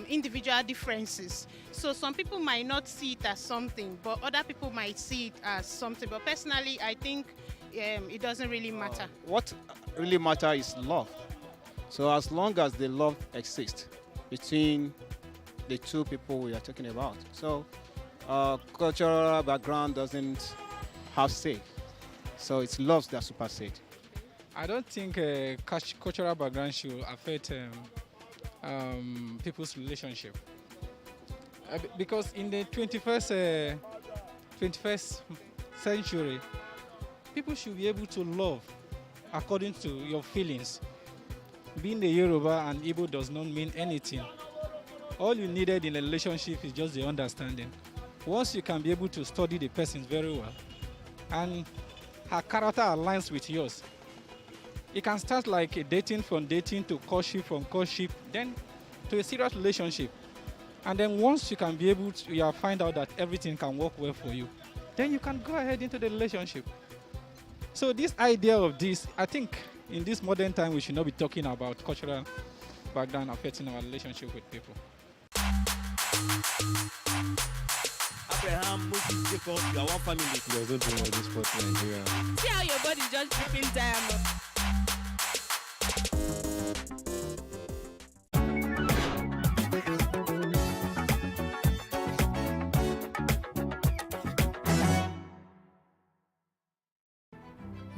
individual differences. So some people might not see it as something, but other people might see it as something. But personally, I think it doesn't really matter. What really matters is love. So as long as the love exists between the two people we are talking about. So cultural background doesn't have say. So it's love that supersedes. I don't think cultural background should affect people's relationship. Because in the 21st century, people should be able to love according to your feelings. Being a Yoruba and Igbo does not mean anything. All you needed in a relationship is just the understanding. Once you can be able to study the person very well, and her character aligns with yours, it can start like a dating, from dating to courtship, from courtship, then to a serious relationship. And then once you can be able to find out that everything can work well for you, then you can go ahead into the relationship. So this idea of this, I think in this modern time, we should not be talking about cultural background affecting our relationship with people. Abraham, Moses, Jacob, you are one family. There's no dream of this sport in Nigeria. See how your body is just dripping diamond.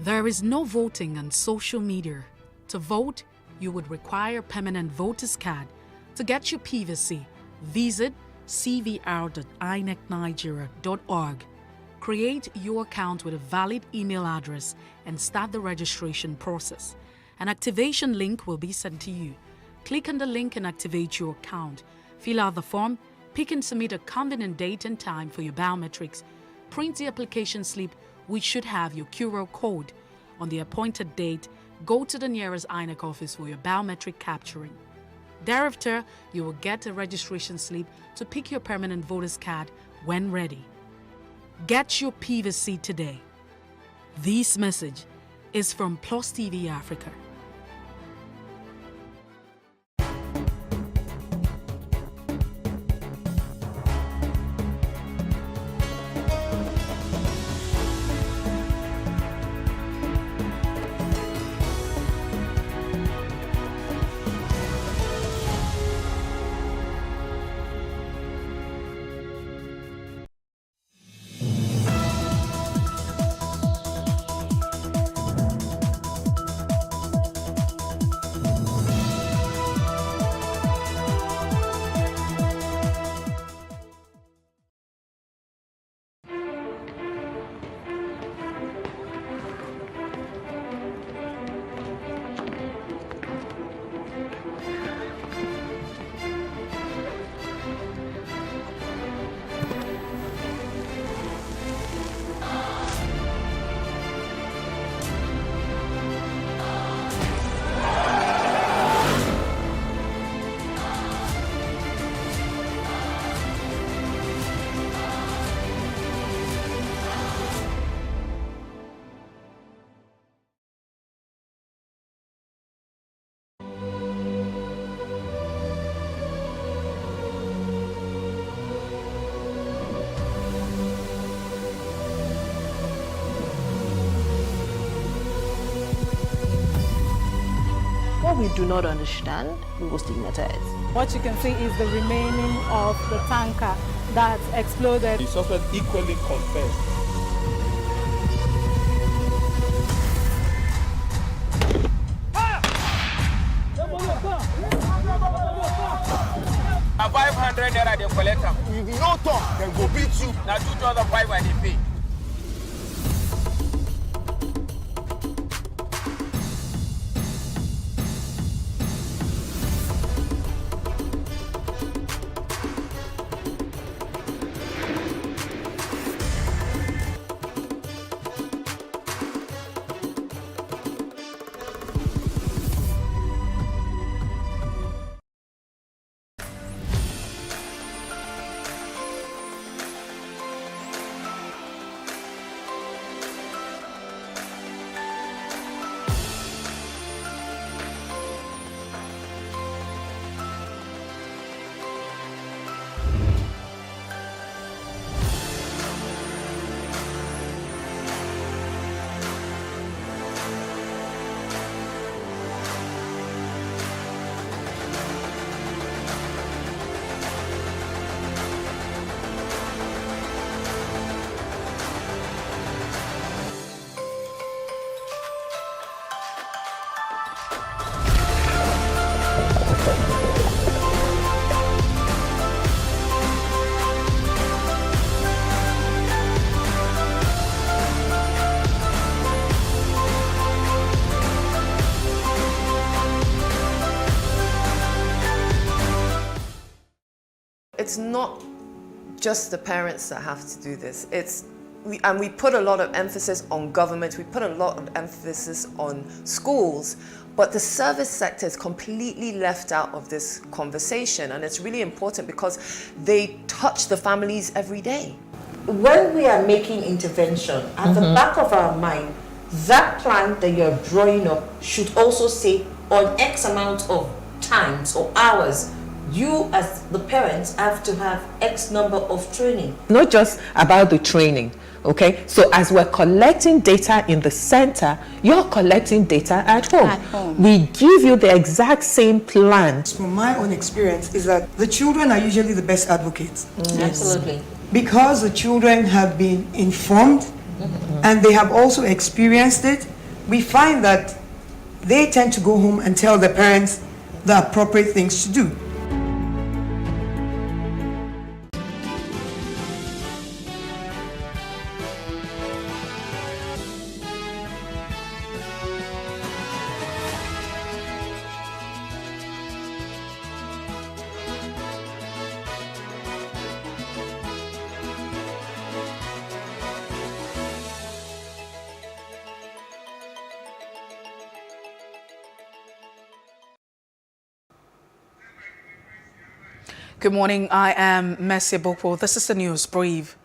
There is no voting on social media. To vote, you would require a permanent voter's card. To get your PVC, visit cvr.inecnigeria.org. Create your account with a valid email address and start the registration process. An activation link will be sent to you. Click on the link and activate your account. Fill out the form, pick and submit a convenient date and time for your biometrics. Print the application slip, which should have your QR code. On the appointed date, go to the nearest INEC office for your biometric capturing. Thereafter, you will get a registration slip to pick your permanent voter's card when ready. Get your PVC today. This message is from Plus TV Africa. What we do not understand, we will stigmatize. What you can see is the remaining of the tanker that exploded. The suspect equally confessed. A 500 naira they collect am. If you no talk, dem go beat you. Na 2,500 they pay. It's not just the parents that have to do this. We put a lot of emphasis on government, we put a lot of emphasis on schools, but the service sector is completely left out of this conversation, and it's really important because they touch the families every day. When we are making intervention, at the back of our mind, that plan that you're drawing up should also say on X amount of times or hours, you as the parents have to have X number of training. Not just about the training, okay? So as we're collecting data in the center, you're collecting data at home. We give you the exact same plan. From my own experience is that the children are usually the best advocates. Absolutely. Because the children have been informed and they have also experienced it, we find that they tend to go home and tell their parents the appropriate things to do. Good morning, I am Mercy Boko. This is the news brief.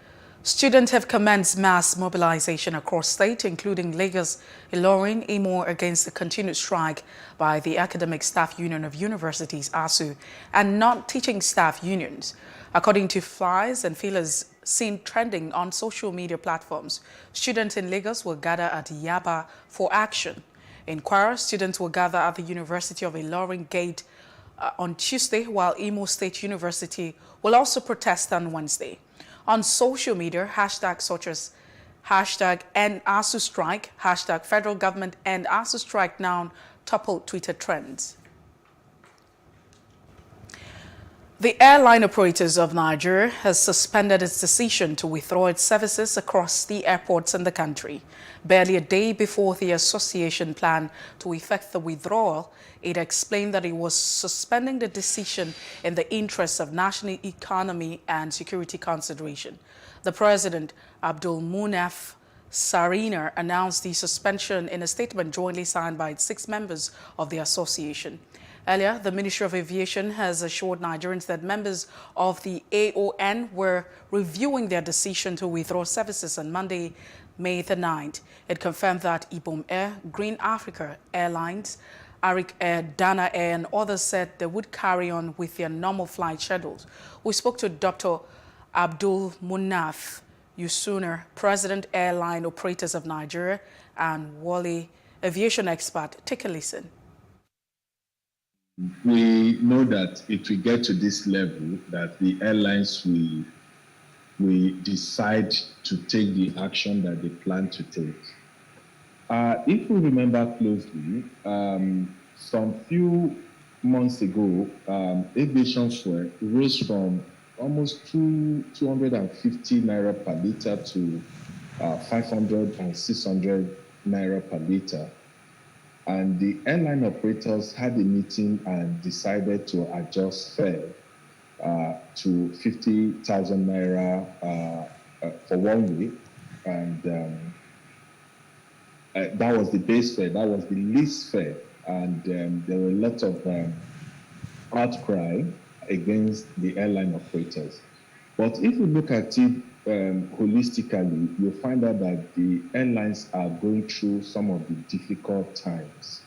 Students have commenced mass mobilization across state, including Lagos, Ilorin, Imo, against the continued strike by the Academic Staff Union of Universities, ASU, and non-teaching staff unions. According to flyers and feelers seen trending on social media platforms, students in Lagos will gather at Yaba for action. In Kwara, students will gather at the University of Ilorin Gate on Tuesday, while Imo State University will also protest on Wednesday. On social media, hashtags such as hashtag End ASU Strike, hashtag Federal Government End ASU Strike now toppled Twitter trends. The airline operators of Nigeria has suspended its decision to withdraw its services across the airports in the country. Barely a day before the association planned to effect the withdrawal, it explained that it was suspending the decision in the interests of national economy and security consideration. The president, Abdul Munaf Sariner, announced the suspension in a statement jointly signed by 6 members of the association. Earlier, the Ministry of Aviation has assured Nigerians that members of the AON were reviewing their decision to withdraw services on Monday, May the 9th. It confirmed that Ibom Air, Green Africa Airlines, Arik Air, Dana Air, and others said they would carry on with their normal flight schedules. We spoke to Dr. Abdul Munaf Yusuner, President, Airline Operators of Nigeria, and Wally, aviation expert. Take a listen. We know that it will get to this level that the airlines will decide to take the action that they plan to take. If we remember closely, some few months ago, aviation fuel rose from almost 250 naira per liter to 500 and 600 naira per liter. And the airline operators had a meeting and decided to adjust fare to 50,000 naira for one way. And that was the base fare, that was the least fare. And there were a lot of outcry against the airline operators. But if you look at it holistically, you'll find out that the airlines are going through some of the difficult times.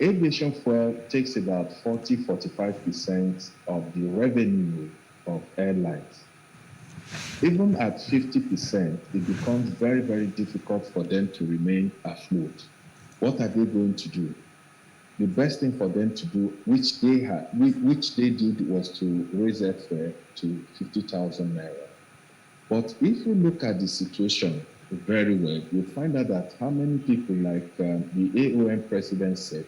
Aviation fuel takes about 40–45% of the revenue of airlines. Even at 50%, it becomes very, very difficult for them to remain afloat. What are they going to do? The best thing for them to do, which they did, was to raise airfare to 50,000 naira. But if you look at the situation very well, you'll find out that how many people, like the AOM president said,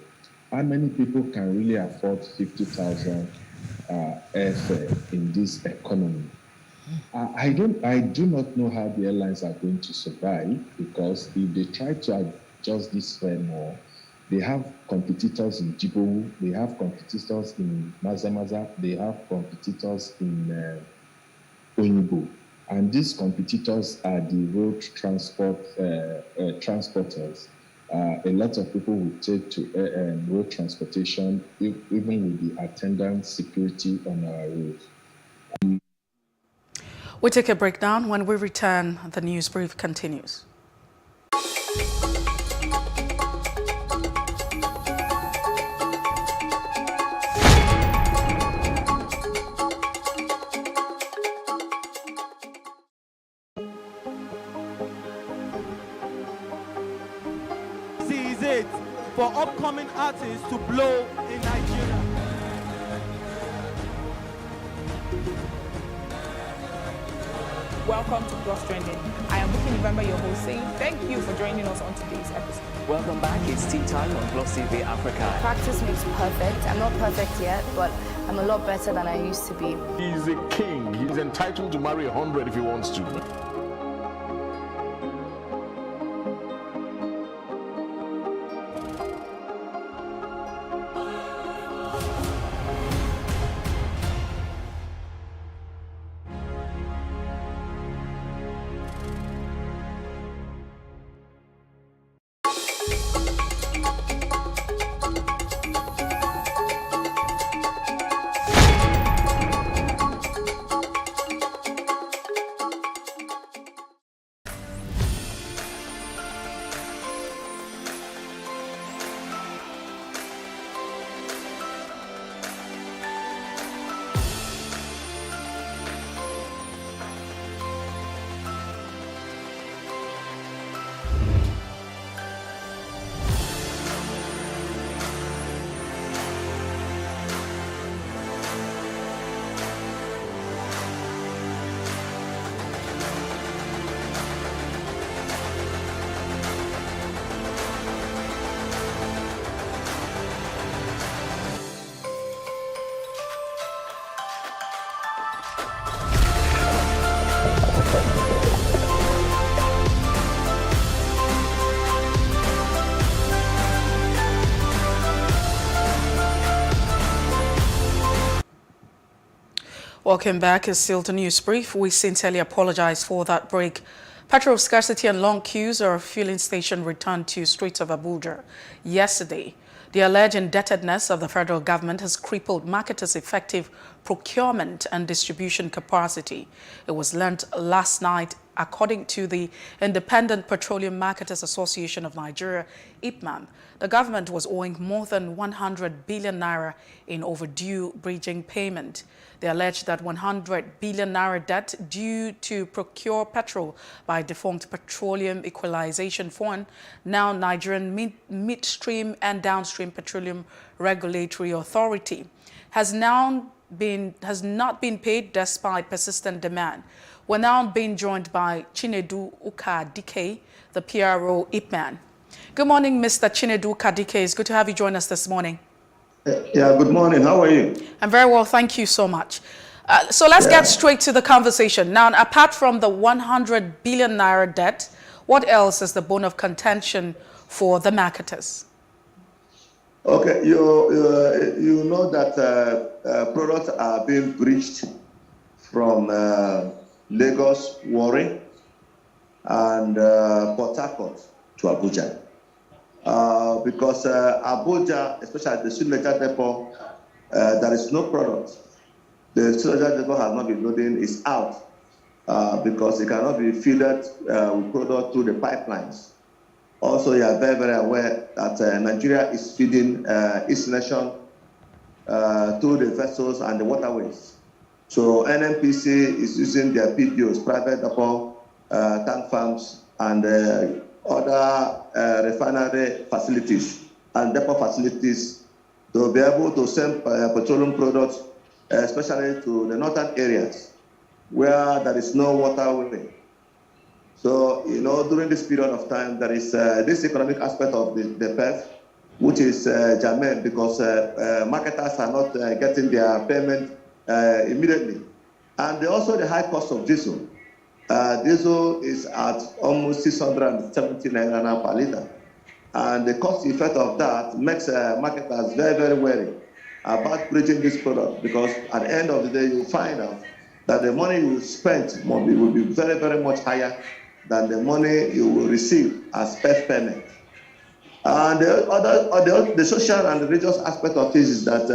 how many people can really afford 50,000 airfare in this economy? I do not know how the airlines are going to survive, because if they try to adjust this fare more, they have competitors in Djibouti, they have competitors in Mazamaza, they have competitors in Onyibo. And these competitors are the road transporters. A lot of people will take to road transportation, even with the attendant security on our roads. We take a break now. When we return, the news brief continues. This is it for upcoming artists to blow in Nigeria. Welcome to Plus Trending. I am Bookie November, your host, saying thank you for joining us on today's episode. Welcome back. It's tea time on Plus TV Africa. Practice makes perfect. I'm not perfect yet, but I'm a lot better than I used to be. He's a king. He's entitled to marry 100 if he wants to. Welcome back. It's still the news brief. We sincerely apologize for that break. Petrol scarcity and long queues at a fueling station returned to streets of Abuja yesterday. The alleged indebtedness of the federal government has crippled marketers' effective procurement and distribution capacity. It was learned last night, according to the Independent Petroleum Marketers Association of Nigeria, IPMAN. The government was owing more than 100 billion naira in overdue bridging payment. They allege that 100 billion naira debt due to procure petrol by defunct Petroleum Equalization Fund, now Nigerian Midstream and Downstream Petroleum Regulatory Authority, has not been paid despite persistent demand. We're now being joined by Chinedu Ukadike, the PRO IPMAN. Good morning, Mr. Chinedu Ukadike. It's good to have you join us this morning. Yeah, good morning. How are you? I'm very well, thank you so much. So let's get straight to the conversation. Now, apart from the 100 billion naira debt, what else is the bone of contention for the marketers? Okay, you know that products are being bridged from Lagos, Warri, and Port Harcourt to Abuja. Because Abuja, especially the Suleja depot, there is no product. The Suleja depot has not been loading, is out because it cannot be filled with product through the pipelines. Also, you are very, very aware that Nigeria is feeding its nation through the vessels and the waterways. So NNPC is using their PDOs, private depot, tank farms, and other refinery facilities and depot facilities to be able to send petroleum products, especially to the northern areas where there is no waterway. So, during this period of time, there is this economic aspect of the PEF, which is germane because marketers are not getting their payment immediately. And also the high cost of diesel. Diesel is at almost 670 naira now per liter. And the cost effect of that makes marketers very, very wary about bridging this product, because at the end of the day, you find out that the money you spent will be very, very much higher than the money you will receive as PEF payment. And the social and religious aspect of this is that,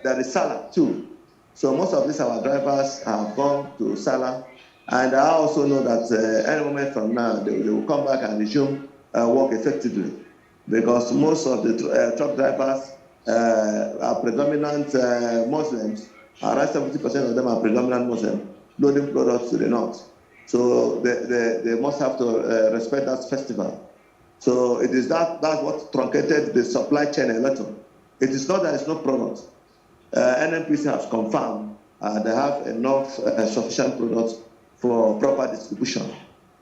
there is Salah too. So most of these our drivers have gone to Salah, and I also know that any moment from now they will come back and resume work effectively, because most of the truck drivers are predominant Muslims. Around 70% of them are predominant Muslims, loading products to the north. So they must have to respect that festival. So it is that's what truncated the supply chain a little. It is not that it's no product. NNPC has confirmed they have enough sufficient products for proper distribution.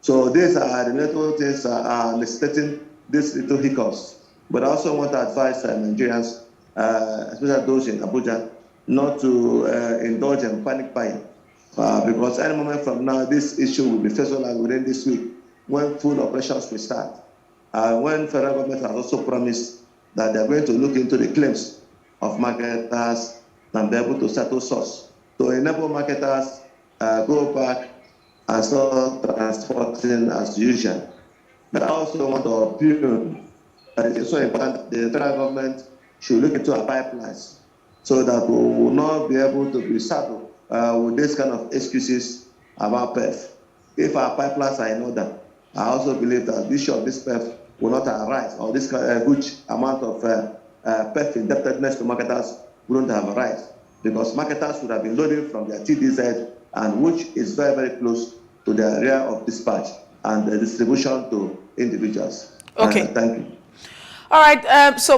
So these are the little things are necessitating these little hiccups. But I also want to advise Nigerians, especially those in Abuja, not to indulge in panic buying. Because any moment from now, this issue will be faced within this week, when full operations will start. When federal government has also promised that they are going to look into the claims of marketers and be able to settle source. To enable marketers go back and start transporting as usual. But I also want to appeal that it is so important the federal government should look into our pipelines so that we will not be able to be saddled with this kind of excuses about PEF. If our pipelines are in order, I also believe that the issue of this PEF will not arise, or this huge amount of PEF indebtedness to marketers wouldn't have arise, because marketers would have been loading from their TDZ, and which is very, very close to the area of dispatch and the distribution to individuals. Okay. Thank you. All right.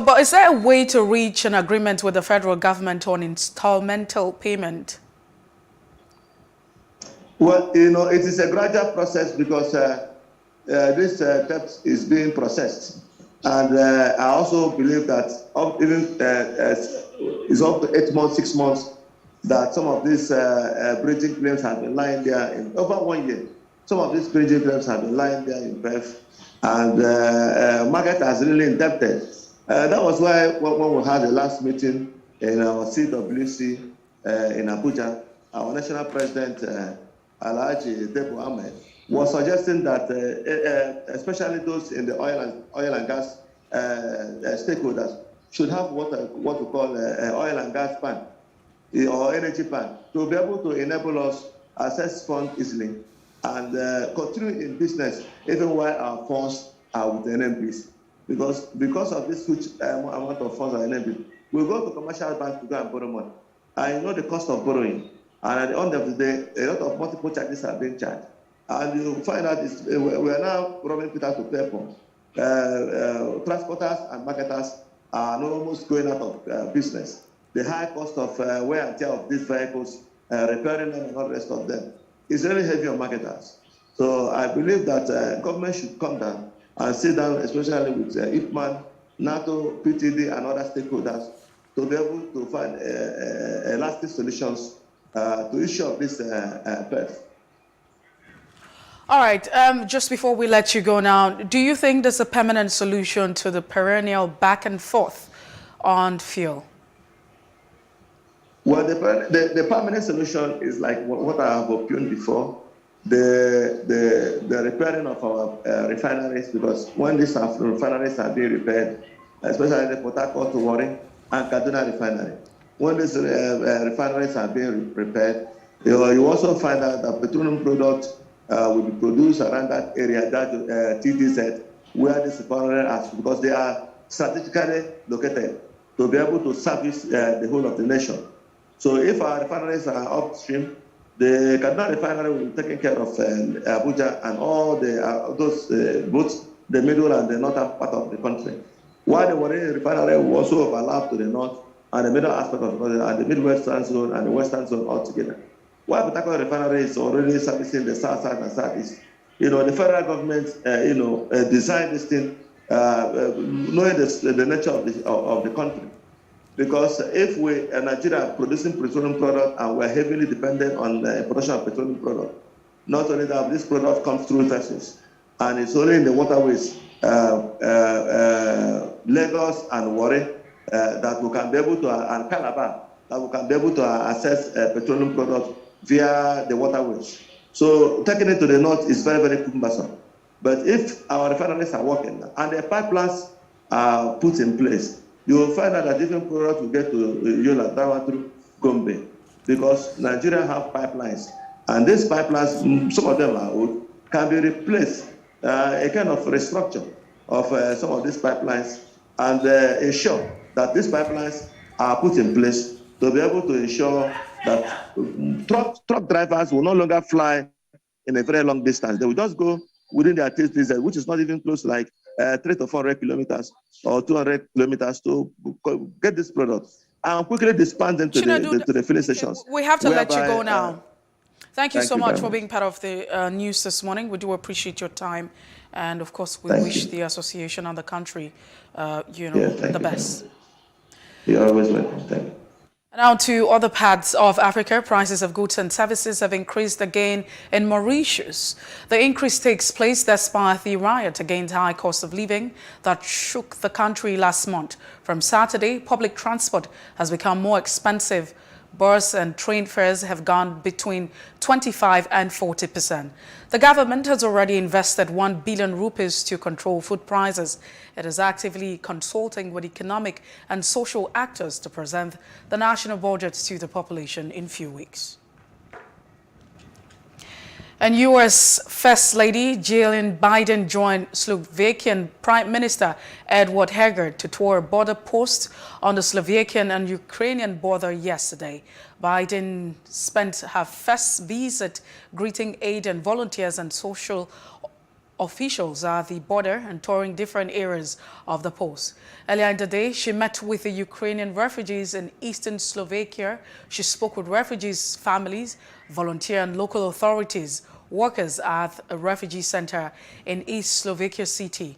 But is there a way to reach an agreement with the federal government on installmental payment? Well, it is a gradual process, because this debt is being processed. And I also believe that it's up to 8 months, 6 months, that some of these bridging claims have been lying there in over 1 year. Some of these bridging claims have been lying there in PEF, and market has really indebted. That was why when we had the last meeting in our CWC in Abuja, our national president, Alhaji Debo Ahmed, was suggesting that, especially those in the oil and gas stakeholders, should have what we call oil and gas ban or energy ban, to be able to enable us access funds easily and continue in business even while our funds are with the NNPs. Because of this huge amount of funds are NNPs, we go to commercial banks to go and borrow money. I know the cost of borrowing, and at the end of the day, a lot of multiple charges are being charged. And you find out we are now robbing Peter to pay for. Transporters and marketers are almost going out of business. The high cost of wear and tear of these vehicles, repairing them and all the rest of them, is really heavy on marketers. So I believe that government should come down and sit down, especially with IFMAN, NATO, PTD, and other stakeholders, to be able to find lasting solutions to the issue of this PEF. All right. Just before we let you go now, do you think there's a permanent solution to the perennial back and forth on fuel? Well, the permanent solution is like what I have opined before, the repairing of our refineries, because when these refineries are being repaired, especially the Port Harcourt, Warri, and Kaduna refinery, when these refineries are being repaired, you also find out that petroleum products will be produced around that area, that TDZ, where this refinery is, because they are strategically located to be able to service the whole of the nation. So if our refineries are upstream, the Kaduna refinery will be taking care of Abuja and all those both the middle and the northern part of the country. While the Warri refinery will also overlap to the north and the middle aspect of the country, and the Midwestern zone and the Western zone altogether. while Port Harcourt Refinery is already servicing the south side and southeast, the federal government, designed this thing, knowing the nature of the country. Because if Nigeria are producing petroleum product and we're heavily dependent on the production of petroleum product, not only that, this product comes through vessels, and it's only in the waterways, Lagos and Warri, that we can be able to, and Calabar, that we can be able to access petroleum product via the waterways. So taking it to the north is very, very cumbersome. But if our refineries are working and the pipelines are put in place, you will find out that different products will get to Yola, Dawa through Gombe, because Nigeria have pipelines. And these pipelines, some of them are old, can be replaced, a kind of restructure of some of these pipelines, and ensure that these pipelines are put in place to be able to ensure that truck drivers will no longer fly in a very long distance. They will just go within their territories, which is not even close, like 300 to 400 kilometers or 200 kilometers to get this product and quickly dispense them to the filling stations. We have to let you go now. Thank you so much for being part of the news this morning. We do appreciate your time. And of course, we wish the association and the country, the best. You're always welcome. Thank you. Now to other parts of Africa, prices of goods and services have increased again in Mauritius. The increase takes place despite the riot against high cost of living that shook the country last month. From Saturday, public transport has become more expensive. Bus and train fares have gone between 25 and 40%. The government has already invested 1 billion rupees to control food prices. It is actively consulting with economic and social actors to present the national budget to the population in few weeks. And U.S. First Lady Jill Biden joined Slovakian Prime Minister Edward Heger to tour border posts on the Slovakian and Ukrainian border yesterday. Biden spent her first visit greeting aid and volunteers and social officials at the border and touring different areas of the post. Earlier in the day, she met with the Ukrainian refugees in eastern Slovakia. She spoke with refugees' families, volunteer and local authorities, workers at a refugee center in East Slovakia City.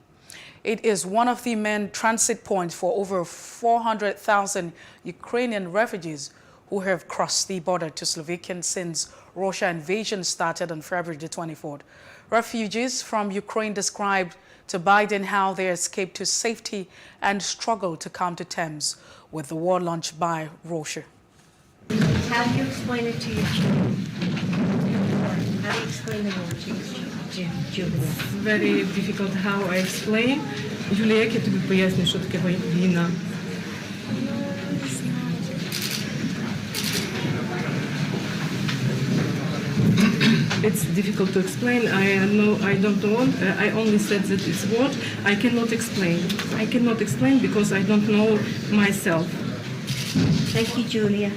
It is one of the main transit points for over 400,000 Ukrainian refugees who have crossed the border to Slovakia since Russia invasion started on February the 24th. Refugees from Ukraine described to Biden how they escaped to safety and struggled to come to terms with the war launched by Russia. How do you explain it to your children? How do you explain the war to your children? Very difficult how I explain. Julia, як я тобі поясню, що таке війна? It's difficult to explain. I don't know. I only said that it's what I cannot explain. I cannot explain because I don't know myself. Thank you, Julia.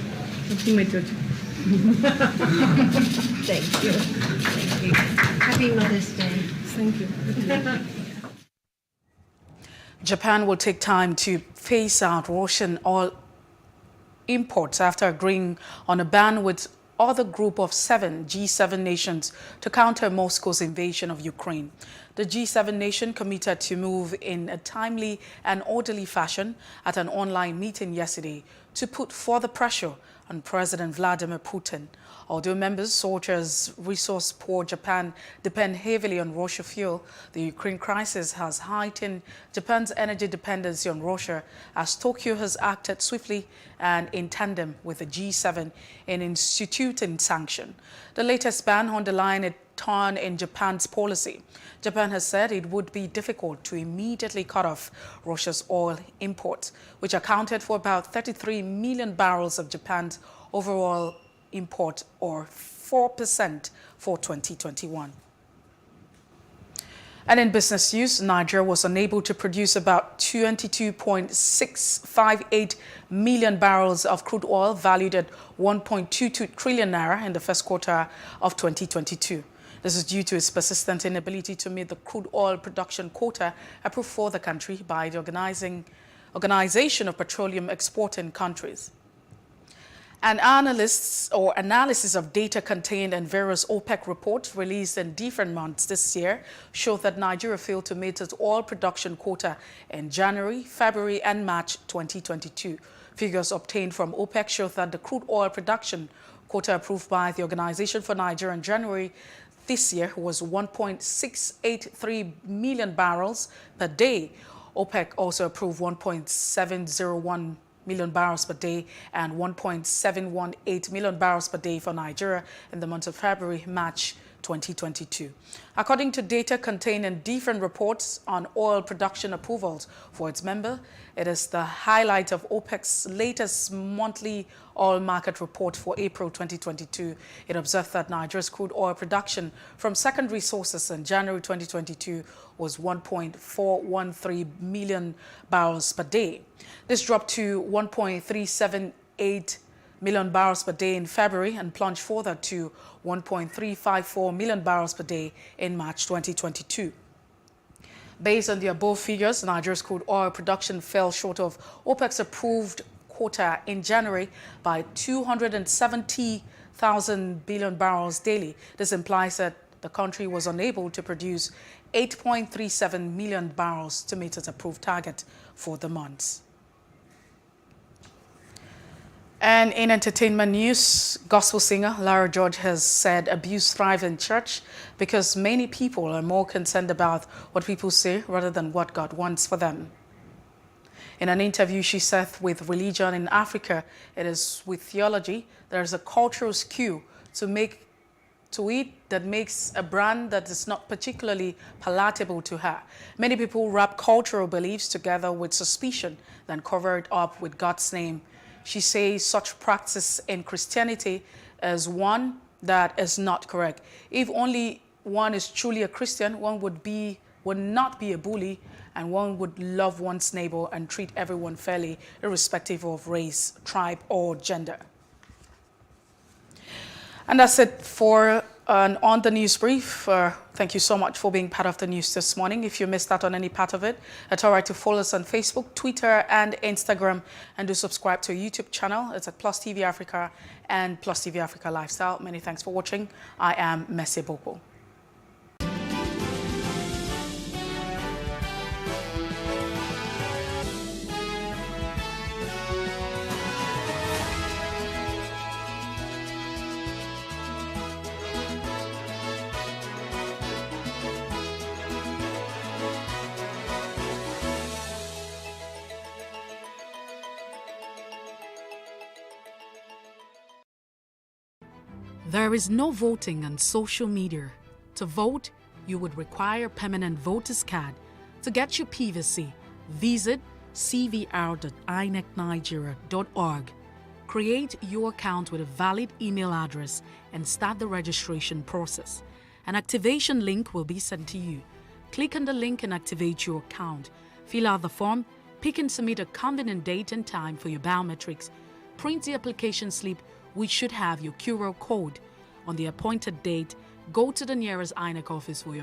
Thank you. Thank you. Thank you. Happy Mother's Day. Thank you. Japan will take time to phase out Russian oil imports after agreeing on a ban with other group of 7 G7 nations to counter Moscow's invasion of Ukraine. The G7 nation committed to move in a timely and orderly fashion at an online meeting yesterday to put further pressure on President Vladimir Putin. Although members such as resource-poor Japan depend heavily on Russian fuel, the Ukraine crisis has heightened Japan's energy dependency on Russia as Tokyo has acted swiftly and in tandem with the G7 in instituting sanctions. The latest ban underlined a turn in Japan's policy. Japan has said it would be difficult to immediately cut off Russia's oil imports, which accounted for about 33 million barrels of Japan's overall import, or 4% for 2021. And in business news, Nigeria was unable to produce about 22.658 million barrels of crude oil valued at 1.22 trillion naira in the first quarter of 2022. This is due to its persistent inability to meet the crude oil production quota approved for the country by the Organization of Petroleum Exporting Countries. And analysis of data contained in various OPEC reports released in different months this year showed that Nigeria failed to meet its oil production quota in January, February, and March 2022. Figures obtained from OPEC show that the crude oil production quota approved by the Organization for Nigeria in January this year was 1.683 million barrels per day. OPEC also approved 1.701 million barrels per day and 1.718 million barrels per day for Nigeria in the months of February, March 2022. According to data contained in different reports on oil production approvals for its member, it is the highlight of OPEC's latest monthly oil market report for April 2022. It observed that Nigeria's crude oil production from secondary sources in January 2022 was 1.413 million barrels per day. This dropped to 1.378 million barrels per day in February and plunged further to 1.354 million barrels per day in March 2022. Based on the above figures, Nigeria's crude oil production fell short of OPEC's approved quota in January by 270,000 billion barrels daily. This implies that the country was unable to produce 8.37 million barrels to meet its approved target for the month. And in entertainment news, gospel singer Lara George has said abuse thrives in church because many people are more concerned about what people say rather than what God wants for them. In an interview, she said with Religion in Africa, it is with theology, there is a cultural skew to it that makes a brand that is not particularly palatable to her. Many people wrap cultural beliefs together with suspicion, then cover it up with God's name. She says such practice in Christianity is one that is not correct. If only one is truly a Christian, one would not be a bully, and one would love one's neighbor and treat everyone fairly, irrespective of race, tribe, or gender. And that's it for On the News Brief. Thank you so much for being part of the news this morning. If you missed out on any part of it, it's all right to follow us on Facebook, Twitter, and Instagram, and do subscribe to our YouTube channel. It's at Plus TV Africa and Plus TV Africa Lifestyle. Many thanks for watching. I am Messi Bopo. There is no voting on social media. To vote, you would require a permanent voter's card. To get your PVC, visit cvr.inecnigeria.org. Create your account with a valid email address and start the registration process. An activation link will be sent to you. Click on the link and activate your account. Fill out the form, pick and submit a convenient date and time for your biometrics. Print the application slip, which should have your QR code. On the appointed date, go to the nearest INEC office for your